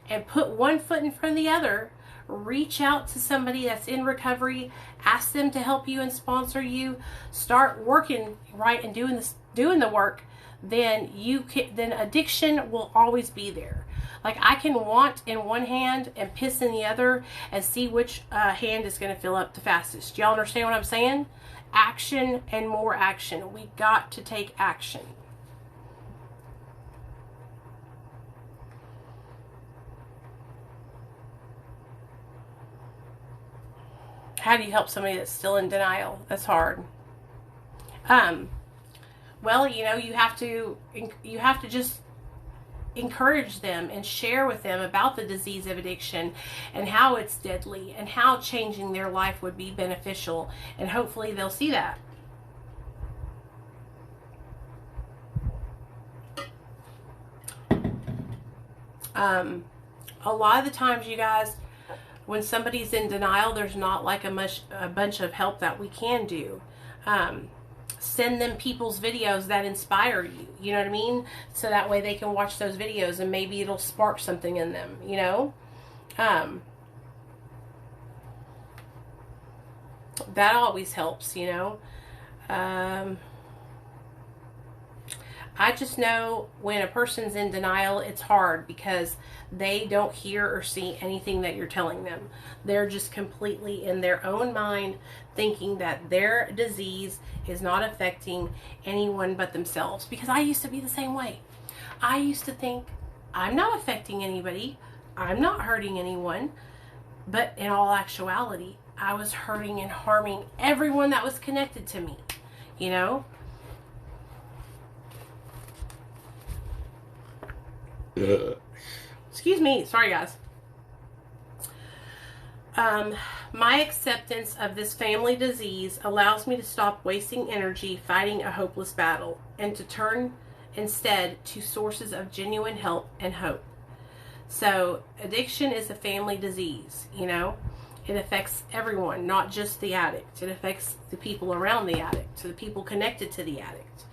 and put one foot in front of the other, reach out to somebody that's in recovery, ask them to help you and sponsor you, start working right and doing the work, then then addiction will always be there. Like, I can want in one hand and piss in the other and see which hand is going to fill up the fastest. Y'all understand what I'm saying? Action and more action. We got to take action. How do you help somebody that's still in denial? That's hard. Well, you know, you have to just encourage them and share with them about the disease of addiction and how it's deadly and how changing their life would be beneficial, and hopefully they'll see that. A lot of the times, you guys, when somebody's in denial, there's not like a bunch of help that we can do. Send them people's videos that inspire you, you know what I mean? So that way they can watch those videos and maybe it'll spark something in them, you know? That always helps, you know? I just know when a person's in denial, it's hard because they don't hear or see anything that you're telling them. They're just completely in their own mind thinking that their disease is not affecting anyone but themselves. Because I used to be the same way. I used to think, I'm not affecting anybody. I'm not hurting anyone. But in all actuality, I was hurting and harming everyone that was connected to me, you know? Excuse me. Sorry, guys. My acceptance of this family disease allows me to stop wasting energy fighting a hopeless battle and to turn instead to sources of genuine help and hope. So, addiction is a family disease, you know? It affects everyone, not just the addict. It affects the people around the addict, to the people connected to the addict.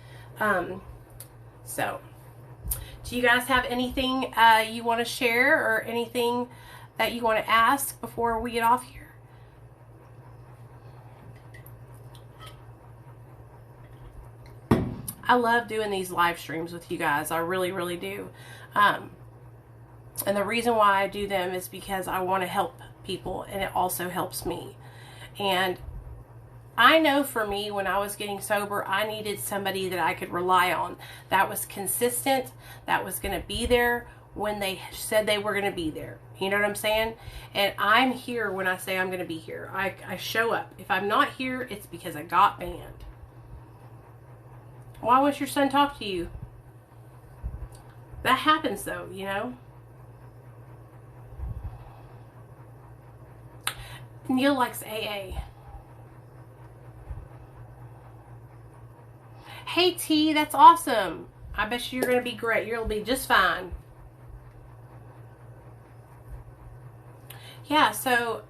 Do you guys have anything you want to share or anything that you want to ask before we get off here? I love doing these live streams with you guys. I really, really do. And the reason why I do them is because I want to help people, and it also helps me. And I know for me, when I was getting sober, I needed somebody that I could rely on, that was consistent, that was going to be there when they said they were going to be there. You know what I'm saying? And I'm here when I say I'm going to be here. I show up. If I'm not here, it's because I got banned. Why won't your son talk to you? That happens though, you know? Neil likes AA. Hey T, that's awesome. I bet you're going to be great. You'll be just fine. Yeah, so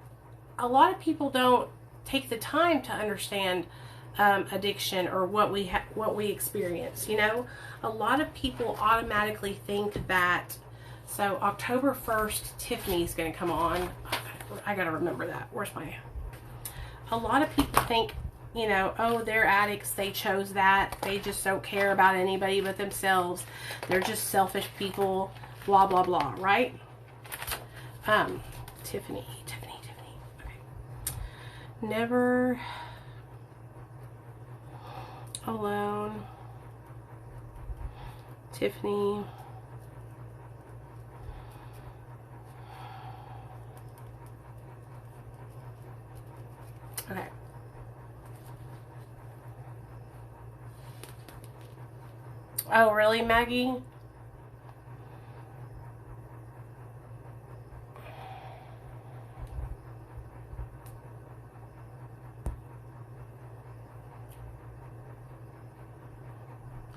a lot of people don't take the time to understand addiction or what we experience, you know? A lot of people automatically think that, so October 1st, Tiffany's going to come on. I got to remember that. A lot of people think, you know, oh, they're addicts, they chose that, they just don't care about anybody but themselves, they're just selfish people, blah, blah, blah, right? Tiffany. Okay. Never alone. Tiffany. Okay. Oh, really, Maggie?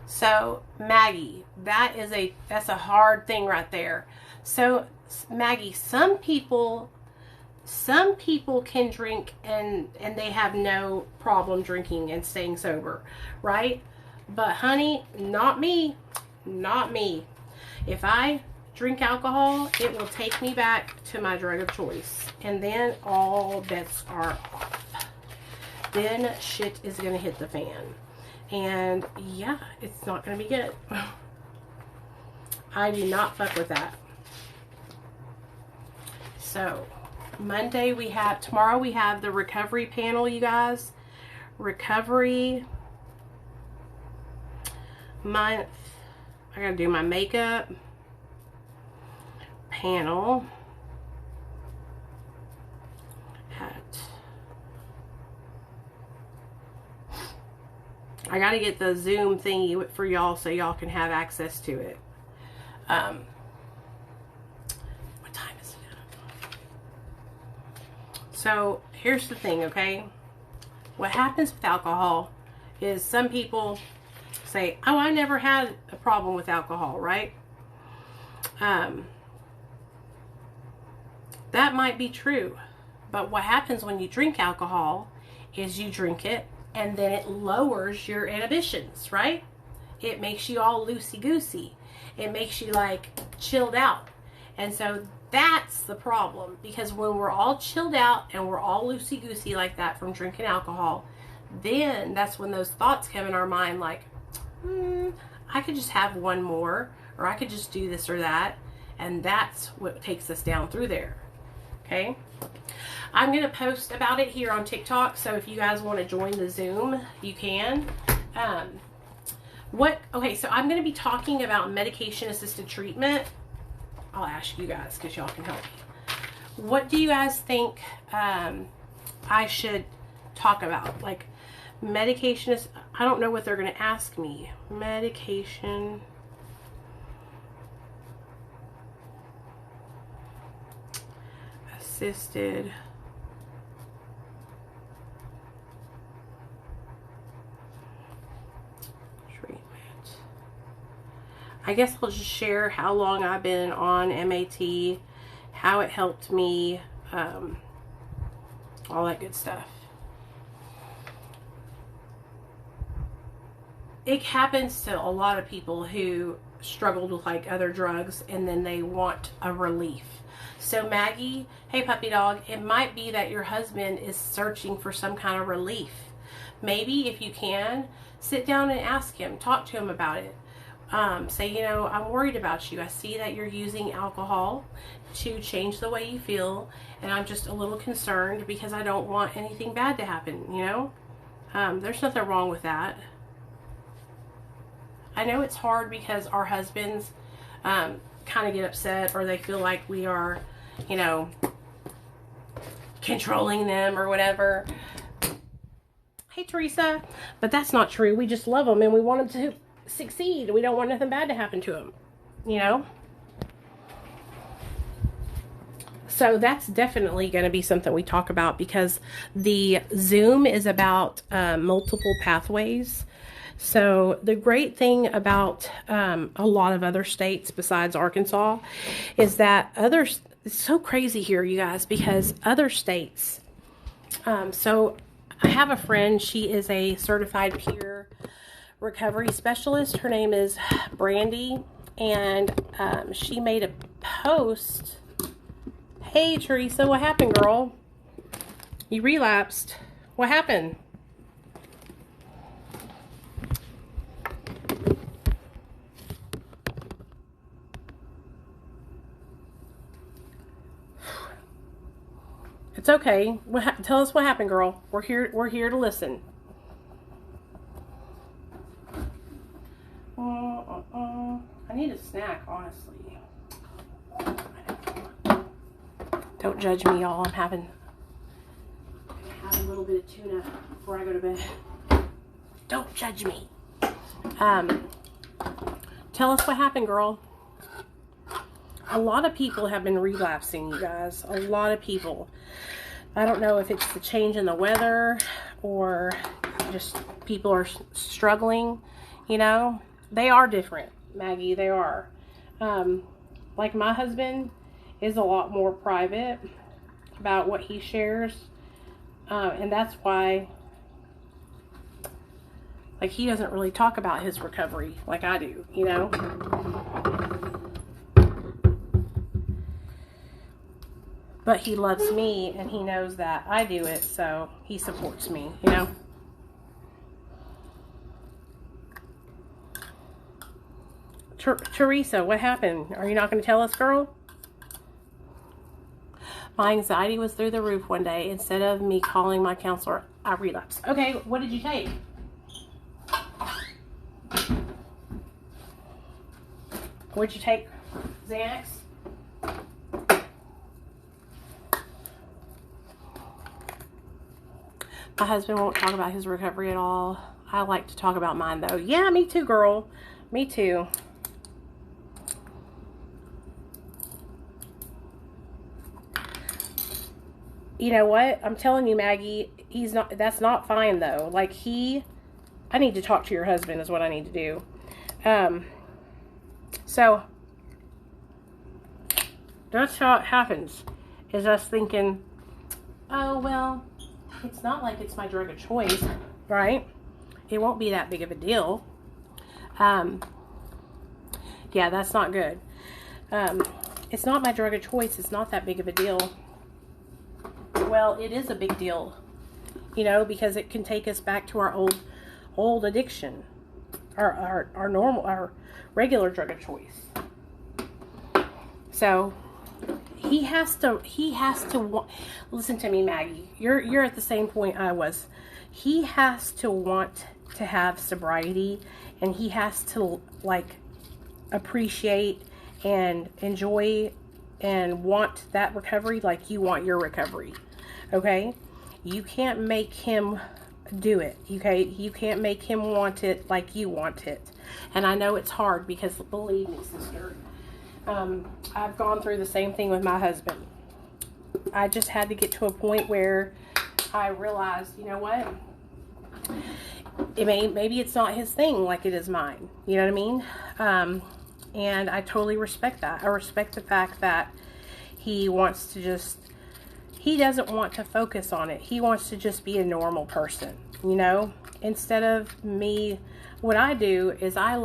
So Maggie, that's a hard thing right there. So Maggie, some people can drink and they have no problem drinking and staying sober, right? But honey, not me. Not me. If I drink alcohol, it will take me back to my drug of choice. And then all bets are off. Then shit is going to hit the fan. And yeah, it's not going to be good. I do not fuck with that. So, tomorrow we have the recovery panel, you guys. Recovery month. I gotta do my makeup panel I gotta get the Zoom thingy for y'all so y'all can have access to it. What time is it? So here's the thing, okay? What happens with alcohol is some people say, oh, I never had a problem with alcohol, right? That might be true. But what happens when you drink alcohol is you drink it and then it lowers your inhibitions, right? It makes you all loosey-goosey. It makes you like chilled out. And so that's the problem, because when we're all chilled out and we're all loosey-goosey like that from drinking alcohol, then that's when those thoughts come in our mind like, I could just have one more, or I could just do this or that. And that's what takes us down through there. Okay? I'm going to post about it here on TikTok, so if you guys want to join the Zoom, you can. Okay, so I'm going to be talking about medication-assisted treatment. I'll ask you guys because y'all can help me. What do you guys think I should talk about? Like, medication is, I don't know what they're going to ask me. Medication assisted treatment. I guess I'll just share how long I've been on MAT, how it helped me, all that good stuff. It happens to a lot of people who struggled with like other drugs and then they want a relief. So Maggie, hey puppy dog, it might be that your husband is searching for some kind of relief. Maybe if you can, sit down and ask him, talk to him about it. Say, you know, I'm worried about you. I see that you're using alcohol to change the way you feel, and I'm just a little concerned because I don't want anything bad to happen, you know? There's nothing wrong with that. I know it's hard because our husbands kind of get upset, or they feel like we are, you know, controlling them or whatever. Hey, Teresa. But that's not true. We just love them and we want them to succeed. We don't want nothing bad to happen to them, you know? So that's definitely going to be something we talk about, because the Zoom is about multiple pathways. So the great thing about a lot of other states besides Arkansas is that it's so crazy here, you guys, because other states, so I have a friend, she is a certified peer recovery specialist. Her name is Brandy, and she made a post. Hey, Teresa, what happened, girl? You relapsed. What happened? It's okay. Tell us what happened, girl. We're here to listen. I need a snack, honestly. Don't judge me, y'all. I'm having a little bit of tuna before I go to bed. Don't judge me. Tell us what happened, girl. A lot of people have been relapsing, you guys. A lot of people. I don't know if it's the change in the weather or just people are struggling, you know. They are different, Maggie. They are. Like my husband is a lot more private about what he shares. And that's why, like, he doesn't really talk about his recovery like I do, you know? But he loves me, and he knows that I do it, so he supports me, you know? Teresa, what happened? Are you not going to tell us, girl? My anxiety was through the roof one day. Instead of me calling my counselor, I relapsed. Okay, what did you take? What'd you take? Xanax? My husband won't talk about his recovery at all. I like to talk about mine, though. Yeah, me too, girl. Me too. You know what? I'm telling you, Maggie, that's not fine, though. Like, I need to talk to your husband is what I need to do. So, that's how it happens, is us thinking, oh, well, it's not like it's my drug of choice, right? It won't be that big of a deal. Yeah, that's not good. It's not my drug of choice. It's not that big of a deal. Well, it is a big deal, you know, because it can take us back to our old addiction, our regular drug of choice. So he has to listen to me, Maggie. You're at the same point I was. He has to want to have sobriety, and he has to, like, appreciate and enjoy and want that recovery like you want your recovery. Okay? You can't make him do it. Okay? You can't make him want it like you want it. And I know it's hard, because believe me, sister, I've gone through the same thing with my husband. I just had to get to a point where I realized, you know what? Maybe it's not his thing like it is mine. You know what I mean? And I totally respect that. I respect the fact that he doesn't want to focus on it. He wants to just be a normal person, you know? Instead of me, what I do is how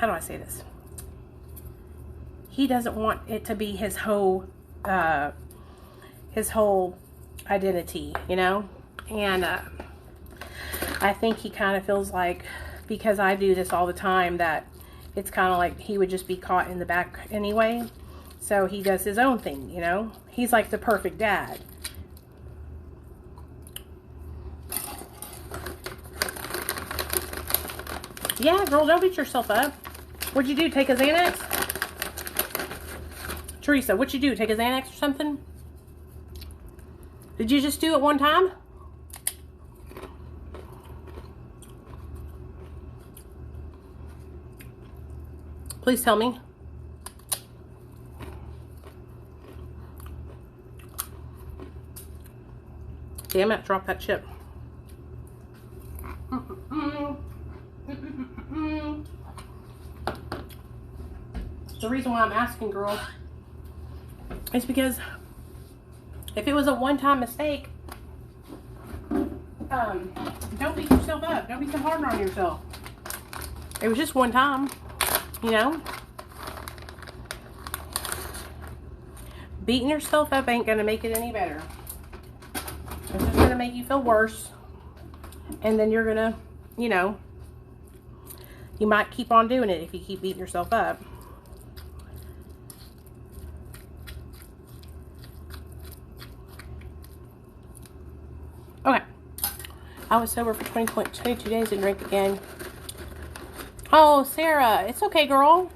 do I say this? He doesn't want it to be his whole identity, you know? And I think he kind of feels like, because I do this all the time, that it's kind of like he would just be caught in the back anyway. So he does his own thing, you know? He's like the perfect dad. Yeah, girl, don't beat yourself up. What'd you do? Take a Xanax? Teresa, what'd you do? Take a Xanax or something? Did you just do it one time? Please tell me. Damn it, drop that chip. The reason why I'm asking, girl, is because if it was a one-time mistake, don't beat yourself up. Don't be so hard on yourself. It was just one time, you know? Beating yourself up ain't gonna make it any better. It's just gonna make you feel worse. And then you're gonna, you know, you might keep on doing it if you keep beating yourself up. Okay. I was sober for 22 days and drink again. Oh, Sarah. It's okay, girl.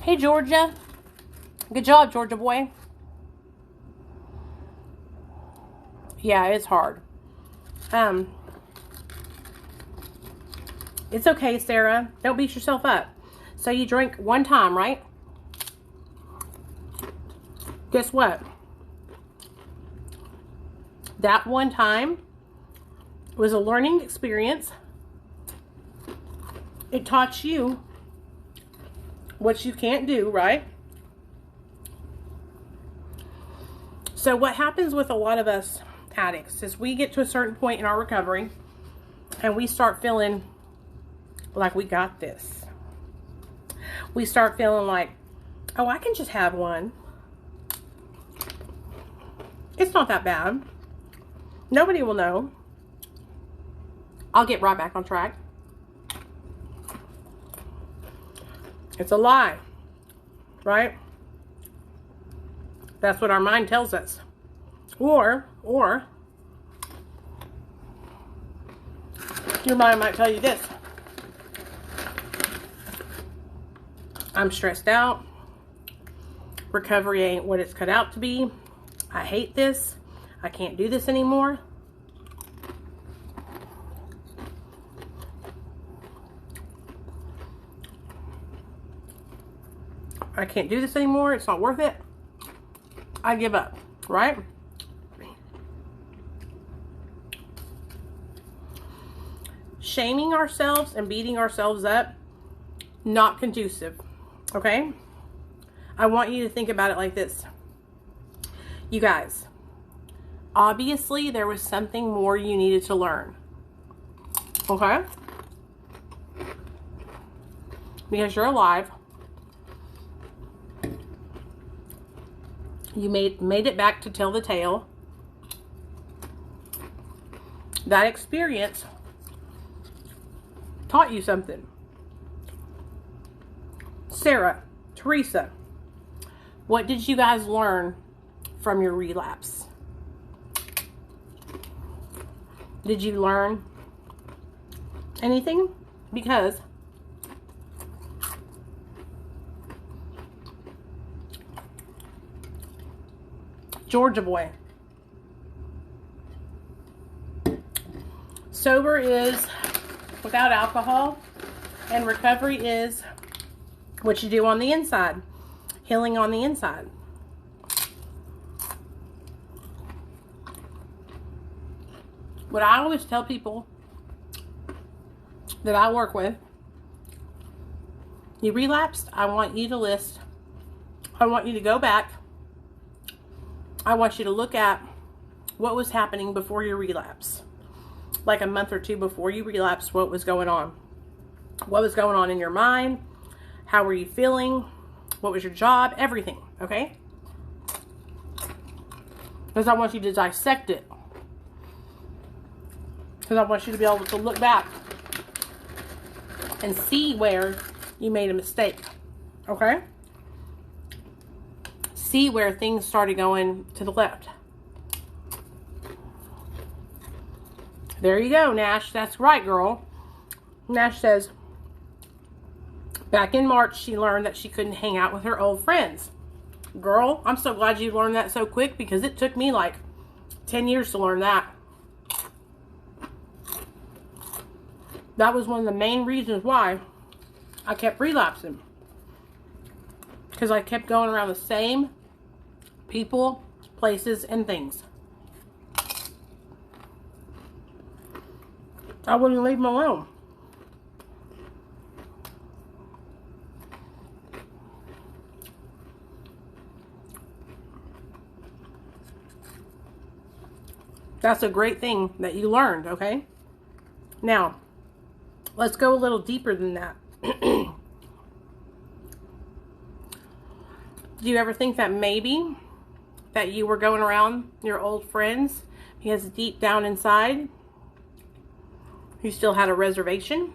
Hey, Georgia. Good job, Georgia boy. Yeah, it's hard. It's okay, Sarah. Don't beat yourself up. So you drink one time, right? Guess what? That one time It was a learning experience. It taught you what you can't do, right? So what happens with a lot of us addicts is we get to a certain point in our recovery and we start feeling like we got this. We start feeling like, oh, I can just have one. It's not that bad. Nobody will know. I'll get right back on track. It's a lie, right? That's what our mind tells us. Or your mind might tell you this. I'm stressed out. Recovery ain't what it's cut out to be. I hate this. I can't do this anymore. I can't do this anymore. It's not worth it. I give up, right? Shaming ourselves and beating ourselves up, not conducive, okay? I want you to think about it like this. You guys, obviously there was something more you needed to learn, okay? Because you're alive. You made it back to tell the tale. That experience taught you something. Sarah, Teresa, what did you guys learn from your relapse? Did you learn anything? Because Georgia boy. Sober is without alcohol, and recovery is what you do on the inside. Healing on the inside. What I always tell people that I work with, you relapsed, I want you to list, I want you to go back, I want you to look at what was happening before your relapse. Like a month or two before you relapsed, what was going on? What was going on in your mind? How were you feeling? What was your job? Everything, okay? Because I want you to dissect it. Because I want you to be able to look back and see where you made a mistake, okay? See where things started going to the left. There you go, Nash. That's right, girl. Nash says, back in March, she learned that she couldn't hang out with her old friends. Girl, I'm so glad you learned that so quick because it took me like 10 years to learn that. That was one of the main reasons why I kept relapsing. Because I kept going around the same people, places, and things. I wouldn't leave them alone. That's a great thing that you learned, okay? Now, let's go a little deeper than that. Do you ever think that maybe that you were going around your old friends because deep down inside you still had a reservation?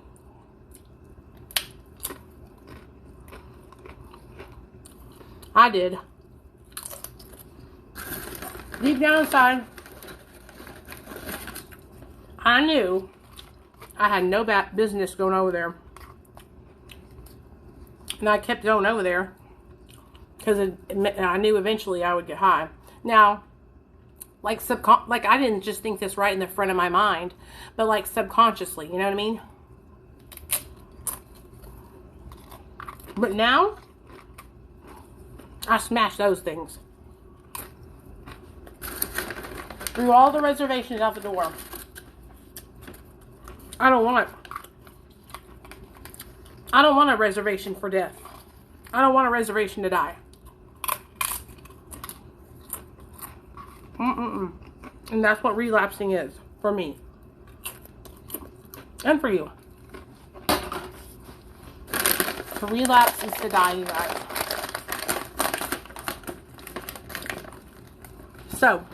I did. Deep down inside, I knew I had no business going over there. And I kept going over there because I knew eventually I would get high. Now, like I didn't just think this right in the front of my mind, but like subconsciously, you know what I mean? But now, I smashed those things. Threw all the reservations out the door. I don't want a reservation for death. I don't want a reservation to die. And that's what relapsing is for me. And for you. To relapse is to die, you guys. So,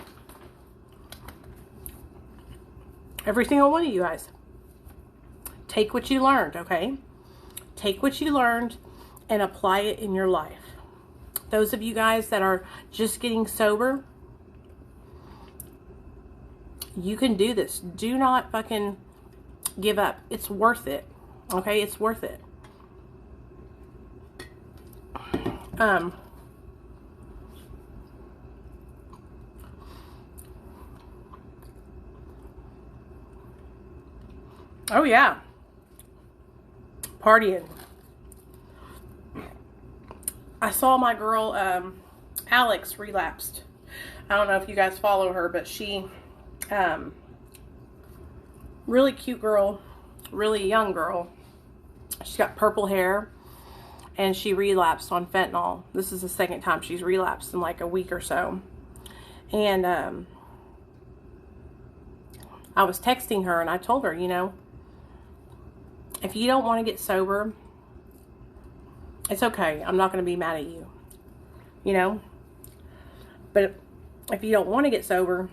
every single one of you guys, take what you learned, okay? Take what you learned and apply it in your life. Those of you guys that are just getting sober, you can do this. Do not fucking give up. It's worth it. Okay? It's worth it. Oh yeah. Partying. I saw my girl, Alex, relapsed. I don't know if you guys follow her, but she, really cute girl, really young girl. She's got purple hair, and she relapsed on fentanyl. This is the second time she's relapsed in like a week or so. And, I was texting her, and I told her, you know, if you don't want to get sober, it's okay. I'm not going to be mad at you. You know? But if you don't want to get sober,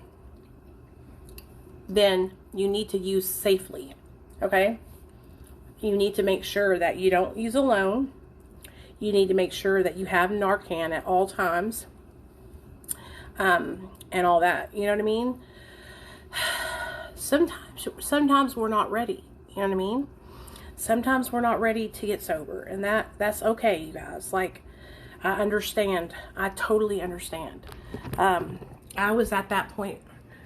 then you need to use safely. Okay? You need to make sure that you don't use alone. You need to make sure that you have Narcan at all times. And all that. You know what I mean? Sometimes we're not ready. You know what I mean? Sometimes we're not ready to get sober, and that's okay, you guys. Like, I understand. I totally understand. I was at that point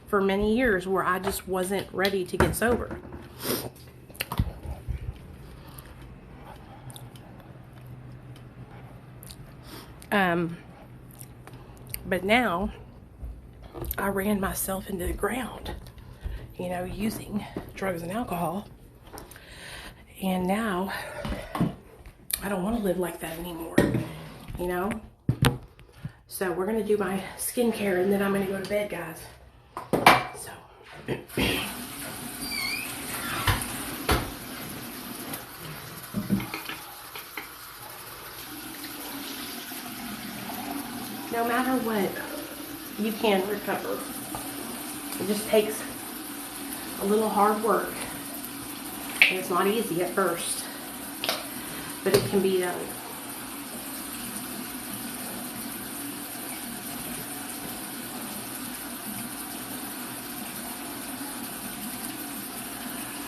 for many years where I just wasn't ready to get sober. But now I ran myself into the ground, you know, using drugs and alcohol. And now, I don't want to live like that anymore, you know? So, we're going to do my skincare, and then I'm going to go to bed, guys. So. No matter what, you can recover. It just takes a little hard work. It's not easy at first, but it can be done.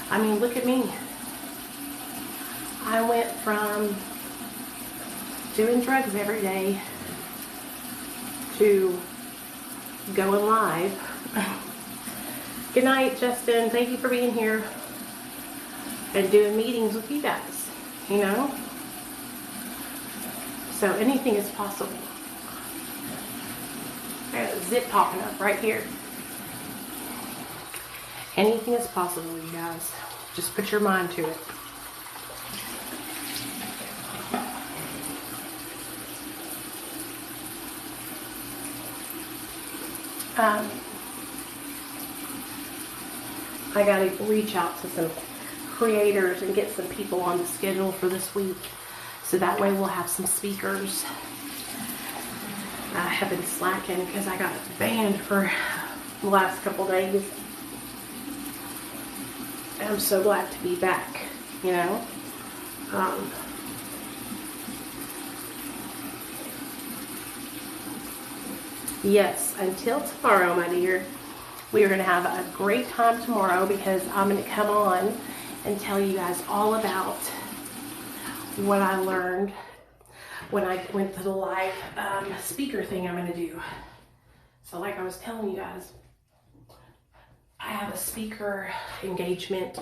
I mean, look at me. I went from doing drugs every day to going live. Good night, Justin. Thank you for being here. And doing meetings with you guys, you know? So anything is possible. I got a zip popping up right here. Anything is possible, you guys. Just put your mind to it. I gotta reach out to some creators and get some people on the schedule for this week, so that way we'll have some speakers. I have been slacking because I got banned for the last couple days. And I'm so glad to be back, you know. Yes, until tomorrow, my dear. We are going to have a great time tomorrow because I'm going to come on and tell you guys all about what I learned when I went to the live speaker thing I'm going to do. So like I was telling you guys, I have a speaker engagement.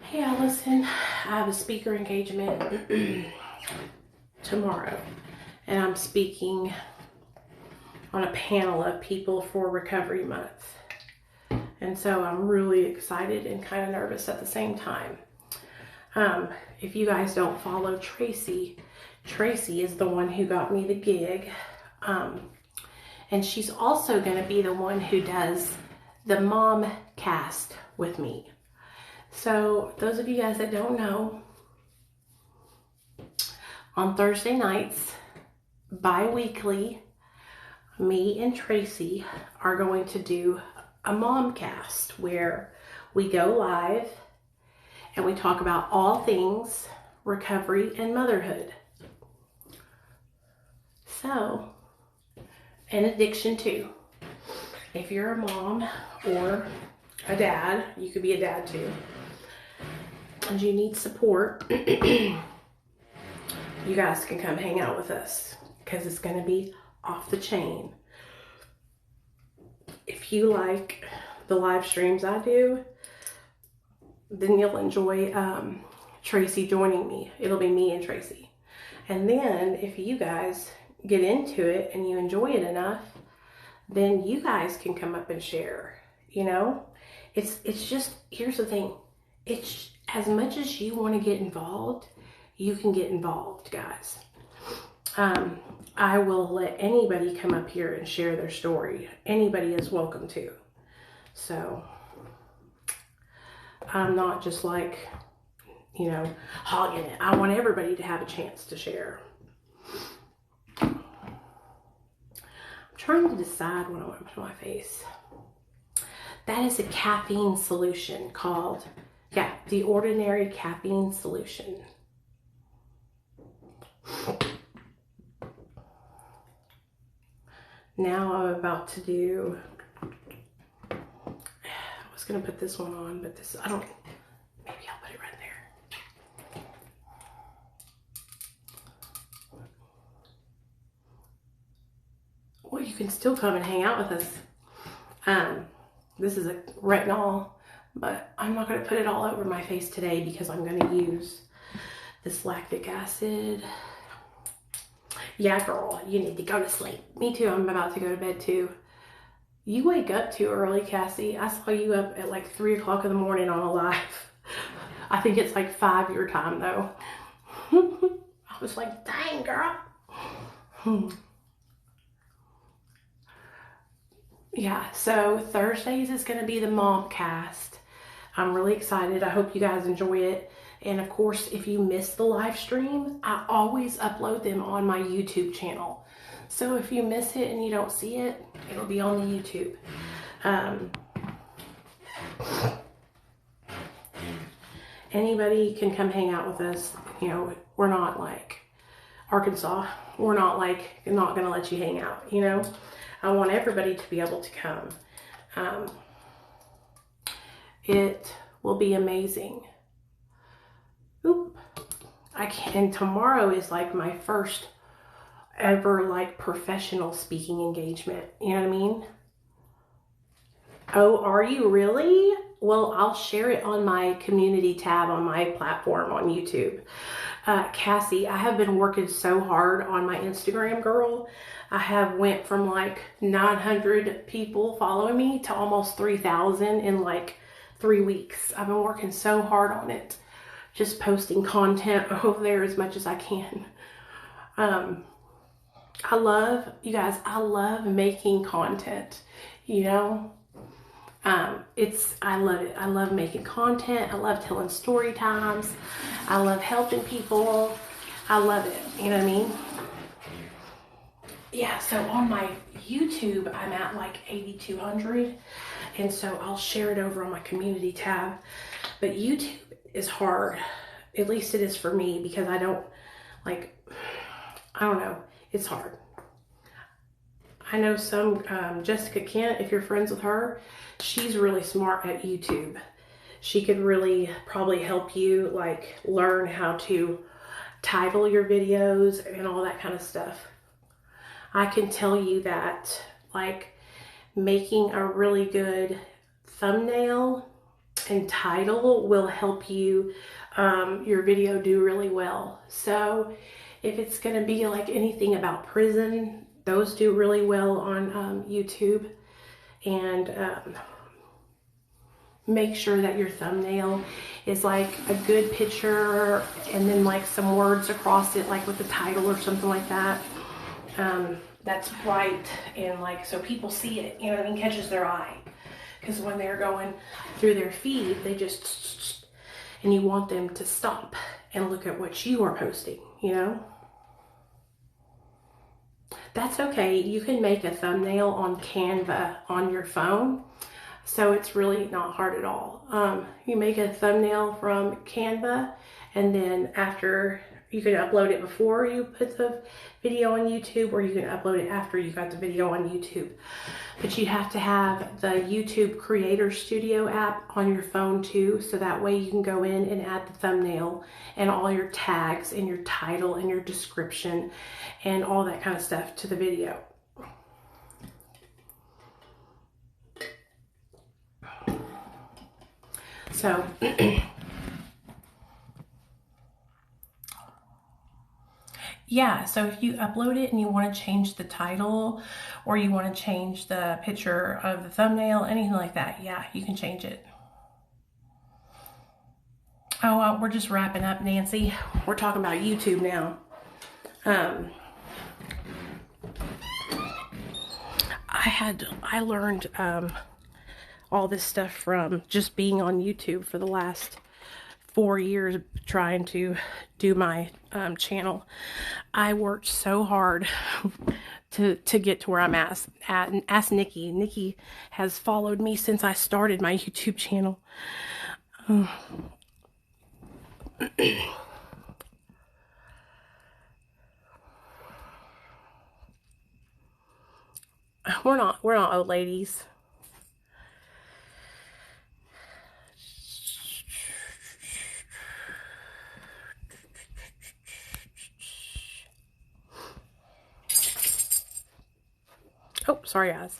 Hey, Allison, I have a speaker engagement tomorrow, and I'm speaking on a panel of people for Recovery Month. And so I'm really excited and kind of nervous at the same time. If you guys don't follow Tracy, Tracy is the one who got me the gig. And she's also going to be the one who does the mom cast with me. So those of you guys that don't know, on Thursday nights, bi-weekly, me and Tracy are going to do a mom cast where we go live and we talk about all things recovery and motherhood. So, and addiction too. If you're a mom or a dad, you could be a dad too, and you need support, you guys can come hang out with us because it's going to be off the chain. If you like the live streams I do, then you'll enjoy Tracy joining me. It'll be me and Tracy. And then if you guys get into it and you enjoy it enough, then you guys can come up and share. You know, it's just, here's the thing. It's as much as you want to get involved, you can get involved, guys. I will let anybody come up here and share their story. Anybody is welcome to. So I'm not just like, you know, hogging it. I want everybody to have a chance to share. I'm trying to decide what I want to put on my face. That is a caffeine solution called, yeah, the Ordinary Caffeine Solution. Now I'm about to do, I was going to put this one on, but this, I don't, maybe I'll put it right there. Well, you can still come and hang out with us. This is a retinol, but I'm not going to put it all over my face today because I'm going to use this lactic acid. Yeah, girl, you need to go to sleep. Me too, I'm about to go to bed too. You wake up too early, Cassie. I saw you up at like 3 o'clock in the morning on a live. I think it's like 5 your time though. I was like, dang, girl. Yeah, so Thursdays is going to be the mom cast. I'm really excited. I hope you guys enjoy it. And of course, if you miss the live stream, I always upload them on my YouTube channel. So if you miss it and you don't see it, it'll be on the YouTube. Anybody can come hang out with us. You know, we're not like Arkansas. We're not like, not going to let you hang out, you know. I want everybody to be able to come. It will be amazing. Oop. And tomorrow is like my first ever like professional speaking engagement. You know what I mean? Oh, are you really? Well, I'll share it on my community tab on my platform on YouTube. Cassie, I have been working so hard on my Instagram, girl. I have went from like 900 people following me to almost 3,000 in like 3 weeks. I've been working so hard on it. Just posting content over there as much as I can. I love, you guys, I love making content, you know. I love it. I love making content. I love telling story times. I love helping people. I love it. You know what I mean? Yeah, so on my YouTube, I'm at like 8,200. And so I'll share it over on my community tab. But YouTube is hard. At least it is for me because I don't know. It's hard. I know some, Jessica Kent, if you're friends with her, she's really smart at YouTube. She could really probably help you like learn how to title your videos and all that kind of stuff. I can tell you that like making a really good thumbnail and title will help you your video do really well. So if it's going to be like anything about prison, those do really well on YouTube. And make sure that your thumbnail is like a good picture and then like some words across it, like with the title or something like that. That's bright and like, so people see it, you know what I mean, catches their eye. Because when they're going through their feed, they just, and you want them to stop and look at what you are posting, you know? That's okay. You can make a thumbnail on Canva on your phone. So it's really not hard at all. You make a thumbnail from Canva, and then after, you can upload it before you put the video on YouTube, or you can upload it after you got the video on YouTube. But you have to have the YouTube Creator Studio app on your phone too, so that way you can go in and add the thumbnail and all your tags and your title and your description and all that kind of stuff to the video. So yeah, so if you upload it and you want to change the title or you want to change the picture of the thumbnail, anything like that, yeah, you can change it. Oh, well, we're just wrapping up, Nancy. We're talking about YouTube now. I learned all this stuff from just being on YouTube for the last 4 years trying to do my channel. I worked so hard to get to where I'm at. And ask Nikki. Nikki has followed me since I started my YouTube channel. We're not old ladies. Oh, sorry guys.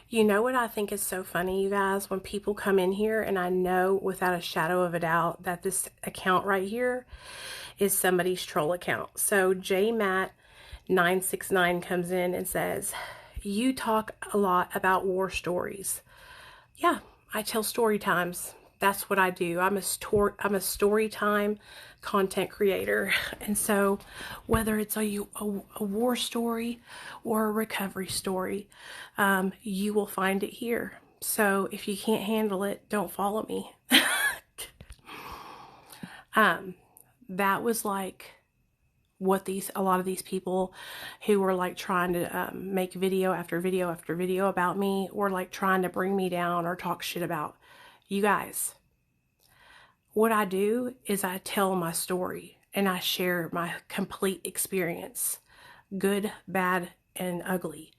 You know what I think is so funny, you guys? When people come in here, and I know without a shadow of a doubt that this account right here is somebody's troll account. So JMatt969 comes in and says, you talk a lot about war stories. Yeah, I tell story times. That's what I do. I'm a story time content creator. And so whether it's a war story or a recovery story, you will find it here. So if you can't handle it, don't follow me. That was like what a lot of these people who were like trying to make video after video after video about me, or like trying to bring me down or talk shit about. You guys, what I do is I tell my story and I share my complete experience, good, bad, and ugly.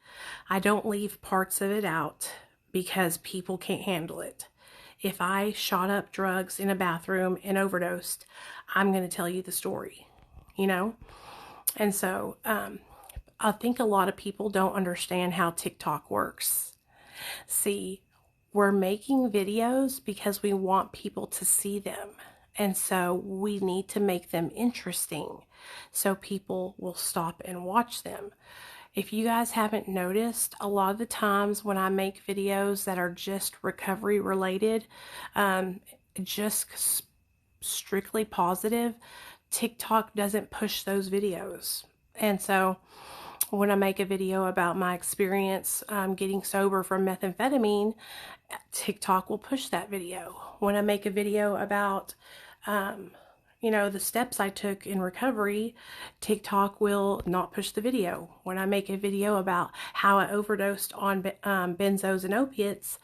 I don't leave parts of it out because people can't handle it. If I shot up drugs in a bathroom and overdosed, I'm going to tell you the story, you know? And so I think a lot of people don't understand how TikTok works. See, we're making videos because we want people to see them. And so we need to make them interesting so people will stop and watch them. If you guys haven't noticed, a lot of the times when I make videos that are just recovery related, just strictly positive, TikTok doesn't push those videos. And so when I make a video about my experience getting sober from methamphetamine, TikTok will push that video. When I make a video about, you know, the steps I took in recovery, TikTok will not push the video. When I make a video about how I overdosed on benzos and opiates,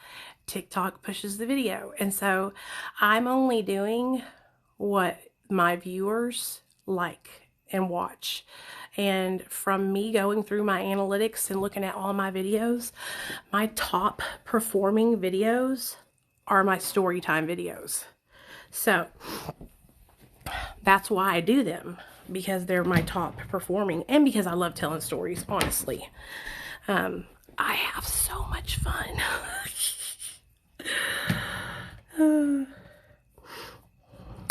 TikTok pushes the video. And so I'm only doing what my viewers like and watch. And from me going through my analytics and looking at all my videos, my top performing videos are my story time videos. So that's why I do them, because they're my top performing and because I love telling stories, honestly. I have so much fun.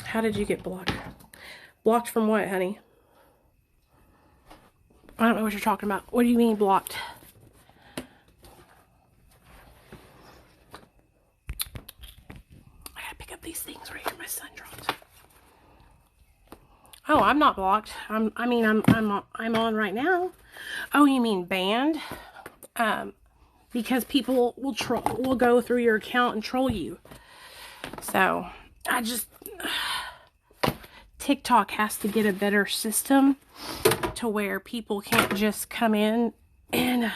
How did you get blocked? Blocked from what, honey? I don't know what you're talking about. What do you mean blocked? I'm not blocked. I'm on right now. Oh, you mean banned? Because people will go through your account and troll you. So, TikTok has to get a better system to where people can't just come in and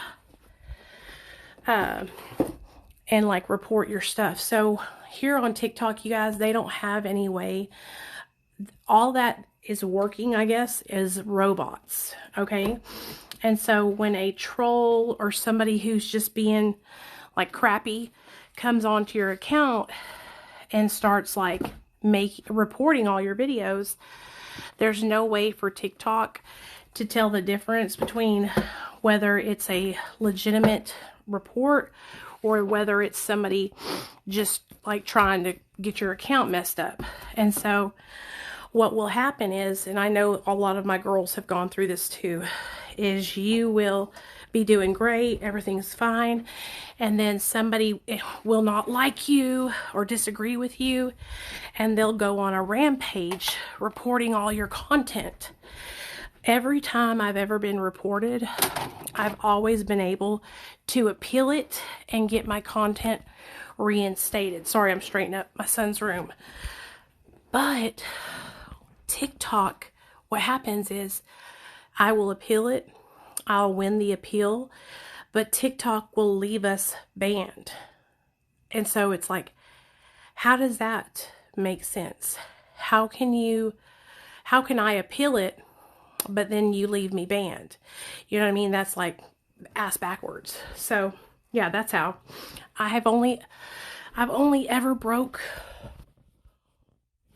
like report your stuff. So here on TikTok, you guys, they don't have any way. All that is working, I guess, is robots. Okay. And so when a troll or somebody who's just being like crappy comes onto your account and starts like reporting all your videos, there's no way for TikTok to tell the difference between whether it's a legitimate report or whether it's somebody just like trying to get your account messed up. And so what will happen is, and I know a lot of my girls have gone through this too, is you will be doing great, everything's fine, and then somebody will not like you or disagree with you, and they'll go on a rampage reporting all your content. Every time I've ever been reported, I've always been able to appeal it and get my content reinstated. Sorry, I'm straightening up my son's room. But TikTok, what happens is I will appeal it, I'll win the appeal, but TikTok will leave us banned. And so it's like, how does that make sense? How can I appeal it, but then you leave me banned? You know what I mean? That's like ass backwards. So yeah, that's how. I've only ever broke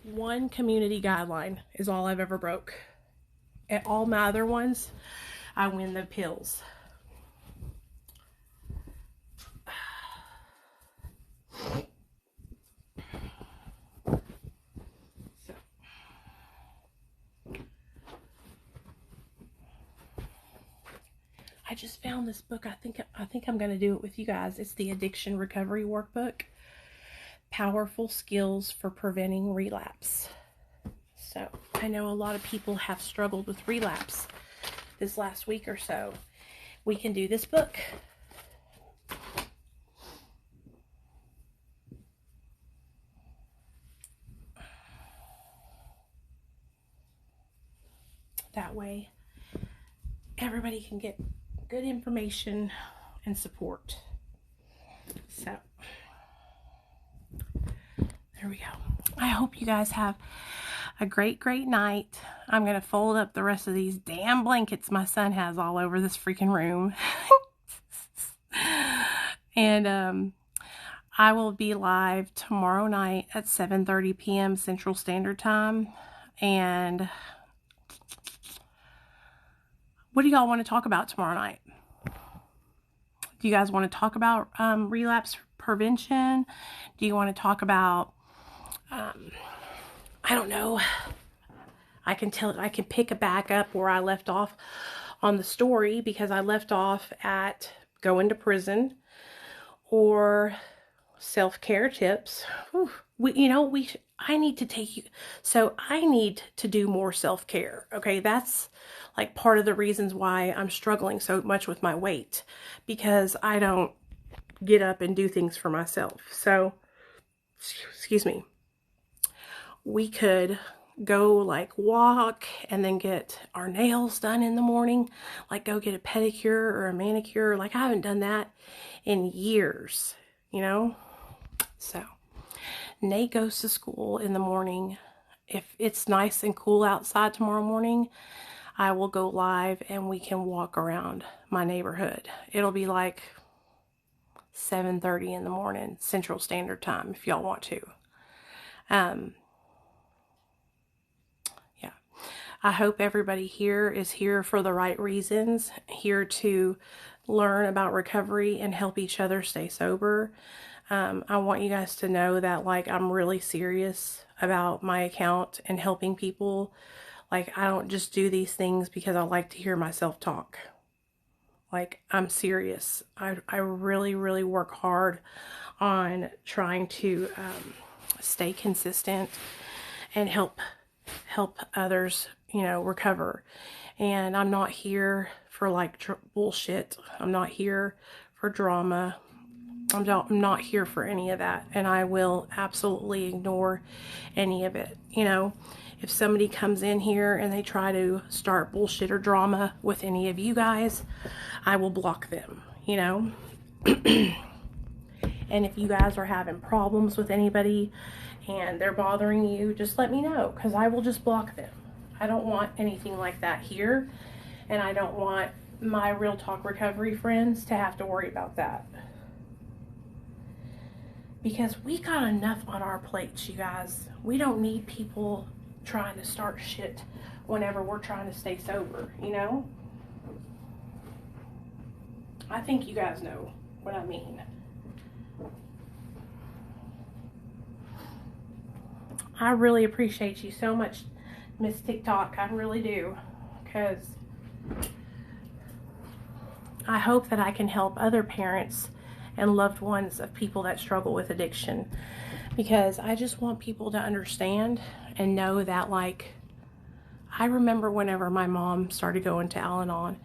one community guideline is all I've ever broke. At all my other ones, I win the appeals. So. I just found this book. I think I'm going to do it with you guys. It's the Addiction Recovery Workbook. Powerful Skills for Preventing Relapse. So I know a lot of people have struggled with relapse this last week or so. We can do this book. That way everybody can get good information and support. So there we go. I hope you guys have a great night. I'm going to fold up the rest of these damn blankets my son has all over this freaking room. And I will be live tomorrow night at 7:30 p.m. Central Standard Time. And what do y'all want to talk about tomorrow night? Do you guys want to talk about relapse prevention? Do you want to talk about I don't know. I can pick a back up where I left off on the story, because I left off at going to prison or self-care tips. Whew. I need to take you. So I need to do more self-care. Okay. That's like part of the reasons why I'm struggling so much with my weight, because I don't get up and do things for myself. So, excuse me. We could go like walk and then get our nails done in the morning, like go get a pedicure or a manicure. Like I haven't done that in years, you know? So Nate goes to school in the morning. If it's nice and cool outside tomorrow morning, I will go live and we can walk around my neighborhood. It'll be like 7:30 in the morning Central Standard Time if y'all want to. I hope everybody here is here for the right reasons, here to learn about recovery and help each other stay sober. I want you guys to know that like I'm really serious about my account and helping people. Like I don't just do these things because I like to hear myself talk. Like I'm serious. I really work hard on trying to stay consistent and help help others, you know, recover. And I'm not here for like bullshit. I'm not here for drama. I'm not here for any of that, and I will absolutely ignore any of it. You know, if somebody comes in here and they try to start bullshit or drama with any of you guys, I will block them, you know. And if you guys are having problems with anybody and they're bothering you, just let me know, because I will just block them. I don't want anything like that here, and I don't want my Real Talk Recovery friends to have to worry about that. Because we got enough on our plates, you guys. We don't need people trying to start shit whenever we're trying to stay sober, you know? I think you guys know what I mean. I really appreciate you so much, Miss TikTok. I really do. Because I hope that I can help other parents and loved ones of people that struggle with addiction, because I just want people to understand and know that, like, I remember whenever my mom started going to Al-Anon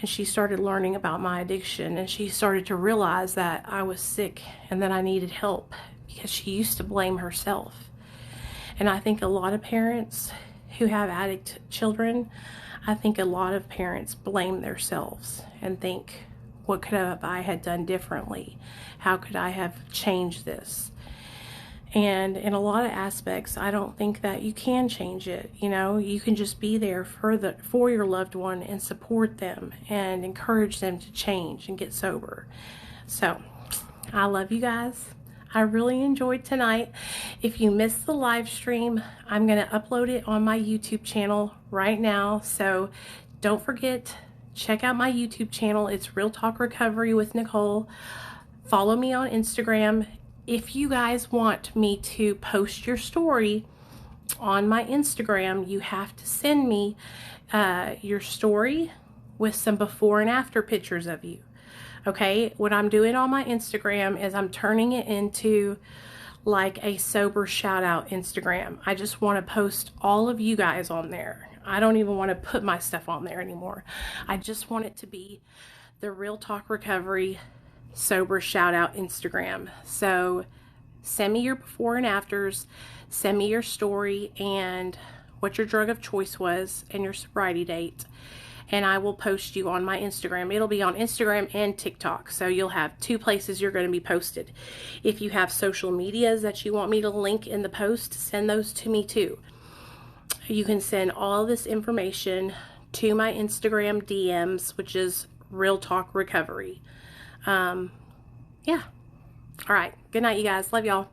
and she started learning about my addiction, and she started to realize that I was sick and that I needed help, because she used to blame herself. And I think a lot of parents who have addict children, I think a lot of parents blame themselves and think, what could I have done differently? How could I have changed this? And in a lot of aspects, I don't think that you can change it. You know, you can just be there for your loved one and support them and encourage them to change and get sober. So, I love you guys. I really enjoyed tonight. If you missed the live stream, I'm going to upload it on my YouTube channel right now. So, don't forget, check out my YouTube channel. It's Real Talk Recovery with Nicole. Follow me on Instagram. If you guys want me to post your story on my Instagram, you have to send me your story with some before and after pictures of you. Okay, what I'm doing on my Instagram is I'm turning it into like a sober shout out Instagram. I just want to post all of you guys on there. I don't even want to put my stuff on there anymore. I just want it to be the Real Talk Recovery sober shout out Instagram. So send me your before and afters, send me your story and what your drug of choice was and your sobriety date, and I will post you on my Instagram. It'll be on Instagram and TikTok, so you'll have two places you're going to be posted. If you have social medias that you want me to link in the post, send those to me too. You can send all this information to my Instagram DMs, which is Real Talk Recovery. Yeah. All right. Good night, you guys. Love y'all.